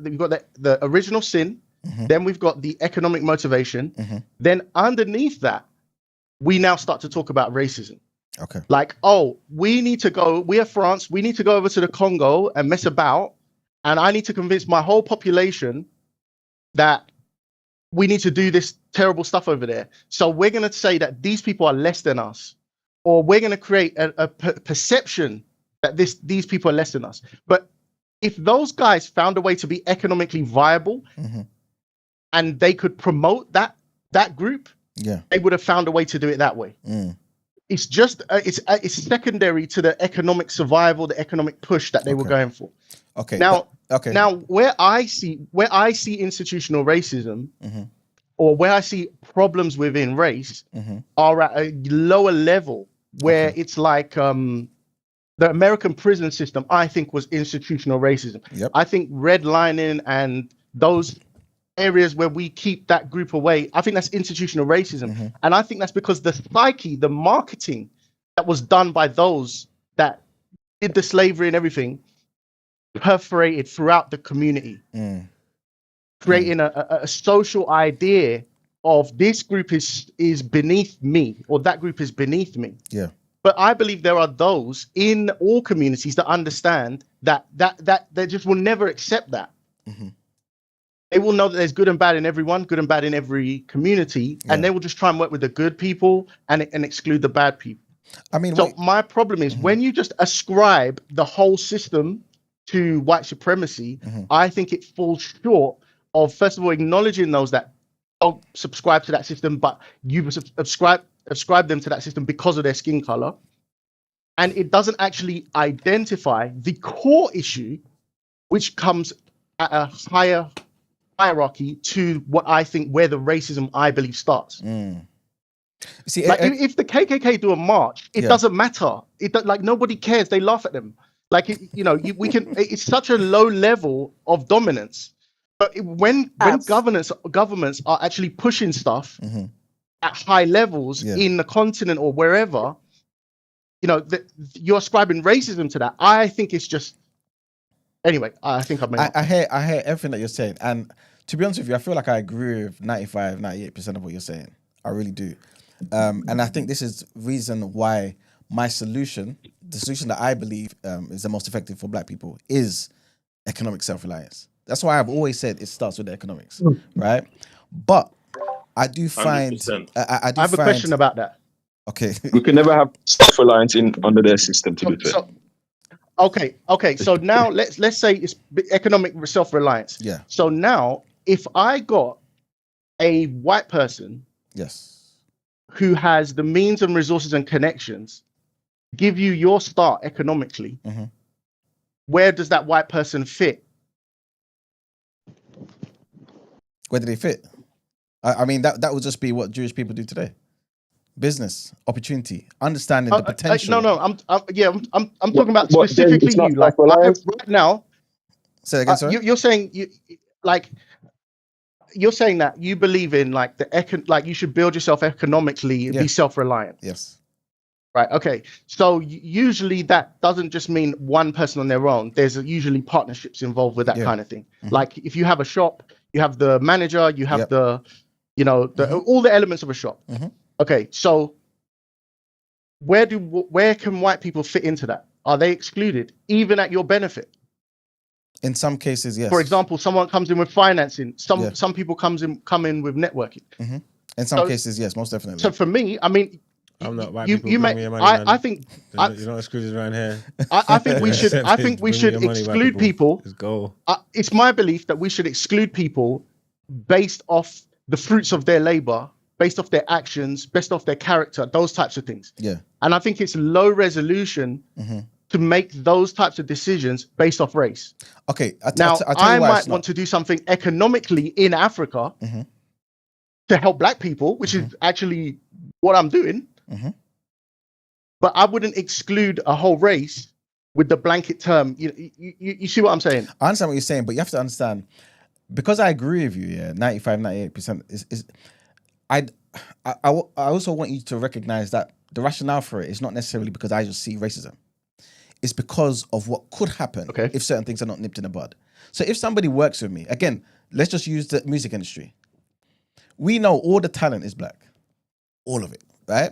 we've got the original sin. Then we've got the economic motivation. Then underneath that, we now start to talk about racism. Okay. Like, we are France, we need to go over to the Congo and mess about. And I need to convince my whole population that we need to do this terrible stuff over there. So we're going to say that these people are less than us, or we're going to create a perception that these people are less than us. But if those guys found a way to be economically viable and they could promote that group, they would have found a way to do it that way. It's just it's secondary to the economic survival, the economic push that they were going for. Okay. Now, where I see institutional racism, or where I see problems within race, are at a lower level, where it's like the American prison system. I think was institutional racism. I think redlining and those areas where we keep that group away, I think that's institutional racism. And I think that's because the psyche, the marketing that was done by those that did the slavery and everything, perforated throughout the community, creating a social idea of this group is beneath me, or that group is beneath me. But I believe there are those in all communities that understand that they just will never accept that. They will know that there's good and bad in everyone, good and bad in every community, and they will just try and work with the good people and exclude the bad people. I mean, so my problem is when you just ascribe the whole system to white supremacy, I think it falls short of, first of all, acknowledging those that don't subscribe to that system, but you ascribe them to that system because of their skin color. And it doesn't actually identify the core issue, which comes at a higher hierarchy to what I think where the racism I believe starts. See, like if the KKK do a march, it doesn't matter. Like nobody cares. They laugh at them. Like, we can. It's such a low level of dominance. But when governments are actually pushing stuff at high levels in the continent or wherever, you're ascribing racism to that. I think it's just. Anyway, I think I've made. I hear everything that you're saying, and to be honest with you, I feel like I agree with 98% of what you're saying. I really do, and I think this is reason why the solution that I believe is the most effective for Black people is economic self-reliance. That's why I've always said it starts with the economics, right? But I do find 100%. I have a question about that. Okay, We can never have self-reliance under their system, to be fair. Okay. So now let's say it's economic self-reliance. Yeah. So now, if I got a white person, who has the means and resources and connections, give you your start economically, where does that white person fit? Where do they fit? I mean, that would just be what Jewish people do today. Business, opportunity, understanding the potential. No, I'm talking about specifically you. Like right now. Say that again, sorry? You're saying you're saying that you believe in like you should build yourself economically and be self-reliant. Yes. Right. Okay. So usually that doesn't just mean one person on their own. There's usually partnerships involved with that kind of thing. Like if you have a shop, you have the manager, you have the all the elements of a shop. Okay. So where can white people fit into that? Are they excluded even at your benefit? In some cases, yes. For example, someone comes in with financing. Some people come in with networking. In some cases, yes, most definitely. So for me, I mean, I'm not white you people. may. I think you're not excluded around here. I think we should. I think we should exclude people. Let's go. It's my belief that we should exclude people based off the fruits of their labor, based off their actions, based off their character, those types of things. Yeah. And I think it's low resolution to make those types of decisions based off race. Okay. I might want to do something economically in Africa to help Black people, which is actually what I'm doing. But I wouldn't exclude a whole race with the blanket term. You see what I'm saying? I understand what you're saying, but you have to understand, because I agree with you, 95, 98% is I also want you to recognize that the rationale for it is not necessarily because I just see racism. It's because of what could happen if certain things are not nipped in the bud. So if somebody works with me, again, let's just use the music industry. We know all the talent is Black. All of it, right?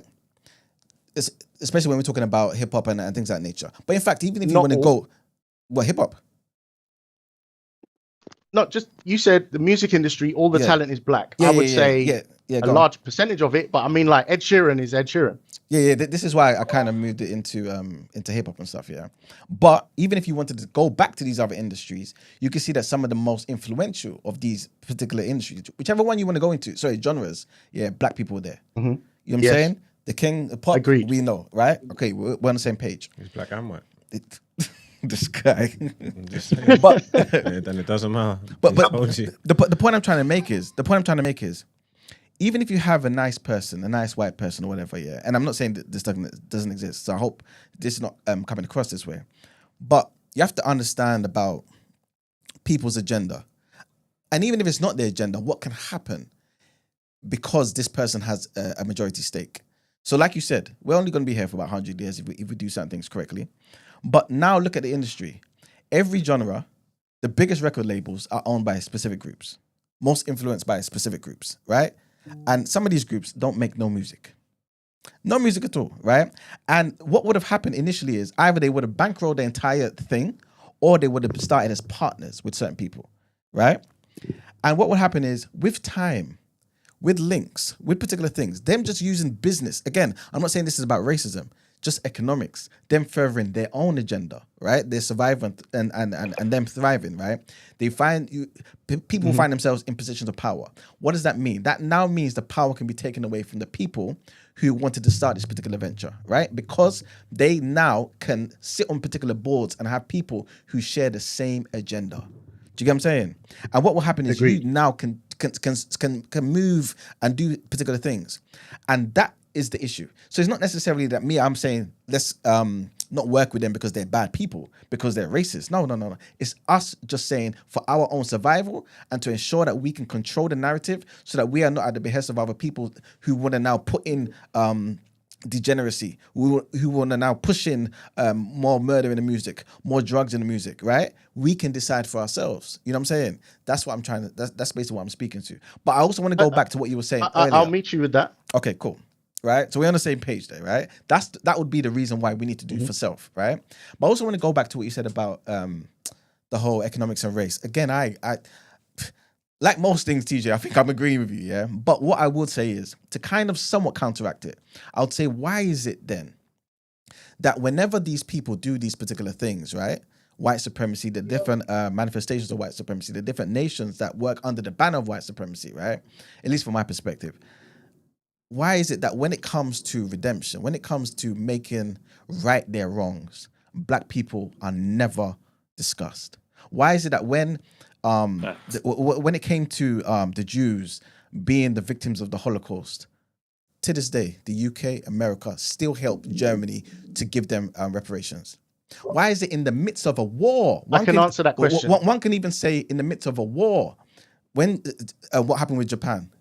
Especially when we're talking about hip hop and things of that nature. But in fact, even if you want to go, hip hop? Not just, you said the music industry, all the talent is Black. I would say a large percentage of it, but I mean, like Ed Sheeran is Ed Sheeran. Yeah. This is why I kind of moved it into hip hop and stuff. Yeah, but even if you wanted to go back to these other industries, you can see that some of the most influential of these particular industries, whichever one you want to go into, genres, Black people were there. You know what I'm saying? The king, the pop, agreed. We know, right? Okay, we're on the same page. He's Black and white. This guy. But then it doesn't matter. But the point I'm trying to make is, even if you have a nice person, a nice white person or whatever, and I'm not saying that this doesn't exist, so I hope this is not coming across this way, but you have to understand about people's agenda. And even if it's not their agenda, what can happen because this person has a majority stake. So like you said, we're only going to be here for about 100 years if we do certain things correctly. But now look at the industry. Every genre, the biggest record labels are owned by specific groups, most influenced by specific groups, right? And some of these groups don't make no music. No music at all, right? And what would have happened initially is either they would have bankrolled the entire thing or they would have started as partners with certain people, right? And what would happen is with time, with links, with particular things, them just using business. Again, I'm not saying this is about racism, just economics, them furthering their own agenda, right? Their survival and them thriving, right? They find people find themselves in positions of power. What does that mean? That now means the power can be taken away from the people who wanted to start this particular venture, right? Because they now can sit on particular boards and have people who share the same agenda. Do you get what I'm saying? And what will happen is you now can move and do particular things. And that is the issue. So it's not necessarily that I'm saying let's not work with them because they're bad people, because they're racist. No. It's us just saying for our own survival and to ensure that we can control the narrative so that we are not at the behest of other people who want to now put in degeneracy, who want to now push in more murder in the music, more drugs in the music, right? We can decide for ourselves. You know what I'm saying? That's what I'm trying to, that's basically what I'm speaking to. But I also want to go back to what you were saying earlier. I'll meet you with that. Okay, cool. Right, so we're on the same page there, right? That would be the reason why we need to do for self, right? But I also want to go back to what you said about the whole economics and race. Again, I like most things, TJ, I think I'm agreeing with you, yeah? But what I would say is, to kind of somewhat counteract it, I would say, why is it then that whenever these people do these particular things, right? White supremacy, the different manifestations of white supremacy, the different nations that work under the banner of white supremacy, right? At least from my perspective, why is it that when it comes to redemption, when it comes to making right their wrongs, black people are never discussed? Why is it that when it came to the Jews being the victims of the Holocaust, to this day, the UK, America still help Germany to give them reparations? Why is it in the midst of a war? I can answer that question. One can even say in the midst of a war, when what happened with Japan?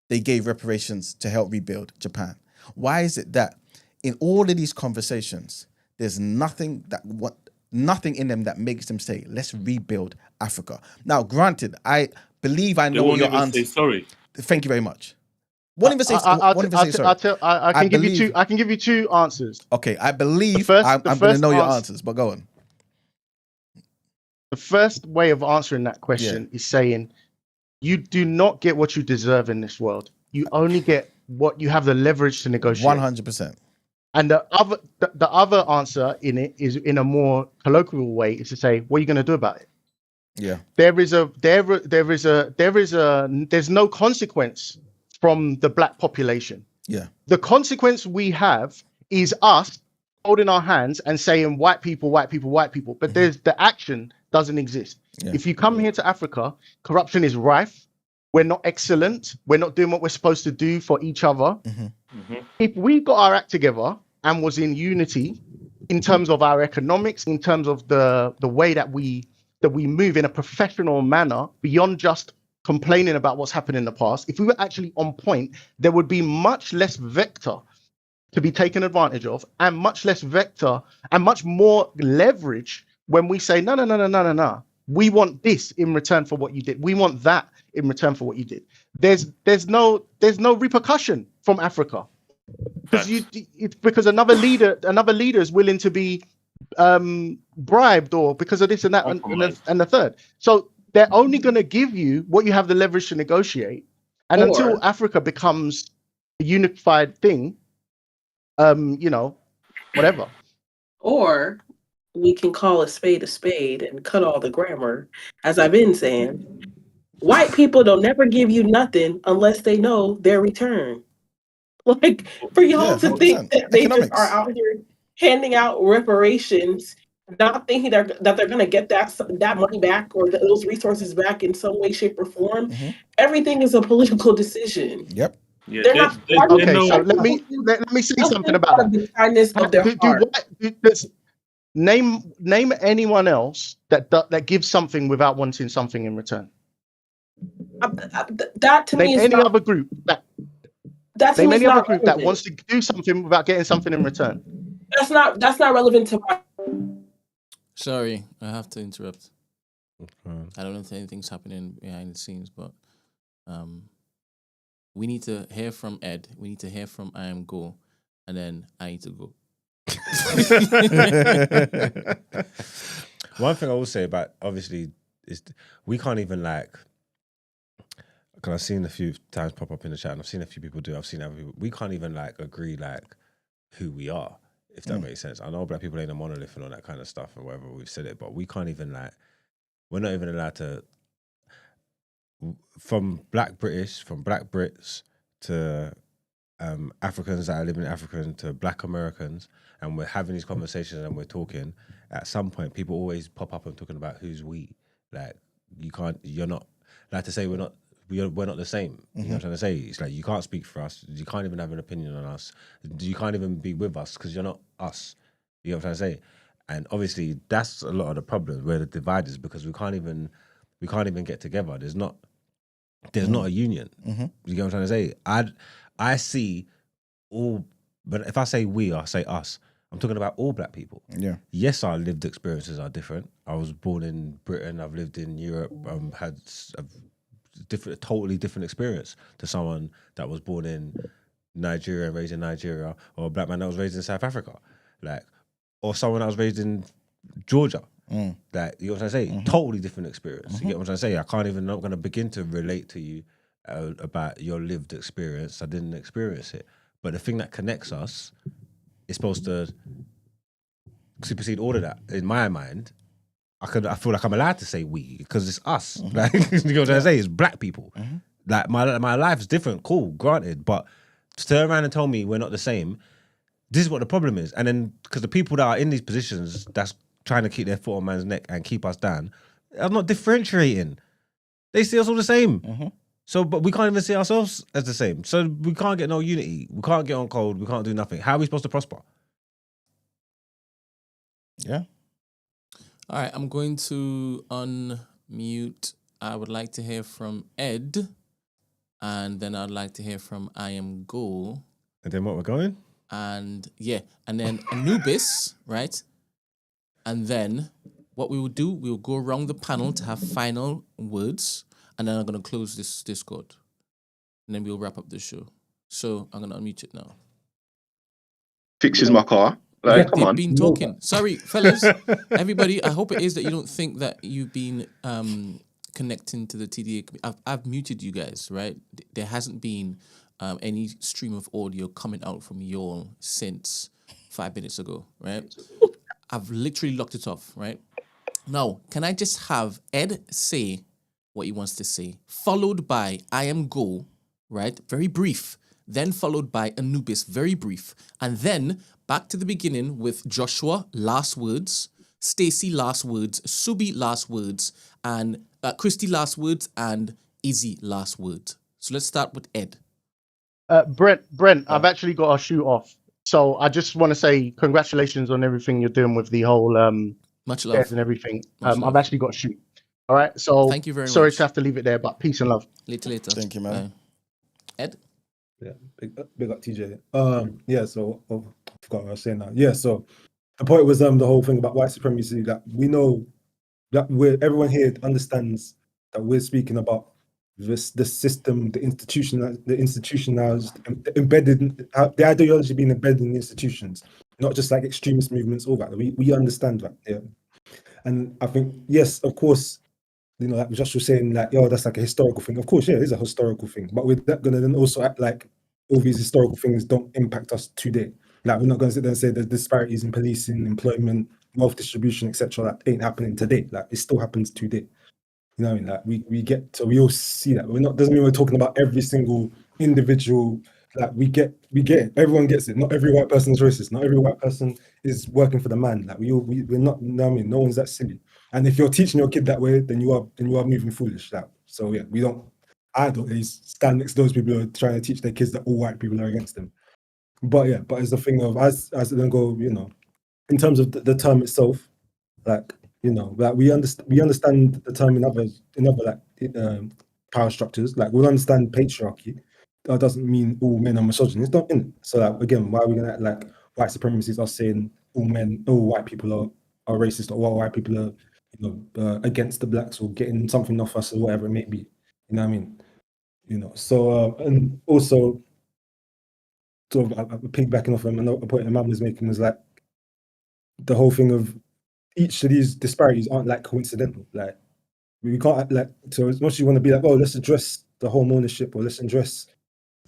They gave reparations to help rebuild Japan. Why is it that in all of these conversations, there's nothing in them that makes them say, let's rebuild Africa? Now, granted, I believe I know your answer. Sorry. Thank you very much. Won't even say sorry. I can give you two answers. Okay, I believe I'm going to know your answers, but go on. The first way of answering that question is saying, you do not get what you deserve in this world. You only get what you have the leverage to negotiate. 100%. And the other answer in it is in a more colloquial way is to say, what are you going to do about it? Yeah. There's no consequence from the black population. Yeah. The consequence we have is us holding our hands and saying white people, white people, white people. But there's the action doesn't exist. Yeah. If you come here to Africa, corruption is rife. We're not excellent. We're not doing what we're supposed to do for each other. If we got our act together and was in unity in terms of our economics, in terms of the way that we move in a professional manner beyond just complaining about what's happened in the past, if we were actually on point, there would be much less vector to be taken advantage of and much less vector and much more leverage when we say, no. We want this in return for what you did. We want that in return for what you did. There's no repercussion from Africa because another leader is willing to be bribed or because of this and that and the third. So they're only going to give you what you have the leverage to negotiate. And until Africa becomes a unified thing, whatever. Or we can call a spade and cut all the grammar. As I've been saying, white people don't never give you nothing unless they know their return. Like, for y'all to think that they just are out here handing out reparations, not thinking that they're going to get that money back or those resources back in some way, shape, or form. Everything is a political decision. Yep. Yeah, They're not. Okay, so let me say something about that. The kindness of their heart. Name anyone else that gives something without wanting something in return. That to me is any not, other group that. Name any other group that wants to do something without getting something in return. That's not relevant to my. Sorry, I have to interrupt. I don't know if anything's happening behind the scenes, but we need to hear from Ed. We need to hear from I Am Go, and then I need to go. One thing I will say about obviously is we can't even because I've seen a few times pop up in the chat and I've seen a few people do, I've seen other people, we can't even agree who we are, if that makes sense. I know black people ain't a monolith and all that kind of stuff and whatever we've said it, but we can't even we're not even allowed to, from black British, from black Brits to Africans that are living in Africa to black Americans, and we're having these conversations and we're talking, at some point people always pop up and talking about who's we. You're not, to say we're not the same. You know what I'm trying to say? It's you can't speak for us. You can't even have an opinion on us. You can't even be with us because you're not us. You know what I'm trying to say? And obviously, that's a lot of the problem where the divide is, because we can't even get together. There's not a union. Mm-hmm. You get what I'm trying to say? I see all, but if I say we, I say us. I'm talking about all black people. Yeah. Yes, our lived experiences are different. I was born in Britain. I've lived in Europe. Had a totally different experience to someone that was born in Nigeria and raised in Nigeria, or a black man that was raised in South Africa, like, or someone that was raised in Georgia. Like, you know what I'm trying to say? Totally different experience. You get what I'm trying to say? I'm not going to begin to relate to you about your lived experience. I didn't experience it. But the thing that connects us is supposed to supersede all of that. In my mind, I feel like I'm allowed to say we, because it's us. Like, you know what I'm trying to say? It's black people. Like, my life's different, cool, granted. But to turn around and tell me we're not the same, this is what the problem is. And then, because the people that are in these positions that's trying to keep their foot on man's neck and keep us down are not differentiating. They see us all the same. So, but we can't even see ourselves as the same. So we can't get no unity. We can't get on code. We can't do nothing. How are we supposed to prosper? Yeah. All right, I'm going to unmute. I would like to hear from Ed, and then I'd like to hear from I Am Go. And then what, we're going? And then Anubis, right? And then what we will do, we will go around the panel to have final words, and then I'm going to close this Discord. And then we'll wrap up the show. So I'm going to unmute it now. Fixes my car. Like, come They've on. been talking. Sorry, fellas. Everybody, I hope it is that you don't think that you've been connecting to the TDA. I've muted you guys, right? There hasn't been any stream of audio coming out from y'all since 5 minutes ago, right? I've literally locked it off, right? Now, can I just have Ed say what he wants to say, followed by I Am Go, right? Very brief. Then followed by Anubis, very brief. And then back to the beginning with Joshua, last words, Stacy, last words, Subi, last words, and Christy, last words, and Izzy, last words. So let's start with Ed. Brent, I've actually got to shoot off. So I just want to say congratulations on everything you're doing with the whole much love and everything. Much love. I've actually got to shoot. All right. So thank you very much. Sorry to have to leave it there, but peace and love. Later. Thank you, man. Ed? Yeah, big up TJ. Yeah, so I forgot what I was saying now. Yeah, so the point was the whole thing about white supremacy, that we know that everyone here understands that we're speaking about the system, the institutionalized, embedded, the ideology being embedded in the institutions, not just like extremist movements, all that. We understand that, yeah. And I think, yes, of course, you know, like Josh was saying, like, oh, that's like a historical thing. Of course, yeah, it is a historical thing. But we're going to then also act like all these historical things don't impact us today. Like, we're not going to sit there and say the disparities in policing, employment, wealth distribution, etc. That ain't happening today. Like, it still happens today. You know what I mean? Like, we all see that. We're not, doesn't mean we're talking about every single individual. Like, we get it. Everyone gets it. Not every white person is racist. Not every white person is working for the man. Like, we're not, you know what I mean? No one's that silly. And if you're teaching your kid that way, then you are moving foolish. Like, so yeah, I don't really stand next to those people who are trying to teach their kids that all white people are against them. But yeah, but it's the thing of, as it then go, you know, in terms of the term itself, like, you know, like we understand the term in other like power structures. Like, we'll understand patriarchy. That doesn't mean all men are misogynists. It's not in it. So like, again, why are we gonna act like white supremacists are saying all white people are racist, or all white people are, you know, against the blacks or getting something off us or whatever it may be. You know what I mean? You know, so and also sort of piggybacking off a point Imam was making was like the whole thing of each of these disparities aren't like coincidental. Like, we can't like, so as much as you want to be like, oh, let's address the home ownership, or let's address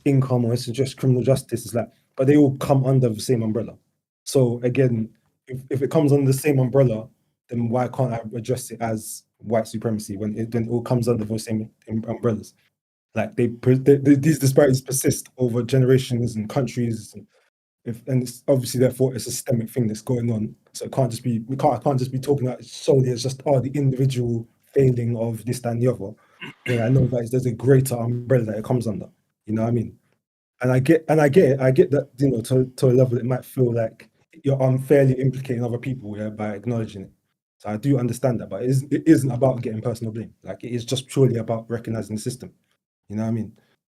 income, or let's address criminal justice, it's like, but they all come under the same umbrella. So again, if it comes under the same umbrella, then why can't I address it as white supremacy when it all comes under those same umbrellas? Like, these disparities persist over generations and countries, and it's obviously, therefore, it's a systemic thing that's going on. So it can't just be, I can't just be talking about it solely as just the individual failing of this, that, and the other. Yeah, I know that there's a greater umbrella that it comes under. You know what I mean? And I get it. I get that, you know, to a level it might feel like you're unfairly implicating other people, yeah, by acknowledging it. So I do understand that, but it isn't about getting personal blame. Like, it is just purely about recognizing the system. You know what I mean?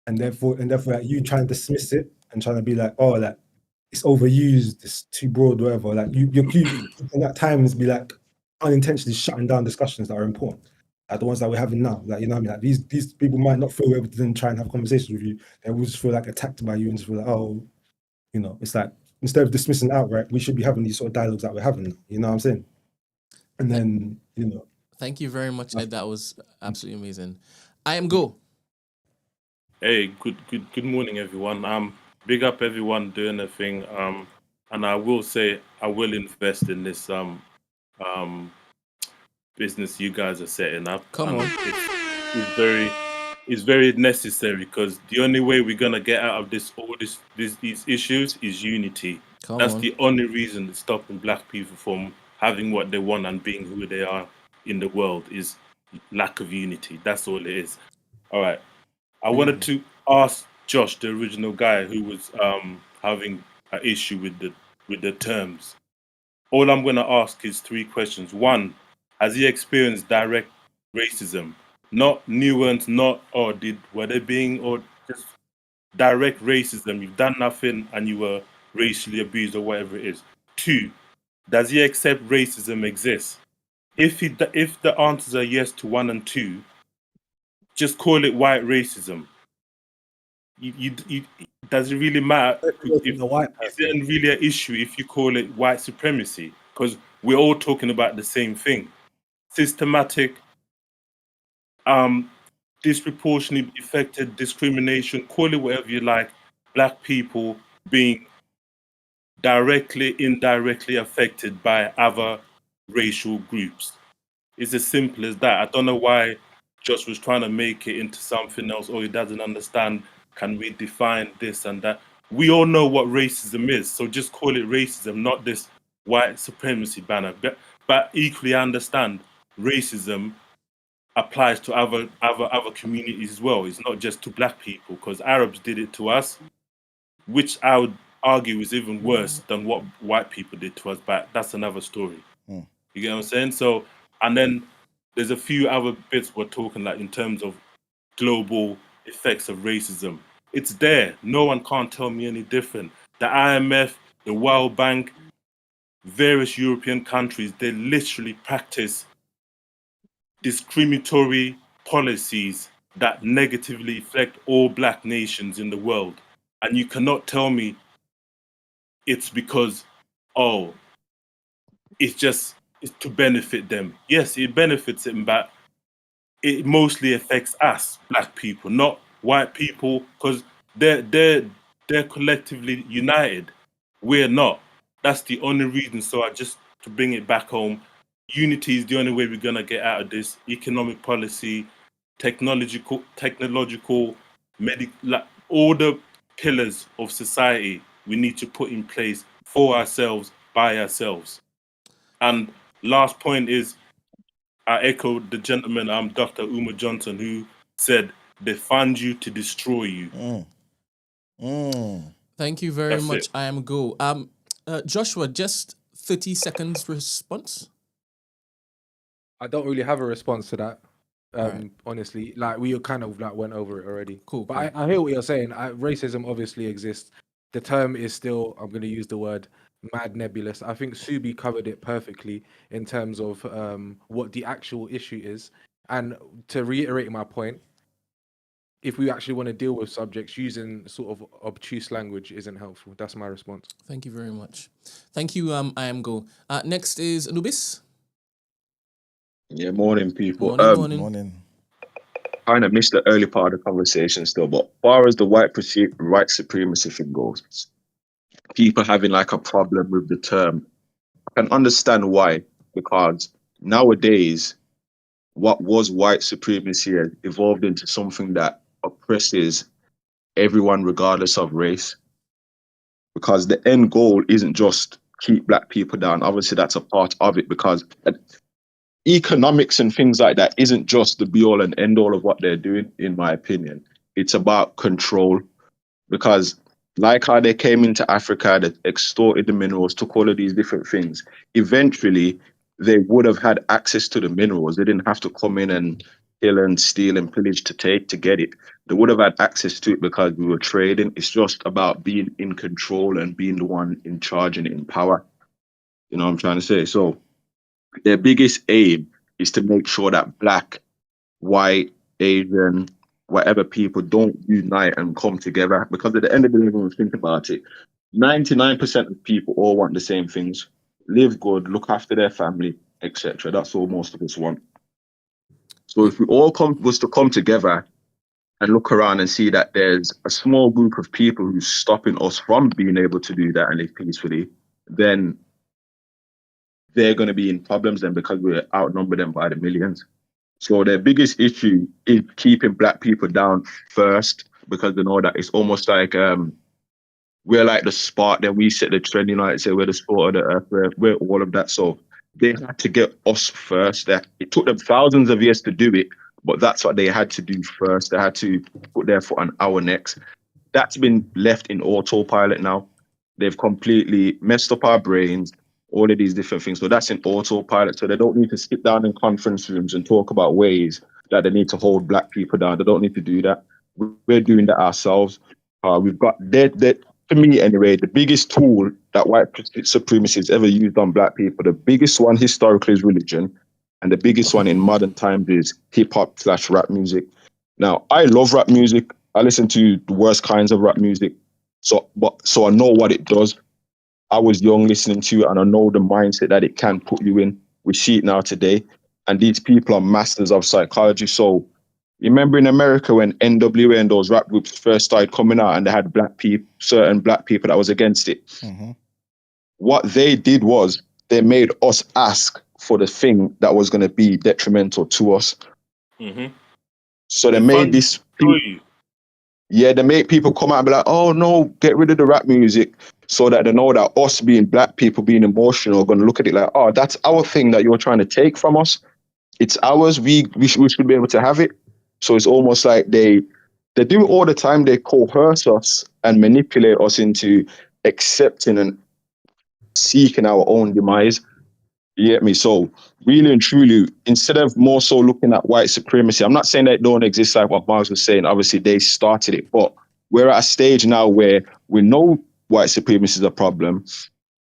And therefore, like, you trying to dismiss it and trying to be like, oh, like, it's overused, it's too broad, whatever. Like, you're and at times be like unintentionally shutting down discussions that are important, like the ones that we're having now. Like, you know what I mean? Like, these people might not feel able to then try and have conversations with you. They will just feel like attacked by you and just feel like, oh, you know, it's like, instead of dismissing outright, we should be having these sort of dialogues that we're having. You know what I'm saying? And then, you know. Thank you very much, Ed. That was absolutely amazing. I am Go. Hey, good morning, everyone. Big up everyone doing their thing. And I will say I will invest in this business you guys are setting up. Come on. It's very necessary, because the only way we're gonna get out of these issues is unity. That's the only reason it's stopping black people from having what they want and being who they are in the world, is lack of unity. That's all it is. All right. I wanted to ask Josh, the original guy who was having an issue with the terms. All I'm going to ask is 3 questions. 1, has he experienced direct racism? Not nuance, not were they being, or just direct racism. You've done nothing and you were racially abused or whatever it is. 2, does he accept racism exists? If the answers are yes to 1 and 2, just call it white racism. Does it really matter? Is there really an issue if you call it white supremacy? Because we're all talking about the same thing. Systematic, disproportionately affected discrimination, call it whatever you like, black people being directly, indirectly affected by other racial groups. It's as simple as that. I don't know why Josh was trying to make it into something else, or he doesn't understand. Can we define this and that? We all know what racism is, so just call it racism, not this white supremacy banner. But equally, I understand racism applies to other communities as well. It's not just to black people, because Arabs did it to us, which I would argue is even worse than what white people did to us. But that's another story. You get what I'm saying? So, and then there's a few other bits we're talking, like in terms of global effects of racism. It's there. No one can't tell me any different. The IMF, the World Bank, various European countries, they literally practice discriminatory policies that negatively affect all black nations in the world. And you cannot tell me it's because, it's to benefit them. Yes, it benefits them, but it mostly affects us, black people, not white people, because they're collectively united. We're not. That's the only reason. So to bring it back home, unity is the only way we're gonna get out of this. Economic policy, technological, all the pillars of society we need to put in place for ourselves, by ourselves. And last point is, I echo the gentleman, Dr. Uma Johnson, who said they fund you to destroy you. Thank you very That's much. it. I am Go. Joshua, just 30 seconds response. I don't really have a response to that. Right. Honestly, like we kind of like went over it already. Cool. But I hear what you're saying. Racism obviously exists. The term is still, I'm going to use the word, mad nebulous. I think Subi covered it perfectly in terms of what the actual issue is. And to reiterate my point, if we actually want to deal with subjects, using sort of obtuse language isn't helpful. That's my response. Thank you very much. Thank you, I am Go. Next is Anubis. Yeah, morning, people. Morning. Kind of missed the early part of the conversation still, but as far as the white supremacy thing goes, people having like a problem with the term, I can understand why, because nowadays, what was white supremacy has evolved into something that oppresses everyone regardless of race. Because the end goal isn't just keep black people down. Obviously, that's a part of it, because economics and things like that isn't just the be all and end all of what they're doing, in my opinion. It's about control, because Like how they came into Africa, they extorted the minerals, took all of these different things. Eventually, they would have had access to the minerals. They didn't have to come in and kill and steal and pillage to get it. They would have had access to it because we were trading. It's just about being in control and being the one in charge and in power. You know what I'm trying to say? So their biggest aim is to make sure that black, white, Asian, whatever people don't unite and come together. Because at the end of the day, when we think about it, 99% of people all want the same things: live good, look after their family, etc. That's all most of us want. So if we all was to come together and look around and see that there's a small group of people who's stopping us from being able to do that and live peacefully, then they're going to be in problems then, because we outnumber them by the millions. So their biggest issue is keeping black people down first, because they know that it's almost like we're like the spot, then we set the trend, you know, like say we're the sport of the earth, we're all of that. So they had to get us first. It took them thousands of years to do it, but that's what they had to do first. They had to put their foot on our necks. That's been left in autopilot now. They've completely messed up our brains, all of these different things. So that's in autopilot. So they don't need to sit down in conference rooms and talk about ways that they need to hold black people down. They don't need to do that. We're doing that ourselves. We've got that. For me, anyway, the biggest tool that white supremacy has ever used on black people, the biggest one historically is religion, and the biggest one in modern times is hip-hop/rap music. Now, I love rap music. I listen to the worst kinds of rap music, so I know what it does. I was young listening to it, and I know the mindset that it can put you in. We see it now today, and these people are masters of psychology. So, remember in America when NWA and those rap groups first started coming out, and they had certain black people that was against it. Mm-hmm. What they did was they made us ask for the thing that was going to be detrimental to us. Mm-hmm. So they made this. Yeah, they make people come out and be like, oh no, get rid of the rap music, so that they know that us being black people, being emotional, are going to look at it like, oh, that's our thing that you're trying to take from us. It's ours. We should be able to have it. So it's almost like they do it all the time. They coerce us and manipulate us into accepting and seeking our own demise. You get me? So really and truly, instead of more so looking at white supremacy, I'm not saying that it don't exist like what Miles was saying. Obviously, they started it, but we're at a stage now where we know white supremacy is a problem.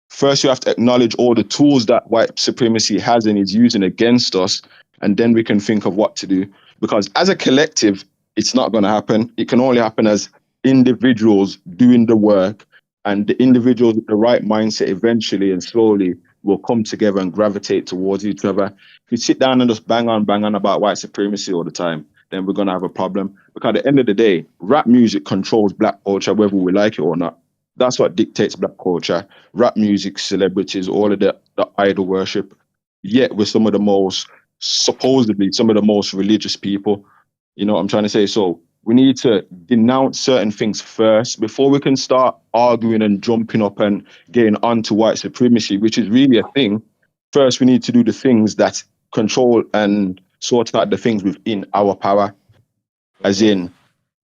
First, you have to acknowledge all the tools that white supremacy has and is using against us, and then we can think of what to do. Because as a collective, it's not going to happen. It can only happen as individuals doing the work, and the individuals with the right mindset eventually and slowly will come together and gravitate towards each other. If you sit down and just bang on about white supremacy all the time, then we're going to have a problem. Because at the end of the day, rap music controls black culture, whether we like it or not. That's what dictates black culture. Rap music, celebrities, all of the idol worship. Yet we're supposedly some of the most religious people. You know what I'm trying to say? So we need to denounce certain things first before we can start arguing and jumping up and getting onto white supremacy, which is really a thing. First, we need to do the things that control and sort out the things within our power, as in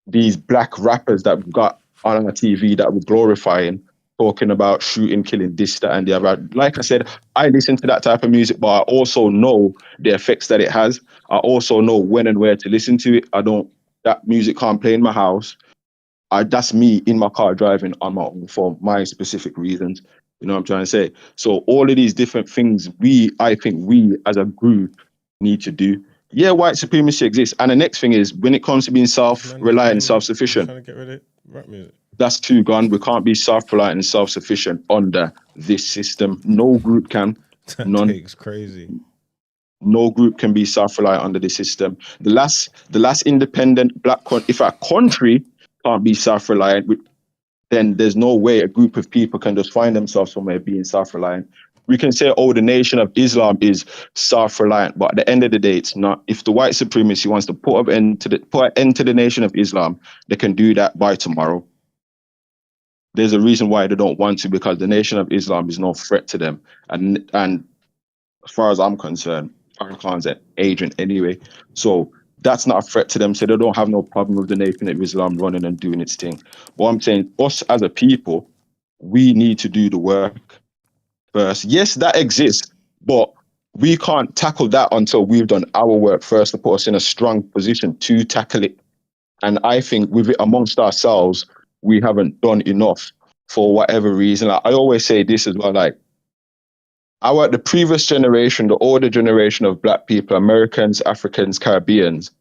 these black rappers that we've got on our TV that we're glorifying, talking about shooting, killing, this, that, and the other. Like I said, I listen to that type of music, but I also know the effects that it has. I also know when and where to listen to it. That music can't play in my house. That's me in my car driving on my own for my specific reasons. You know what I'm trying to say? So all of these different things I think we as a group need to do. Yeah, white supremacy exists. And the next thing is, when it comes to being self-reliant and self-sufficient, Trying to get rid of rap music. that's too gone. We can't be self-reliant and self-sufficient under this system. No group can. That takes crazy. No group can be self-reliant under the system. The last independent black if a country can't be self-reliant, then there's no way a group of people can just find themselves somewhere being self-reliant. We can say, oh, the Nation of Islam is self-reliant, but at the end of the day, it's not. If the white supremacy wants to put an end to the Nation of Islam, they can do that by tomorrow. There's a reason why they don't want to, because the Nation of Islam is no threat to them. And as far as I'm concerned, Farrakhan's an agent anyway. So that's not a threat to them, so they don't have no problem with the Nation of Islam running and doing its thing. What I'm saying, us as a people, we need to do the work first. Yes, that exists, but we can't tackle that until we've done our work first to put us in a strong position to tackle it. And I think with it amongst ourselves, we haven't done enough for whatever reason. Like, I always say this as well, like, the previous generation, the older generation of Black people, Americans, Africans, Caribbeans,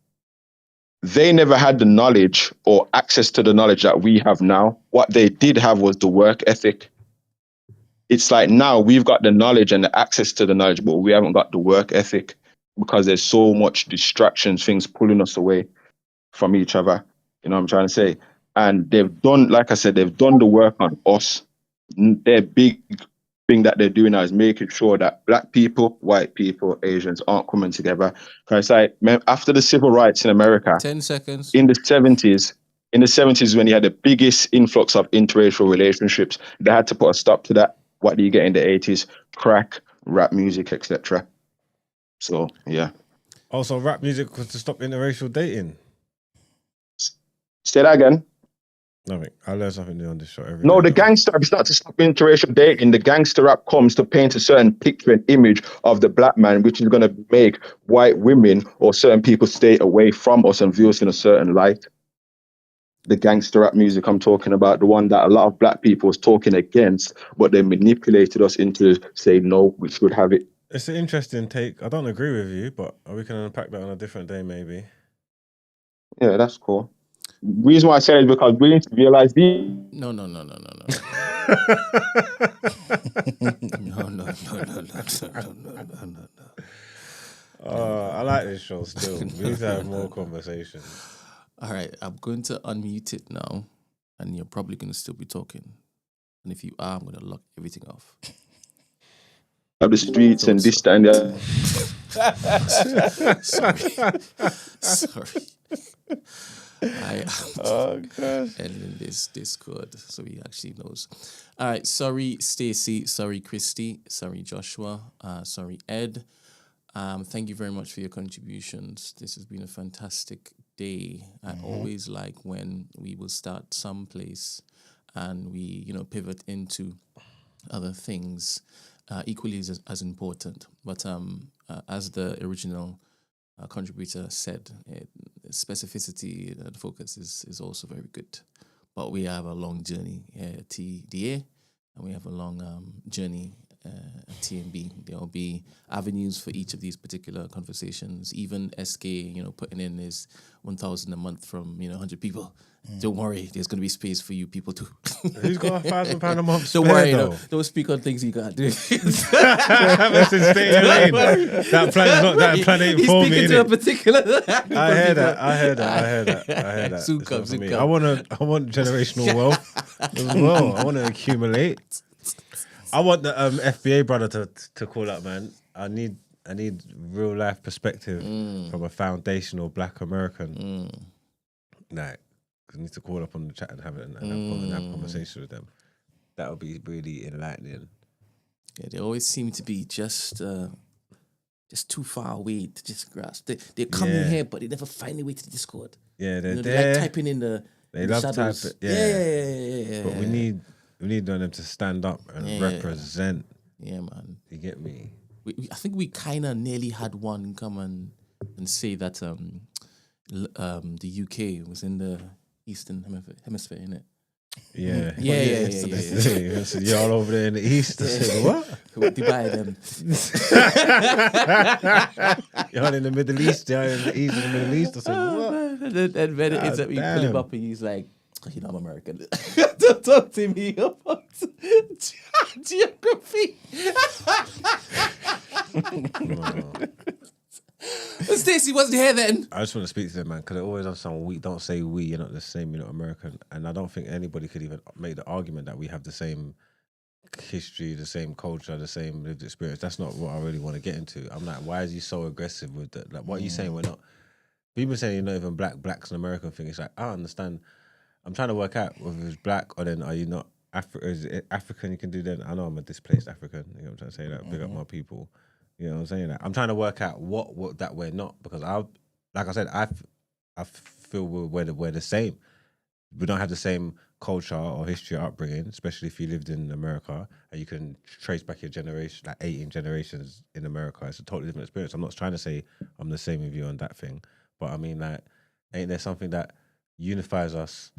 they never had the knowledge or access to the knowledge that we have now. What they did have was the work ethic. It's like now we've got the knowledge and the access to the knowledge, but we haven't got the work ethic because there's so much distractions, things pulling us away from each other. You know what I'm trying to say? And they've done, like I said, they've done the work on us. Their big thing that they're doing now is making sure that Black people, white people, Asians aren't coming together. Because like, after the civil rights in America, 10 seconds. in the 70s, when you had the biggest influx of interracial relationships, they had to put a stop to that. What do you get in the 80s? Crack, rap music, etc. So yeah. Also, rap music was to stop interracial dating. Say that again. Nothing. I learn something new on this show every No, day. the gangster rap is not to stop interracial dating. The gangster rap comes to paint a certain picture and image of the Black man, which is going to make white women or certain people stay away from us and view us in a certain light. The gangster rap music I'm talking about, the one that a lot of Black people was talking against, but they manipulated us into saying, no, we should have it. It's an interesting take. I don't agree with you, but we can unpack that on a different day, maybe. Yeah, that's cool. Reason why I say it is because we need to realize these. No. No. I like this show still. We need to have more conversations. All right, I'm going to unmute it now, and you're probably going to still be talking. And if you are, I'm going to lock everything off. Of the streets and this and that. Sorry. I am ending this Discord so he actually knows. All right, sorry Stacy, sorry Christy, sorry Joshua, sorry Ed. Thank you very much for your contributions. This has been a fantastic day. I always like when we will start someplace and we, pivot into other things equally as important. But as the original contributor said, specificity and focus is also very good. But we have a long journey at TDA, and we have a long journey at TMB. There will be avenues for each of these particular conversations. Even SK, putting in his 1,000 a month from 100 people. Don't worry, there's going to be space for you people too. Who's got £1,000 a month? Don't worry, don't speak on things you can't do. That's in stay in your lane. That plan ain't for me. He's speaking to a particular. I heard that. Soon comes. I want generational wealth as well. I want to accumulate. I want the FBA brother to call up, man. I need real life perspective from a foundational Black American. Like, I need to call up on the chat and have conversation with them. That would be really enlightening. Yeah, they always seem to be just too far away to just grasp. They come in here, but they never find a way to the Discord. Yeah, they're they like typing in the. They love shadows. typing. Yeah. But we need them to stand up and represent. Yeah, man. You get me? I think we kind of nearly had one come and say that the UK was in the Eastern Hemisphere, innit? Yeah. Yeah. So you're all over there in the East. I said, what? Dubai, them. You're in the Middle East. You're in the East and the Middle East. I said, what? And then it's that we pull him up and he's like, I'm American. Don't talk to me about geography. Stacey wasn't here then. I just want to speak to them, man, because they always have some we. Don't say we. You're not the same. You're not American. And I don't think anybody could even make the argument that we have the same history, the same culture, the same lived experience. That's not what I really want to get into. I'm like, why is he so aggressive with that? Like, what are you saying? We're not. People saying you're not even black's an American thing. It's like, I understand. I'm trying to work out whether it's black or then are you not is it African? You can do that. I know I'm a displaced African. You know what I'm trying to say? That big up my people. You know what I'm saying? Like, I'm trying to work out what that we're not, because like I said, I feel we're the same. We don't have the same culture or history or upbringing, especially if you lived in America and you can trace back your generation, like 18 generations in America. It's a totally different experience. I'm not trying to say I'm the same with you on that thing, but I mean, like, ain't there something that unifies us?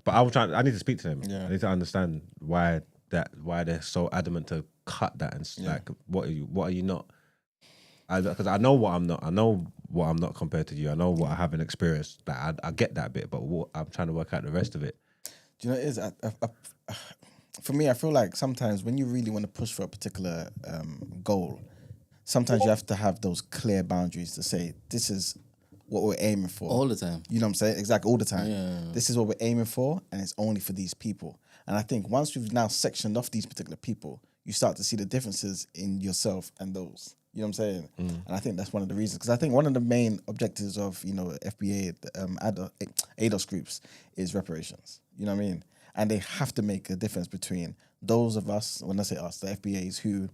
But I need to speak to them. Yeah. I need to understand why they're so adamant to cut that and like, what are you not? Because I know what I'm not. I know what I'm not compared to you. I know what I haven't experienced. Like, I get that bit, but what I'm trying to work out the rest of it. Do you know what it is? For me, I feel like sometimes when you really want to push for a particular goal, sometimes you have to have those clear boundaries to say, this is what we're aiming for. All the time. You know what I'm saying? Exactly, all the time. Yeah. This is what we're aiming for, and it's only for these people. And I think once we've now sectioned off these particular people, you start to see the differences in yourself and those. You know what I'm saying? And I think that's one of the reasons. Because I think one of the main objectives of, FBA, ADOS groups is reparations. You know what I mean? And they have to make a difference between those of us, when I say us, the FBAs who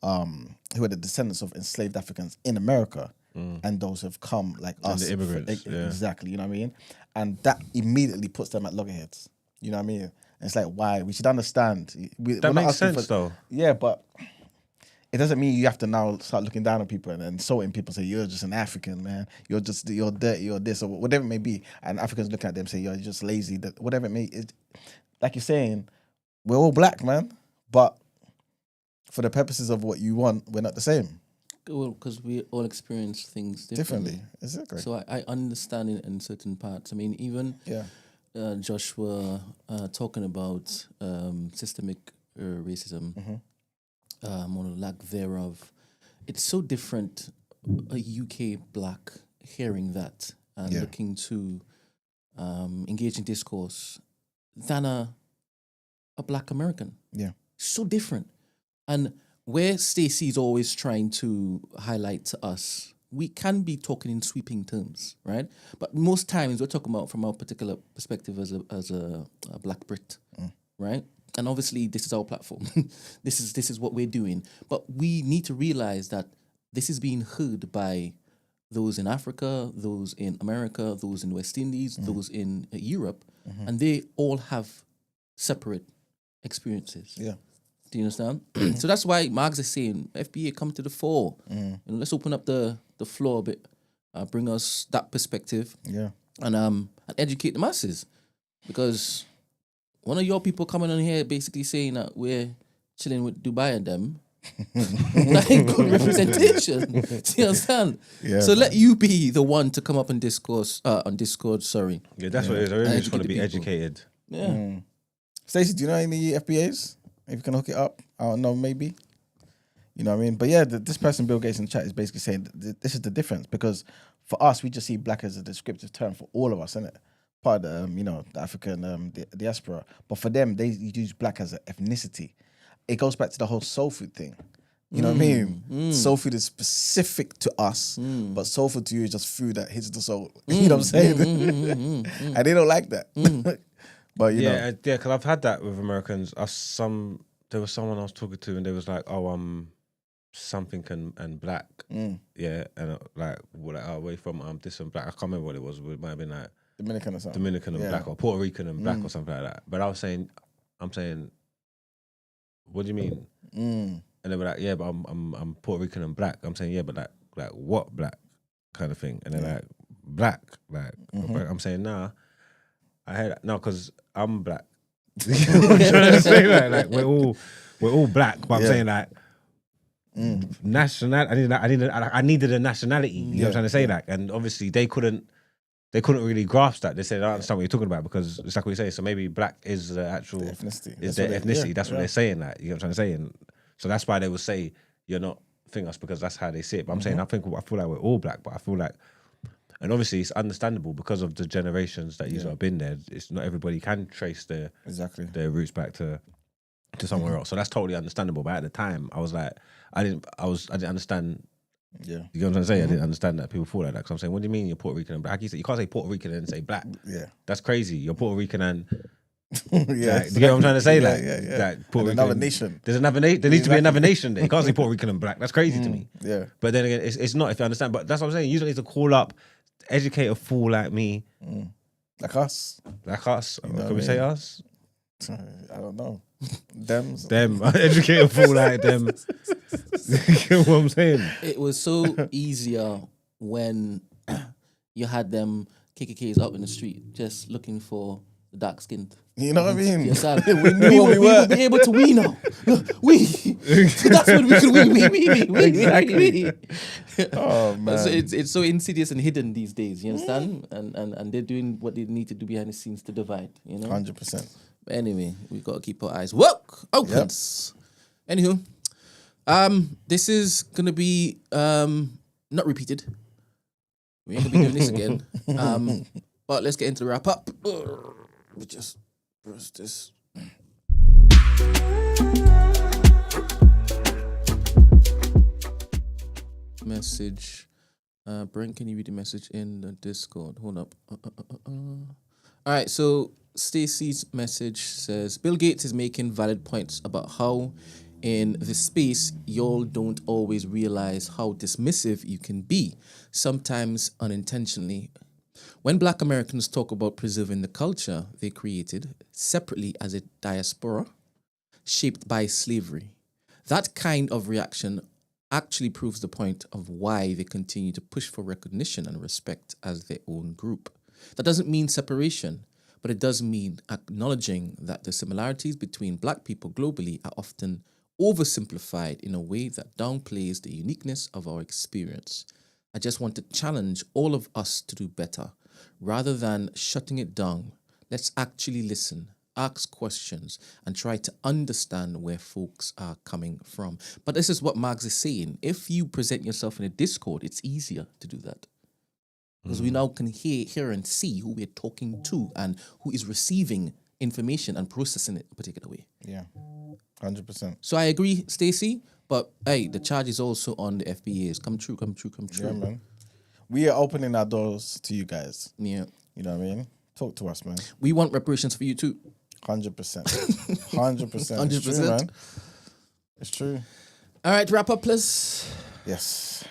are the descendants of enslaved Africans in America, and those who have come like And us. the immigrants, Exactly, you know what I mean? And that immediately puts them at loggerheads. You know what I mean? And it's like, why? We should understand. That makes sense, though. Yeah, but it doesn't mean you have to now start looking down on people and insulting people, say, you're just an African, man. You're dirty, you're this, or whatever it may be. And Africans looking at them say, you're just lazy, whatever it may be. Like you're saying, we're all black, man. But for the purposes of what you want, we're not the same. Well, because we all experience things differently. Exactly. So I understand it in certain parts. I mean, even Joshua talking about systemic racism, or lack thereof. It's so different, a UK black hearing that and looking to engage in discourse than a black American. Yeah. So different. And where Stacey's always trying to highlight to us, we can be talking in sweeping terms, right? But most times we're talking about from our particular perspective as a black Brit, right? And obviously this is our platform. This is what we're doing. But we need to realize that this is being heard by those in Africa, those in America, those in West Indies, those in Europe, and they all have separate experiences. Yeah. Do you understand? So that's why Marx is saying, FBA, come to the fore. And let's open up the floor a bit, bring us that perspective, and educate the masses. Because one of your people coming on here basically saying that we're chilling with Dubai and them, that ain't good representation. Do you understand? Yeah, so man. let you be the one to come up in discourse, on Discord, sorry. Yeah, that's what it is. I really just want to be Educate the people. educated. Yeah. Stacey, do you know any FBAs? If you can hook it up, I don't know, maybe. You know what I mean? But yeah, this person, Bill Gates in the chat, is basically saying this is the difference, because for us, we just see black as a descriptive term for all of us, isn't it? Part of the African diaspora. But for them, they use black as an ethnicity. It goes back to the whole soul food thing. You know what I mean? Soul food is specific to us, but soul food to you is just food that hits the soul. You know what I'm saying? And they don't like that. But you know, because I've had that with Americans. There was someone I was talking to, and they was like, "Oh, something and black, yeah," and away from this and black. I can't remember what it was. It might have been like Dominican or something. Dominican and black, or Puerto Rican and black, or something like that. But I'm saying, what do you mean? And they were like, "Yeah, but I'm Puerto Rican and black." I'm saying, "Yeah, but like what black kind of thing?" And they're like, "Black, like." I'm saying, "Nah." I heard no, because I'm black. You know what I'm trying to say? Like we're all black, but I'm saying like national. I needed a nationality. You know what I'm trying to say? Like, and obviously they couldn't really grasp that. They said, "I don't understand what you're talking about," because it's like what you say. So maybe black is the actual ethnicity. Is their ethnicity. That's what they're saying. Like, you know what I'm trying to say. And so that's why they will say you're not thing us, because that's how they see it. But I'm saying I feel like we're all black, but I feel like. And obviously, it's understandable because of the generations that you have been there. It's not everybody can trace their roots back to somewhere else. So that's totally understandable. But at the time, I was like, I didn't understand. Yeah, you know what I'm saying? I didn't understand that people thought like that. Because I'm saying, what do you mean you're Puerto Rican and black? You can't say Puerto Rican and say black. Yeah, that's crazy. You're Puerto Rican and Yeah. Like, do you get what I'm trying to say? Yeah, Like, yeah. like Puerto And another Rican- nation. There's another nation. There needs to be another nation there. You can't say Puerto Rican and black. That's crazy to me. Yeah. But then again, it's not, if you understand. But that's what I'm saying. You don't need to call up, educate a fool like me, Like us. like us. know Can what we I say mean? us? I don't know. Dems. Them. Educate a fool like them. You get what I'm saying? It was so easier when you had them KKKs out in the street just looking for the dark skinned. You know what I mean? Yes, I- We knew what we we were. would be able to we now. We. That's what we could we. Exactly. Oh man. So it's so insidious and hidden these days. You understand? And they're doing what they need to do behind the scenes to divide. You know. 100%. But anyway, we gotta keep our eyes open. Anywho, this is gonna be not repeated. We ain't gonna be doing this again. But let's get into the wrap up. We just press this. Message. Brent, can you read the message in the Discord? Hold up. All right, so Stacy's message says Bill Gates is making valid points about how in the space y'all don't always realize how dismissive you can be, sometimes unintentionally. When Black Americans talk about preserving the culture they created separately as a diaspora shaped by slavery, that kind of reaction actually proves the point of why they continue to push for recognition and respect as their own group. That doesn't mean separation, but it does mean acknowledging that the similarities between Black people globally are often oversimplified in a way that downplays the uniqueness of our experience. I just want to challenge all of us to do better. Rather than shutting it down, let's actually listen, ask questions, and try to understand where folks are coming from. But this is what Mags is saying. If you present yourself in a Discord, it's easier to do that. Because we now can hear and see who we're talking to and who is receiving information and processing it a particular way. Yeah. 100%. So I agree, Stacey, but hey, the charge is also on the FBAs. Come true. Yeah, man. We are opening our doors to you guys. Yeah. You know what I mean? Talk to us, man. We want reparations for you too. 100%. 100%. It's true, 100%. man. It's true. All right, wrap up, please. Yes.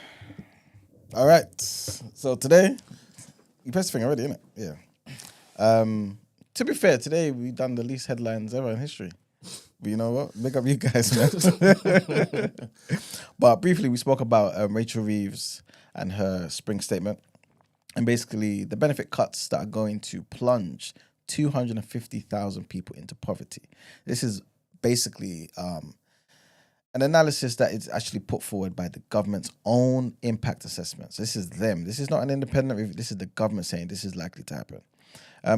All right. So today, you pressed the thing already, innit? Yeah. To be fair, today we done the least headlines ever in history. But you know what? Big up you guys, man. But briefly, we spoke about Rachel Reeves and her spring statement. And basically, the benefit cuts that are going to plunge 250,000 people into poverty. This is basically an analysis that is actually put forward by the government's own impact assessments. This is them. This is not an independent review. This is the government saying this is likely to happen.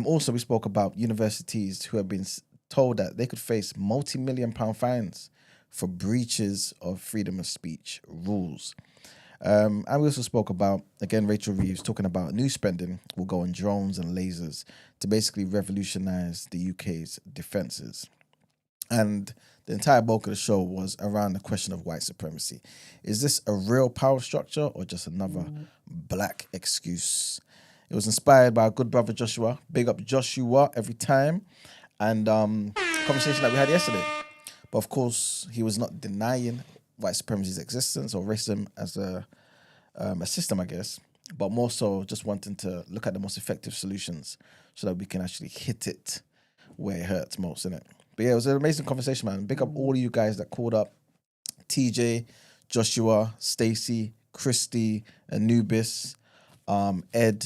Also, we spoke about universities who have been told that they could face multi-million-pound fines for breaches of freedom of speech rules. And we also spoke about, again, Rachel Reeves talking about new spending will go on drones and lasers to basically revolutionize the UK's defences. And the entire bulk of the show was around the question of white supremacy. Is this a real power structure or just another black excuse? It was inspired by our good brother Joshua. Big up Joshua every time. And conversation that we had yesterday. But of course, he was not denying white supremacy's existence or racism as a system, I guess, but more so just wanting to look at the most effective solutions so that we can actually hit it where it hurts most, innit? But yeah, it was an amazing conversation, man. Big up all of you guys that called up. TJ, Joshua, Stacy, Christy, Anubis, Ed.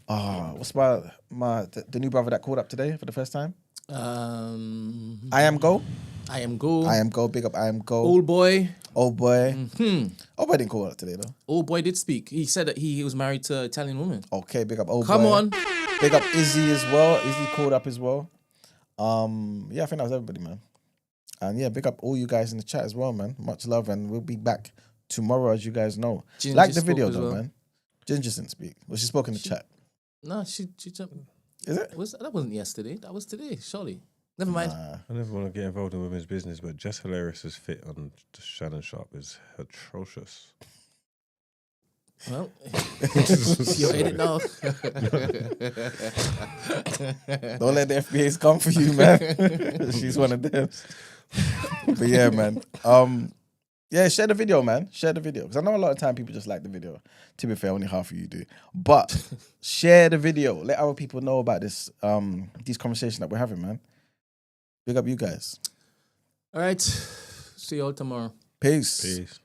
What's the new brother that called up today for the first time? I am Go. Big up I am Go. Old boy. Old boy didn't call up today though. Old boy did speak. He said that he was married to an Italian woman. Okay, big up old boy. Come on. Big up Izzy as well. Izzy called up as well. Yeah, I think that was everybody, man. And yeah, big up all you guys in the chat as well, man. Much love, and we'll be back tomorrow, as you guys know. Ginger like the spoke video as though, well. man. Ginger didn't speak. Well, she spoke in the chat. No, she jumped. Is it? That wasn't yesterday. That was today, surely. Never mind. I never want to get involved in women's business, but Jess Hilarious' fit on Shannon Sharp is atrocious. Well, you'll edit now. Don't let the FBA's come for you, man. She's one of them. But yeah, man. Yeah, share the video, man. Share the video. Because I know a lot of time people just like the video. To be fair, only half of you do. But share the video. Let other people know about this these conversations that we're having, man. Big up you guys. All right. See you all tomorrow. Peace. Peace.